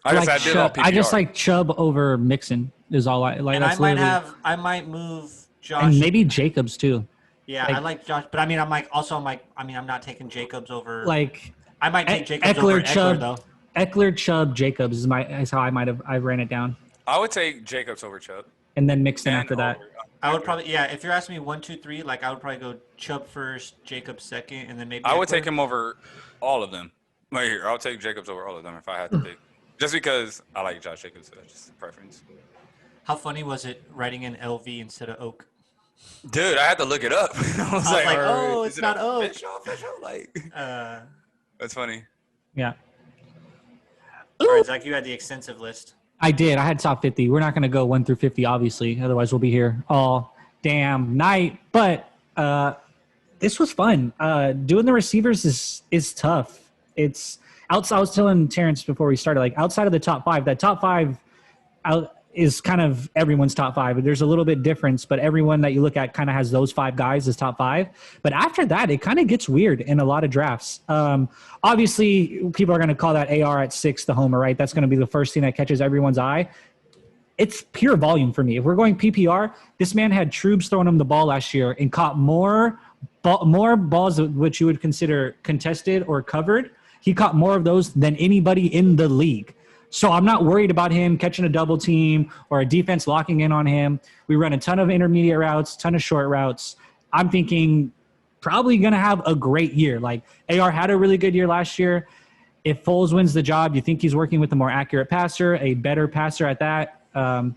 I just like Chubb over Mixon is all I like. And That's I might move Josh. and maybe Jacobs too. Yeah, I like Josh. But I mean, I'm not taking Jacobs over. Like I might take Jacobs over Eckler, though. Eckler, Chubb, Jacobs is how I ran it down, I would take Jacobs over Chubb. and then Mixon And after that. over- I would probably if you're asking me 1, 2, 3, like I would probably go Chubb first, Jacobs second, and then maybe I would Eckler. take him over all of them. Right here, I'll take Jacobs over all of them if I had to pick. Just because I like Josh Jacobs, that's just a preference. How funny was it writing in LV instead of Oak? Dude, I had to look it up. I was like, like, "Alright, oh, is it's it not Oak." official? Like, that's funny. Yeah, All right, Zach, you had the extensive list. I did. I had top 50. We're not going to go 1 through 50, obviously. Otherwise, we'll be here all damn night. But this was fun. Doing the receivers is tough. It's outside. I was telling Terrence before we started, like outside of the top 5, that top 5 is kind of everyone's top 5. There's a little bit difference, but everyone that you look at kind of has those 5 guys as top 5. But after that, it kind of gets weird in a lot of drafts. Obviously, people are going to call that AR at 6 the homer, right? That's going to be the first thing that catches everyone's eye. It's pure volume for me. If we're going PPR, this man had Trubes throwing him the ball last year and caught more balls which you would consider contested or covered. He caught more of those than anybody in the league. So I'm not worried about him catching a double team or a defense locking in on him. We run a ton of intermediate routes, ton of short routes. I'm thinking probably going to have a great year. Like AR had a really good year last year. If Foles wins the job, you think he's working with a more accurate passer, a better passer at that.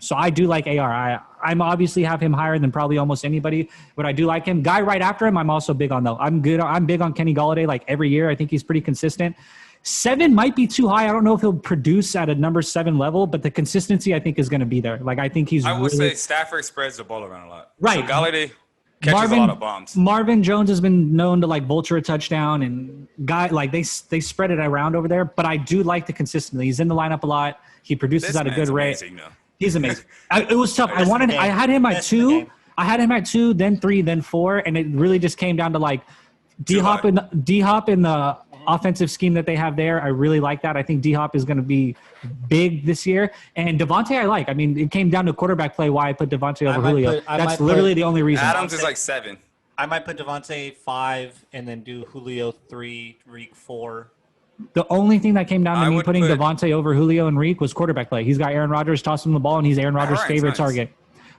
So I do like AR. I'm obviously have him higher than probably almost anybody, but I do like him. Guy right after him, I'm also big on though. I'm big on Kenny Golladay like every year. I think he's pretty consistent. 7 might be too high. I don't know if he'll produce at a number 7 level, but the consistency I think is going to be there. Like I think he's. I would really, say Stafford spreads the ball around a lot. Right. So Golladay catches a lot of bombs. Marvin Jones has been known to like vulture a touchdown, and they spread it around over there. But I do like the consistency. He's in the lineup a lot. He produces at a good rate. He's amazing. It was tough. I had him at 2. I had him at 2, then 3, then 4, and it really just came down to like D-Hop in the offensive scheme that they have there. I really like that. I think D-Hop is going to be big this year. And Devontae I like. I mean, it came down to quarterback play why I put Devontae over Julio. That's literally the only reason. Adams is like 7. I might put Devontae 5 and then do Julio 3, Reek 4. The only thing that came down to me would putting put- Devontae over Julio and Reek was quarterback play. He's got Aaron Rodgers tossing him the ball, and he's Aaron Rodgers' Ryan's favorite nice. target,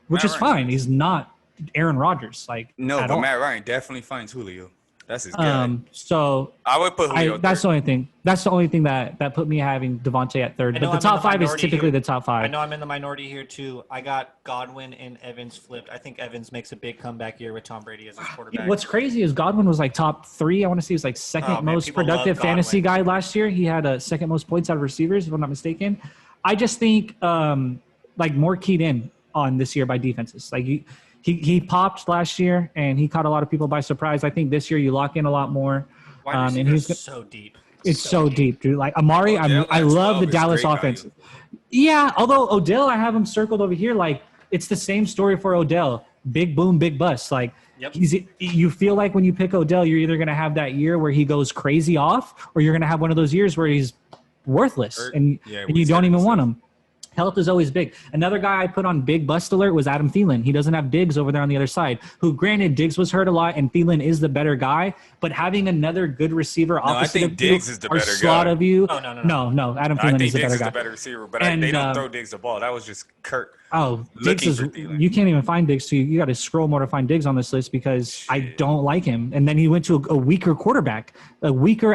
which Matt is Ryan's fine. nice. He's not Aaron Rodgers, like No, at but all. Matt Ryan definitely finds Julio. That's his guy. So I would put Julio that's third. the only thing. That's the only thing that put me having Devontae at 3rd. I know But the I'm in top 5 is minority typically here. the top 5. I know I'm in the minority here too. I got Godwin and Evans flipped. I think Evans makes a big comeback year with Tom Brady as his quarterback. What's crazy is Godwin was like top 3. I want to say he was like second Oh, man, most people love productive fantasy Godwin. guy last year. He had a second most points out of receivers, if I'm not mistaken. I just think like more keyed in on this year by defenses. Like he popped last year and he caught a lot of people by surprise. I think this year you lock in a lot more. Wide And receivers he's so deep. it's so deep, dude. Like Amari, Odell I at love 12 the is Dallas great offense. value. Yeah, although Odell, I have him circled over here. Like it's the same story for Odell. Big boom, big bust. Like Yep. you feel like when you pick Odell, you're either going to have that year where he goes crazy off, or you're going to have one of those years where he's worthless and you don't even want him. Health is always big. Another guy I put on big bust alert was Adam Thielen. He doesn't have Diggs over there on the other side, who granted Diggs was hurt a lot and Thielen is the better guy, but having another good receiver opposite think of Diggs you is the or better slot guy. of you. Oh, no. Adam I Thielen think is the Diggs better is guy. the better receiver, but And, they don't throw Diggs the ball. That was just Kurt. Oh, Diggs looking is for Thielen. you can't even find Diggs. So you got to scroll more to find Diggs on this list because I don't like him. And then he went to a weaker quarterback, a weaker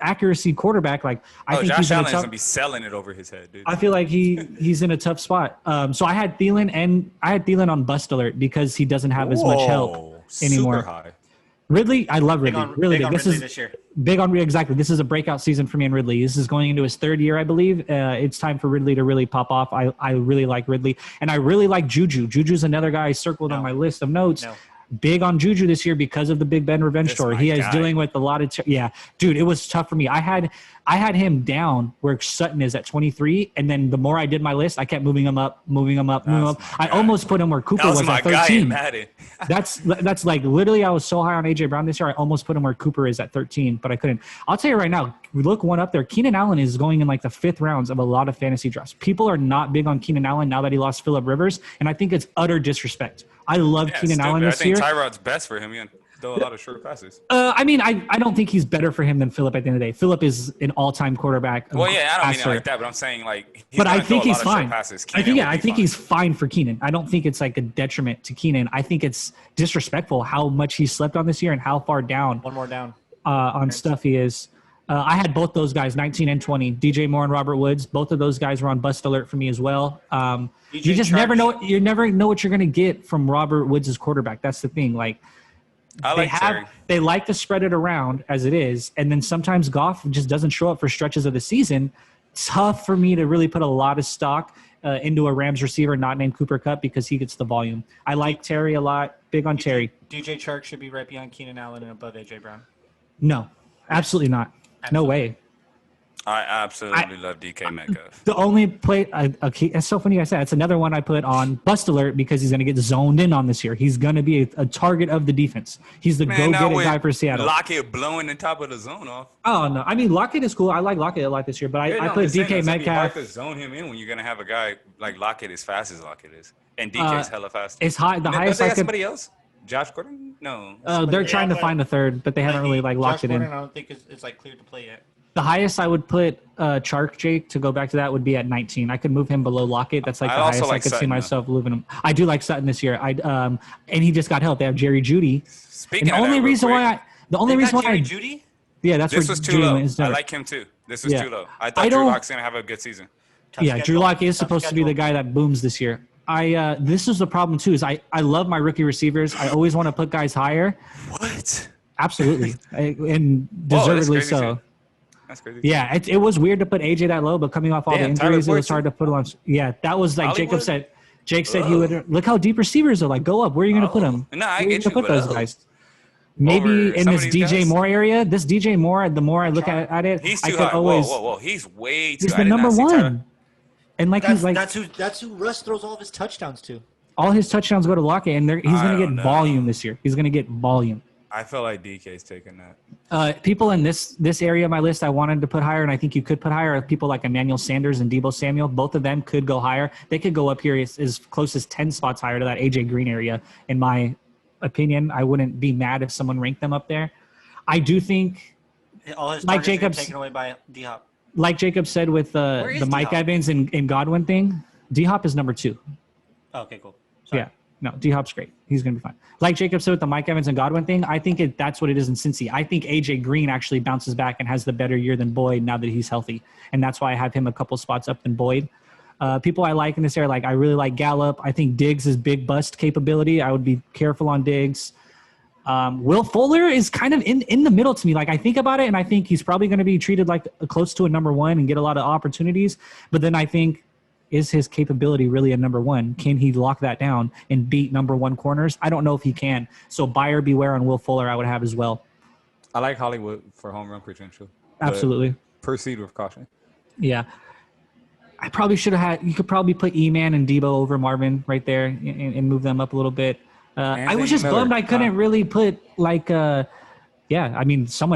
accuracy quarterback. Like I think Josh he's in a Allen's tough. gonna be selling it over his head, dude. I feel like he's in a tough spot. So I had Thielen on bust alert because he doesn't have as much help anymore. Super high. Ridley, I love Big Ridley. on, Really big big. on This Ridley is this year. big on exactly. This is a breakout season for me and Ridley. This is going into his 3rd year, I believe. It's time for Ridley to really pop off. I really like Ridley, and I really like Juju. Juju's another guy I circled on my list of notes. No. Big on Juju this year because of the Big Ben revenge That's story. my He is guy. dealing with a lot of dude. It was tough for me. I had him down where Sutton is at 23, and then the more I did my list, I kept moving him up. I almost put him where Cooper That was was my at guy 13. in Madden. That's like literally I was so high on AJ Brown this year. I almost put him where Cooper is at 13, but I couldn't. I'll tell you right now, we look one up there. Keenan Allen is going in like the 5th rounds of a lot of fantasy drafts. People are not big on Keenan Allen now that he lost Phillip Rivers, and I think it's utter disrespect. I love Keenan Allen I this think year. Tyrod's best for him. Yeah. throw a lot of short passes. I mean, I don't think he's better for him than Phillip at the end of the day. Phillip is an all-time quarterback. Well, yeah, I don't mean it like that, but I'm saying like. But I think he's fine. I think fine. he's fine for Keenan. I don't think it's like a detriment to Keenan. I think it's disrespectful how much he slept on this year and how far down. One more down. On stuff he is. I had both those guys, 19 and 20. DJ Moore and Robert Woods. Both of those guys were on bust alert for me as well. You just never know. You never know what you're going to get from Robert Woods' quarterback. That's the thing. Like they like to spread it around as it is, and then sometimes Goff just doesn't show up for stretches of the season. Tough for me to really put a lot of stock into a Rams receiver not named Cooper Kupp because he gets the volume. I like Terry a lot. Big on Terry. DJ Chark should be right behind Keenan Allen and above AJ Brown. No, absolutely not. No way. I absolutely love DK Metcalf. The only play, it's so funny I said, it's another one I put on bust alert because he's going to get zoned in on this year. He's going to be a target of the defense. He's the go-get-it guy for Seattle. Lockett blowing the top of the zone off. Oh, no. I mean, Lockett is cool. I like Lockett a lot this year, but I put DK Metcalf. You have to zone him in when you're going to have a guy like Lockett as fast as Lockett is. And DK's hella fast. It's high. The highest I could. Somebody else? Josh Gordon? No. They're trying to find a third, but they haven't really locked it in. I don't think it's cleared to play yet. The highest I would put Chark, Jake, to go back to that would be at 19. I could move him below Lockett. That's the highest I could see myself moving him. I do like Sutton this year. And he just got help. They have Jerry Jeudy. Speaking of that, the only reason why Jerry Jeudy? Yeah, that's this where was too low. Is I like him too. This was too low. I thought Drew Lock's gonna have a good season. Drew Lock is supposed to be the guy that booms this year. This is the problem too. Is I love my rookie receivers. I always want to put guys higher. What? Absolutely, and deservedly so. Too. That's crazy. Yeah, it was weird to put AJ that low, but coming off all the injuries, it was hard to put him on. Yeah, that was like Jacob said. Jake said he would look how deep receivers are. Like, go up. Where are you going to put them? No, I get you. Put those guys. Maybe in this DJ Moore area. This DJ Moore, the more I look at it, he's too I could high. always. Whoa! He's way too. He's the number one. And that's who Russ throws all of his touchdowns to. All his touchdowns go to Lockett, and he's going to get volume this year. He's going to get volume. I feel like DK's taking that. People in this area of my list I wanted to put higher, and I think you could put higher, are people like Emmanuel Sanders and Deebo Samuel. Both of them could go higher. They could go up here as close as 10 spots higher to that AJ Green area, in my opinion. I wouldn't be mad if someone ranked them up there. I do think, all his like Jacobs taken away by D-Hop. Like Jacob said with the Mike Evans and Godwin thing, D-Hop is number 2. Oh, okay, cool. Sorry. Yeah. No, D-Hop's great. He's going to be fine. Like Jacob said with the Mike Evans and Godwin thing, I think that's what it is in Cincy. I think AJ Green actually bounces back and has the better year than Boyd now that he's healthy. And that's why I have him a couple spots up than Boyd. People I like in this area, I really like Gallup. I think Diggs is big bust capability. I would be careful on Diggs. Will Fuller is kind of in the middle to me. I think about it, and I think he's probably going to be treated like close to a number 1 and get a lot of opportunities. But then I think, is his capability really a number 1? Can he lock that down and beat number 1 corners? I don't know if he can. So buyer beware on Will Fuller I would have as well. I like Hollywood for home run potential. Absolutely. Proceed with caution. Yeah. I probably should have had – you could probably put E-Man and Debo over Marvin right there and move them up a little bit. I was just bummed I couldn't really put someone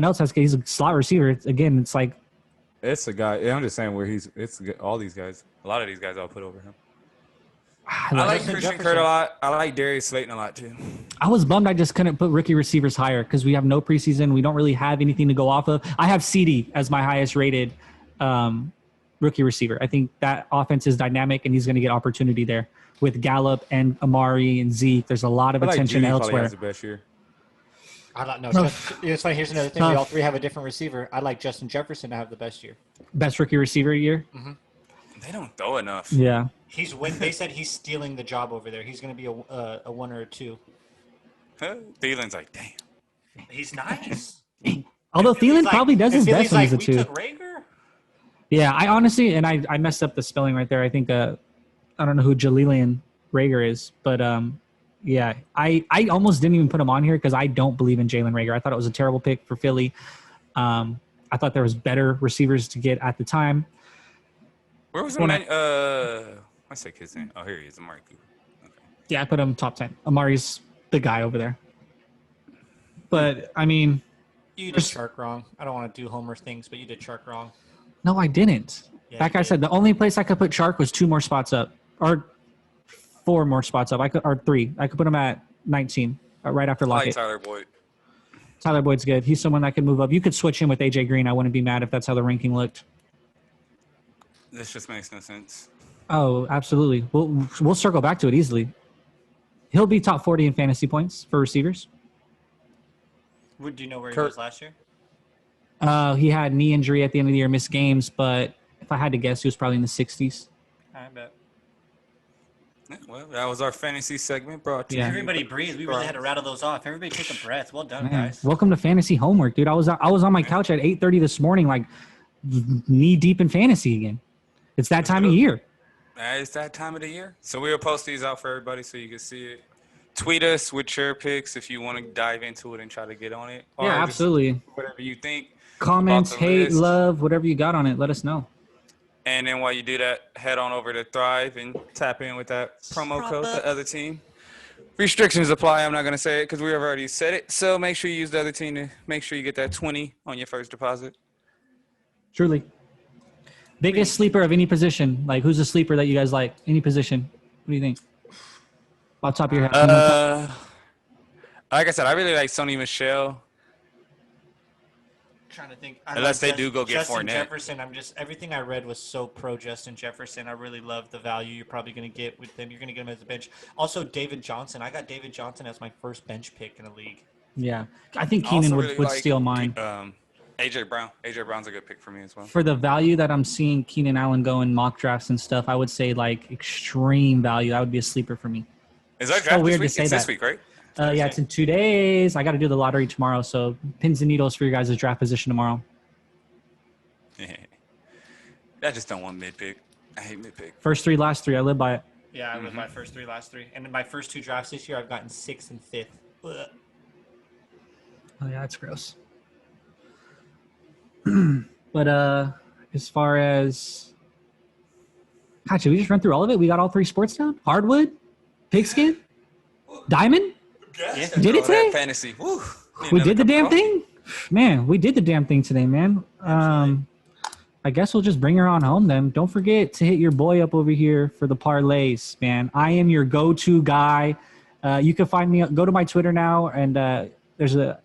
else he's a slot receiver. Again, it's like – it's a guy. I'm just saying it's all these guys. A lot of these guys I'll put over him. I like Christian Kirk a lot. I like Darius Slayton a lot too. I was bummed I just couldn't put rookie receivers higher because we have no preseason. We don't really have anything to go off of. I have CD as my highest rated rookie receiver. I think that offense is dynamic and he's going to get opportunity there with Gallup and Amari and Zeke. There's a lot of attention elsewhere. Has the best year. I don't know. It's funny. Here's another thing. We all three have a different receiver. I like Justin Jefferson to have the best year. Best rookie receiver year? Mm-hmm. They don't throw enough. Yeah. They said he's stealing the job over there. He's going to be a 1 or a 2. Thielen's like, damn. He's nice. Although Thielen probably does his best when he's a 2. Took Rager? Yeah, I honestly, and I messed up the spelling right there. I think I don't know who Jalilian Rager is, but yeah, I almost didn't even put him on here because I don't believe in Jalen Rager. I thought it was a terrible pick for Philly. I thought there was better receivers to get at the time. Where was the what's that kid's name? Oh, here he is, Amari Cooper. Okay. Yeah, I put him top 10. Amari's the guy over there. But, I mean... You did Chark wrong. I don't want to do Homer things, but you did Chark wrong. No, I didn't. Yeah, that guy said the only place I could put Chark was 2 more spots up. Or 4 more spots up. Or 3. I could put him at 19, right after Lockett. I like Tyler Boyd. Tyler Boyd's good. He's someone that could move up. You could switch him with AJ Green. I wouldn't be mad if that's how the ranking looked. This just makes no sense. Oh, absolutely. We'll circle back to it easily. He'll be top 40 in fantasy points for receivers. Do you know where he was last year? He had knee injury at the end of the year, missed games, but if I had to guess, he was probably in the 60s. I bet. Well, that was our fantasy segment brought to you. Everybody breathe. We really had to rattle those off. Everybody take a breath. Well done, guys. Welcome to fantasy homework, dude. I was on my couch at 8:30 this morning, like knee deep in fantasy again. It's that time of year. It's that time of the year. So we'll post these out for everybody so you can see it. Tweet us with your picks if you want to dive into it and try to get on it. Or Yeah, absolutely. Whatever you think. Comments, hate, love, whatever you got on it, let us know. And then while you do that, head on over to Thrive and tap in with that promo code, the other team. Restrictions apply. I'm not going to say it because we have already said it. So make sure you use the other team to make sure you get that 20 on your first deposit. Truly. Biggest sleeper of any position. Like, who's a sleeper that you guys like? Any position. What do you think? Off the top of your head. Like I said, I really like Sony Michel. Trying to think. Unless they do go get Justin Fournette. Jefferson. Everything I read was so pro Justin Jefferson. I really love the value you're probably going to get with them. You're going to get him as a bench. Also, David Johnson. I got David Johnson as my first bench pick in the league. Yeah. I think Keenan would steal mine. AJ Brown. AJ Brown's a good pick for me as well. For the value that I'm seeing Keenan Allen go in mock drafts and stuff, I would say like extreme value. That would be a sleeper for me. Is that draft weird this to week? say It's that. this week, right? Yeah, it's in 2 days. I got to do the lottery tomorrow, so pins and needles for your guys' draft position tomorrow. I just don't want mid pick. I hate mid pick. First three, last three. I live by it. Yeah, I was my first three, last three. And in my first two drafts this year, I've gotten 6th and 5th. Ugh. Oh yeah, that's gross. But as far as, God, should we just run through all of it? We got all three sports down. Hardwood, pigskin, diamond. Yeah. Did it today? Fantasy. Woo. We did the damn thing, man. We did the damn thing today, man. I guess we'll just bring her on home then. Don't forget to hit your boy up over here for the parlays, man. I am your go-to guy. You can find me. Go to my Twitter now, and there's a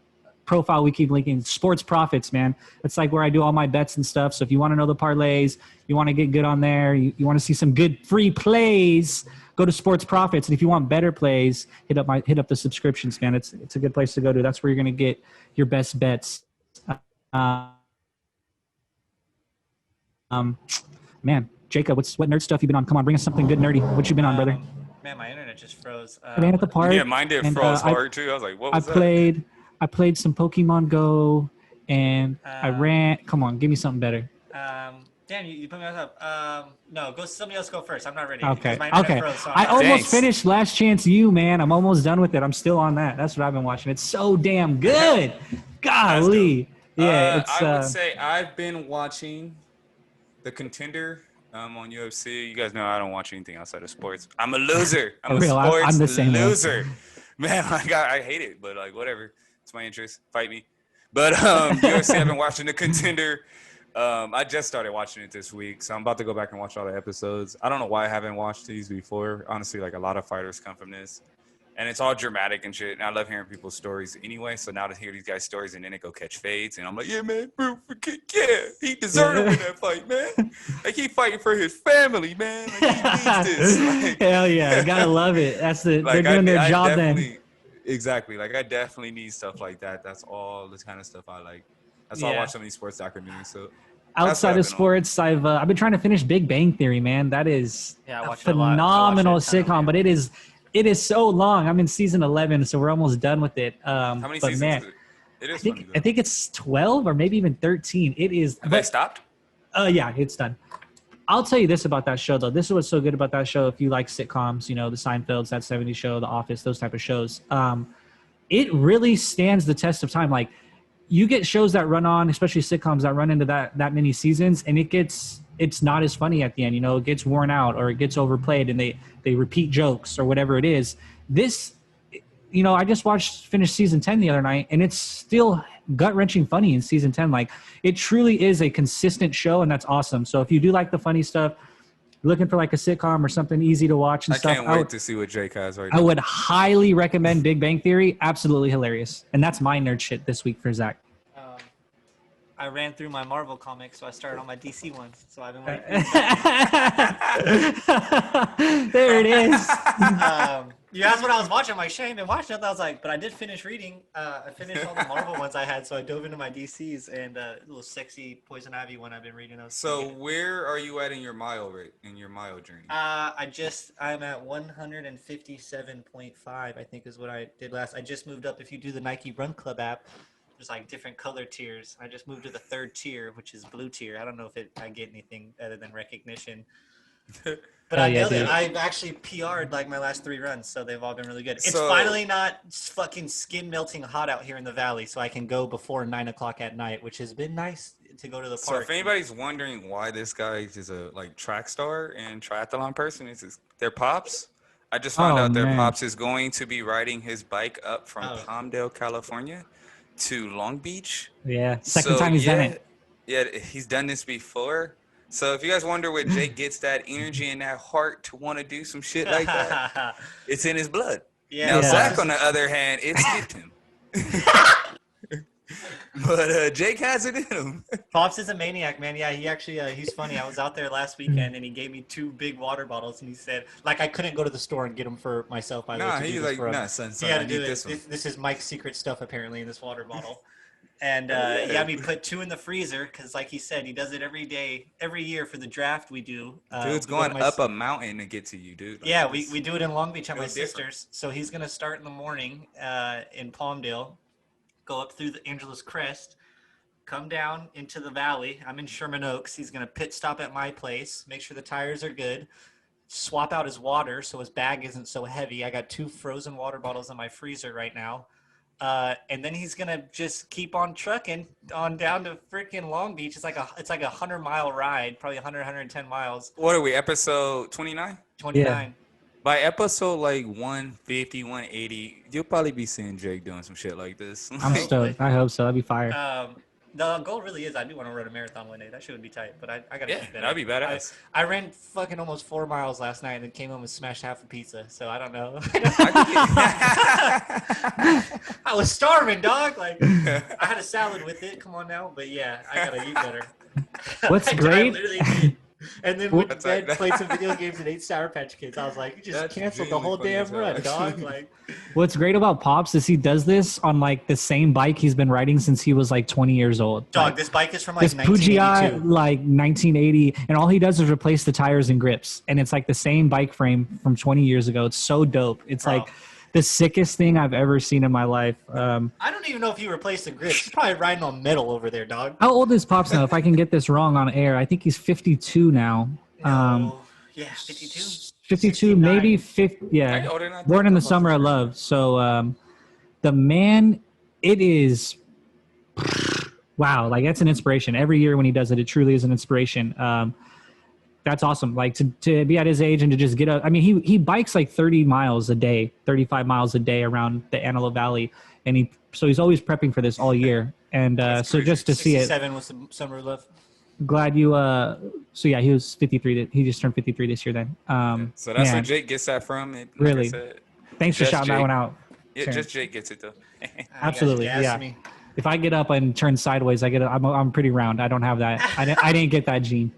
profile we keep linking. Sports Profits, man. It's like where I do all my bets and stuff. So if you want to know the parlays, you want to get good on there, you want to see some good free plays, go to Sports Profits. And if you want better plays, hit up the subscriptions, man. It's a good place to go to. That's where you're going to get your best bets. Man, Jacob, what nerd stuff you been on? Come on, bring us something good nerdy. What you been on, brother? Man, my internet just froze. Man at the park. Yeah, mine did froze hard too. I was like, what was that? I played some Pokemon Go, and I ran. Come on, give me something better. Dan, you put me on top. No, somebody else go first. I'm not ready. Okay. My internet Okay. froze, so I almost Thanks. finished Last Chance U, man. I'm almost done with it. I'm still on that. That's what I've been watching. It's so damn good. Golly. Yeah, I would say I've been watching The Contender on UFC. You guys know I don't watch anything outside of sports. I'm a loser. I'm Real, a sports I'm the same way. loser. Man, I hate it, but like whatever. It's my interest. Fight me. But UFC, I've been watching The Contender. I just started watching it this week, so I'm about to go back and watch all the episodes. I don't know why I haven't watched these before. Honestly, like a lot of fighters come from this. And it's all dramatic and shit. And I love hearing people's stories anyway. So now to hear these guys' stories and then it go catch fades. And I'm like, yeah, man, bro, yeah, he deserved to win that fight, man. Like, he fighting for his family, man. Like, he needs this. Like, hell yeah. Gotta love it. They're doing their job then. Exactly. Like, I definitely need stuff like that. That's all the kind of stuff I like. That's why I watch some of these sports documentaries. So outside of sports, I've been trying to finish Big Bang Theory, man. That is a phenomenal sitcom, but it is so long. I'm in season 11, so we're almost done with it. How many seasons is it? It is funny, I think it's 12 or maybe even 13. It is. Have they stopped? Yeah, it's done. I'll tell you this about that show, though. This is what's so good about that show. If you like sitcoms, you know, the Seinfelds, that 70s show, The Office, those type of shows, it really stands the test of time. Like, you get shows that run on, especially sitcoms that run into that many seasons, and it's not as funny at the end. You know, it gets worn out or it gets overplayed, and they repeat jokes or whatever it is. This, you know, I just finished season 10 the other night, and it's still gut-wrenching funny in season 10. Like, it truly is a consistent show, and that's awesome. So if you do like the funny stuff, looking for like a sitcom or something easy to watch and I stuff, can't wait to see what Jake has right I now. would highly recommend Big Bang Theory. Absolutely hilarious. And that's my nerd shit this week for Zach. I ran through my Marvel comics, so I started on my DC ones. So I've been waiting. There it is. You asked what I was watching. I'm like, shit, I ain't been watching it. I was like, but I did finish reading. I finished all the Marvel ones I had, so I dove into my DCs and a little sexy Poison Ivy one I've been reading. So where are you at in your mile journey? I'm at 157.5, I think is what I did last. I just moved up. If you do the Nike Run Club app, there's like different color tiers. I just moved to the 3rd tier, which is blue tier. I don't know if I get anything other than recognition. But I nailed it. I've actually PR'd like my last 3 runs, so they've all been really good. It's finally not fucking skin melting hot out here in the valley, so I can go before 9 o'clock at night, which has been nice to go to the park. So if anybody's wondering why this guy is a track star and triathlon person, it's their pops. I just found out their pops is going to be riding his bike up from Palmdale, California to Long Beach. Yeah, second time he's done it. Yeah, he's done this before. So if you guys wonder where Jake gets that energy and that heart to want to do some shit like that, it's in his blood. Yeah. Now Zach, on the other hand, it skipped him. But Jake has it in him. Pops is a maniac, man. Yeah, he actually he's funny. I was out there last weekend and he gave me 2 big water bottles and he said, like, I couldn't go to the store and get them for myself. He's like, nah, son, he had to do this. This is Mike's secret stuff apparently in this water bottle. And he had me put 2 in the freezer because, like he said, he does it every year for the draft we do. Dude's going up a mountain to get to you, dude. Like, yeah, we do it in Long Beach at my sister's. So he's going to start in the morning in Palmdale, go up through the Angeles Crest, come down into the valley. I'm in Sherman Oaks. He's going to pit stop at my place, make sure the tires are good, swap out his water so his bag isn't so heavy. I got 2 frozen water bottles in my freezer right now. And then he's gonna just keep on trucking on down to freaking Long Beach. It's like a 100-mile ride, probably 110 miles. What are we, episode 29? 29. Yeah. By episode like 150, 180, you'll probably be seeing Jake doing some shit like this. I'm stoked. I hope so. That'd be fire. The goal really is I do want to run a marathon one day. That shit would be tight, but I gotta keep that. That'd be badass. I ran fucking almost 4 miles last night and then came home and smashed half a pizza. So I don't know. I was starving, dog. Like I had a salad with it. Come on now, but yeah, I gotta eat better. What's great? I literally did. And then went to bed, played some video games and ate Sour Patch Kids. I was like, you just canceled the whole damn run, dog. Like, what's great about Pops is he does this on like the same bike he's been riding since he was like 20 years old. Dog, like, this bike is from like this 1982. Peugeot, like 1980, and all he does is replace the tires and grips, and it's like the same bike frame from 20 years ago. It's so dope. It's like the sickest thing I've ever seen in my life. I don't even know if he replaced the grips. He's probably riding on metal over there, dog. How old is Pops now? If I can get this wrong on air, I think he's 52 now. Yeah, 52. 52, maybe 50. Yeah, born in the summer of love. So the man, it is, wow, like that's an inspiration. Every year when he does it, it truly is an inspiration. That's awesome. Like to be at his age and to just get up. I mean, he bikes like 30 miles a day, 35 miles a day around the Antelope Valley. And he's always prepping for this all year. And so just to see it. 67 was the summer of love. Glad you, so yeah, he was 53. He just turned 53 this year then. So that's where Jake gets that from. Like really? Thanks for shouting that one out. Yeah, just Jake gets it though. Absolutely, yeah. Me. If I get up and turn sideways, I'm pretty round. I don't have that. I didn't get that gene.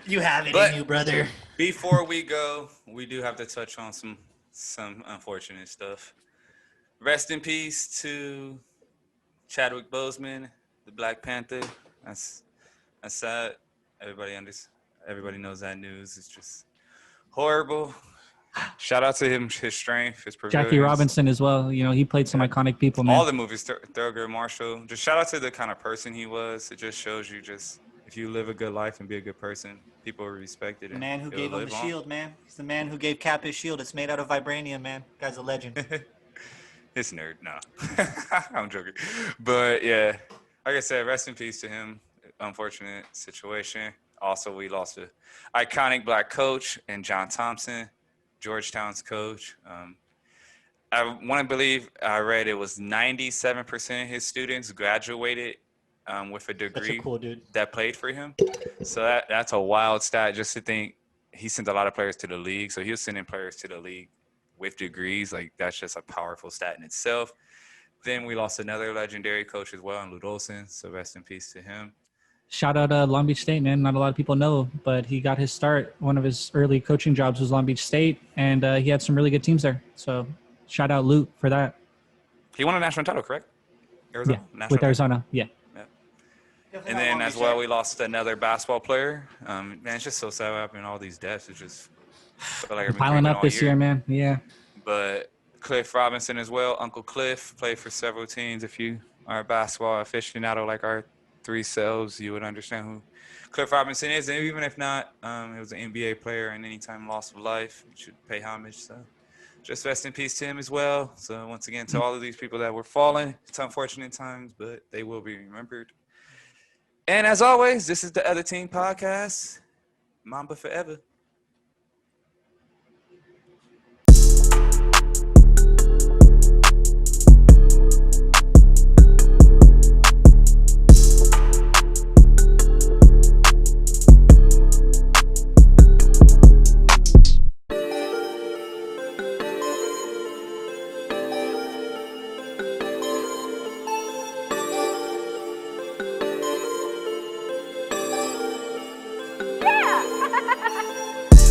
You have it in you, brother. Before we go, we do have to touch on some unfortunate stuff. Rest in peace to Chadwick Boseman, the Black Panther. That's sad. Everybody knows that news. It's just horrible. Shout out to him, his strength, his perseverance. Jackie Robinson as well. You know, he played some iconic people, man. All the movies, Thurgood Marshall. Just shout out to the kind of person he was. It just shows you if you live a good life and be a good person, people will respect it. The man who gave him the shield, man. He's the man who gave Cap his shield. It's made out of vibranium, man. Guy's a legend. It's nerd. No. I'm joking. But yeah, like I said, rest in peace to him. Unfortunate situation. Also, we lost an iconic black coach in John Thompson, Georgetown's coach. I want to believe I read it was 97% of his students graduated with a Such degree a cool dude. that played for him. So that's a wild stat just to think he sent a lot of players to the league. So he was sending players to the league with degrees. Like, that's just a powerful stat in itself. Then we lost another legendary coach as well, in Lute Olson. So rest in peace to him. Shout out Long Beach State, man. Not a lot of people know, but he got his start. One of his early coaching jobs was Long Beach State, and he had some really good teams there. So shout out Lute for that. He won a national title, correct? Arizona? Yeah, National with title? Arizona. Yeah. And then as well, we lost another basketball player. Man, it's just so sad what happened. All these deaths. It's just feel like I've been Piling drinking up all this year, man. Yeah. But Cliff Robinson as well. Uncle Cliff played for several teams. If you are a basketball aficionado like our three selves, you would understand who Cliff Robinson is. And even if not, he was an NBA player, and anytime loss of life, you should pay homage. So just rest in peace to him as well. So once again, to all of these people that were fallen, it's unfortunate times, but they will be remembered. And as always, this is the Other Team Podcast. Mamba forever.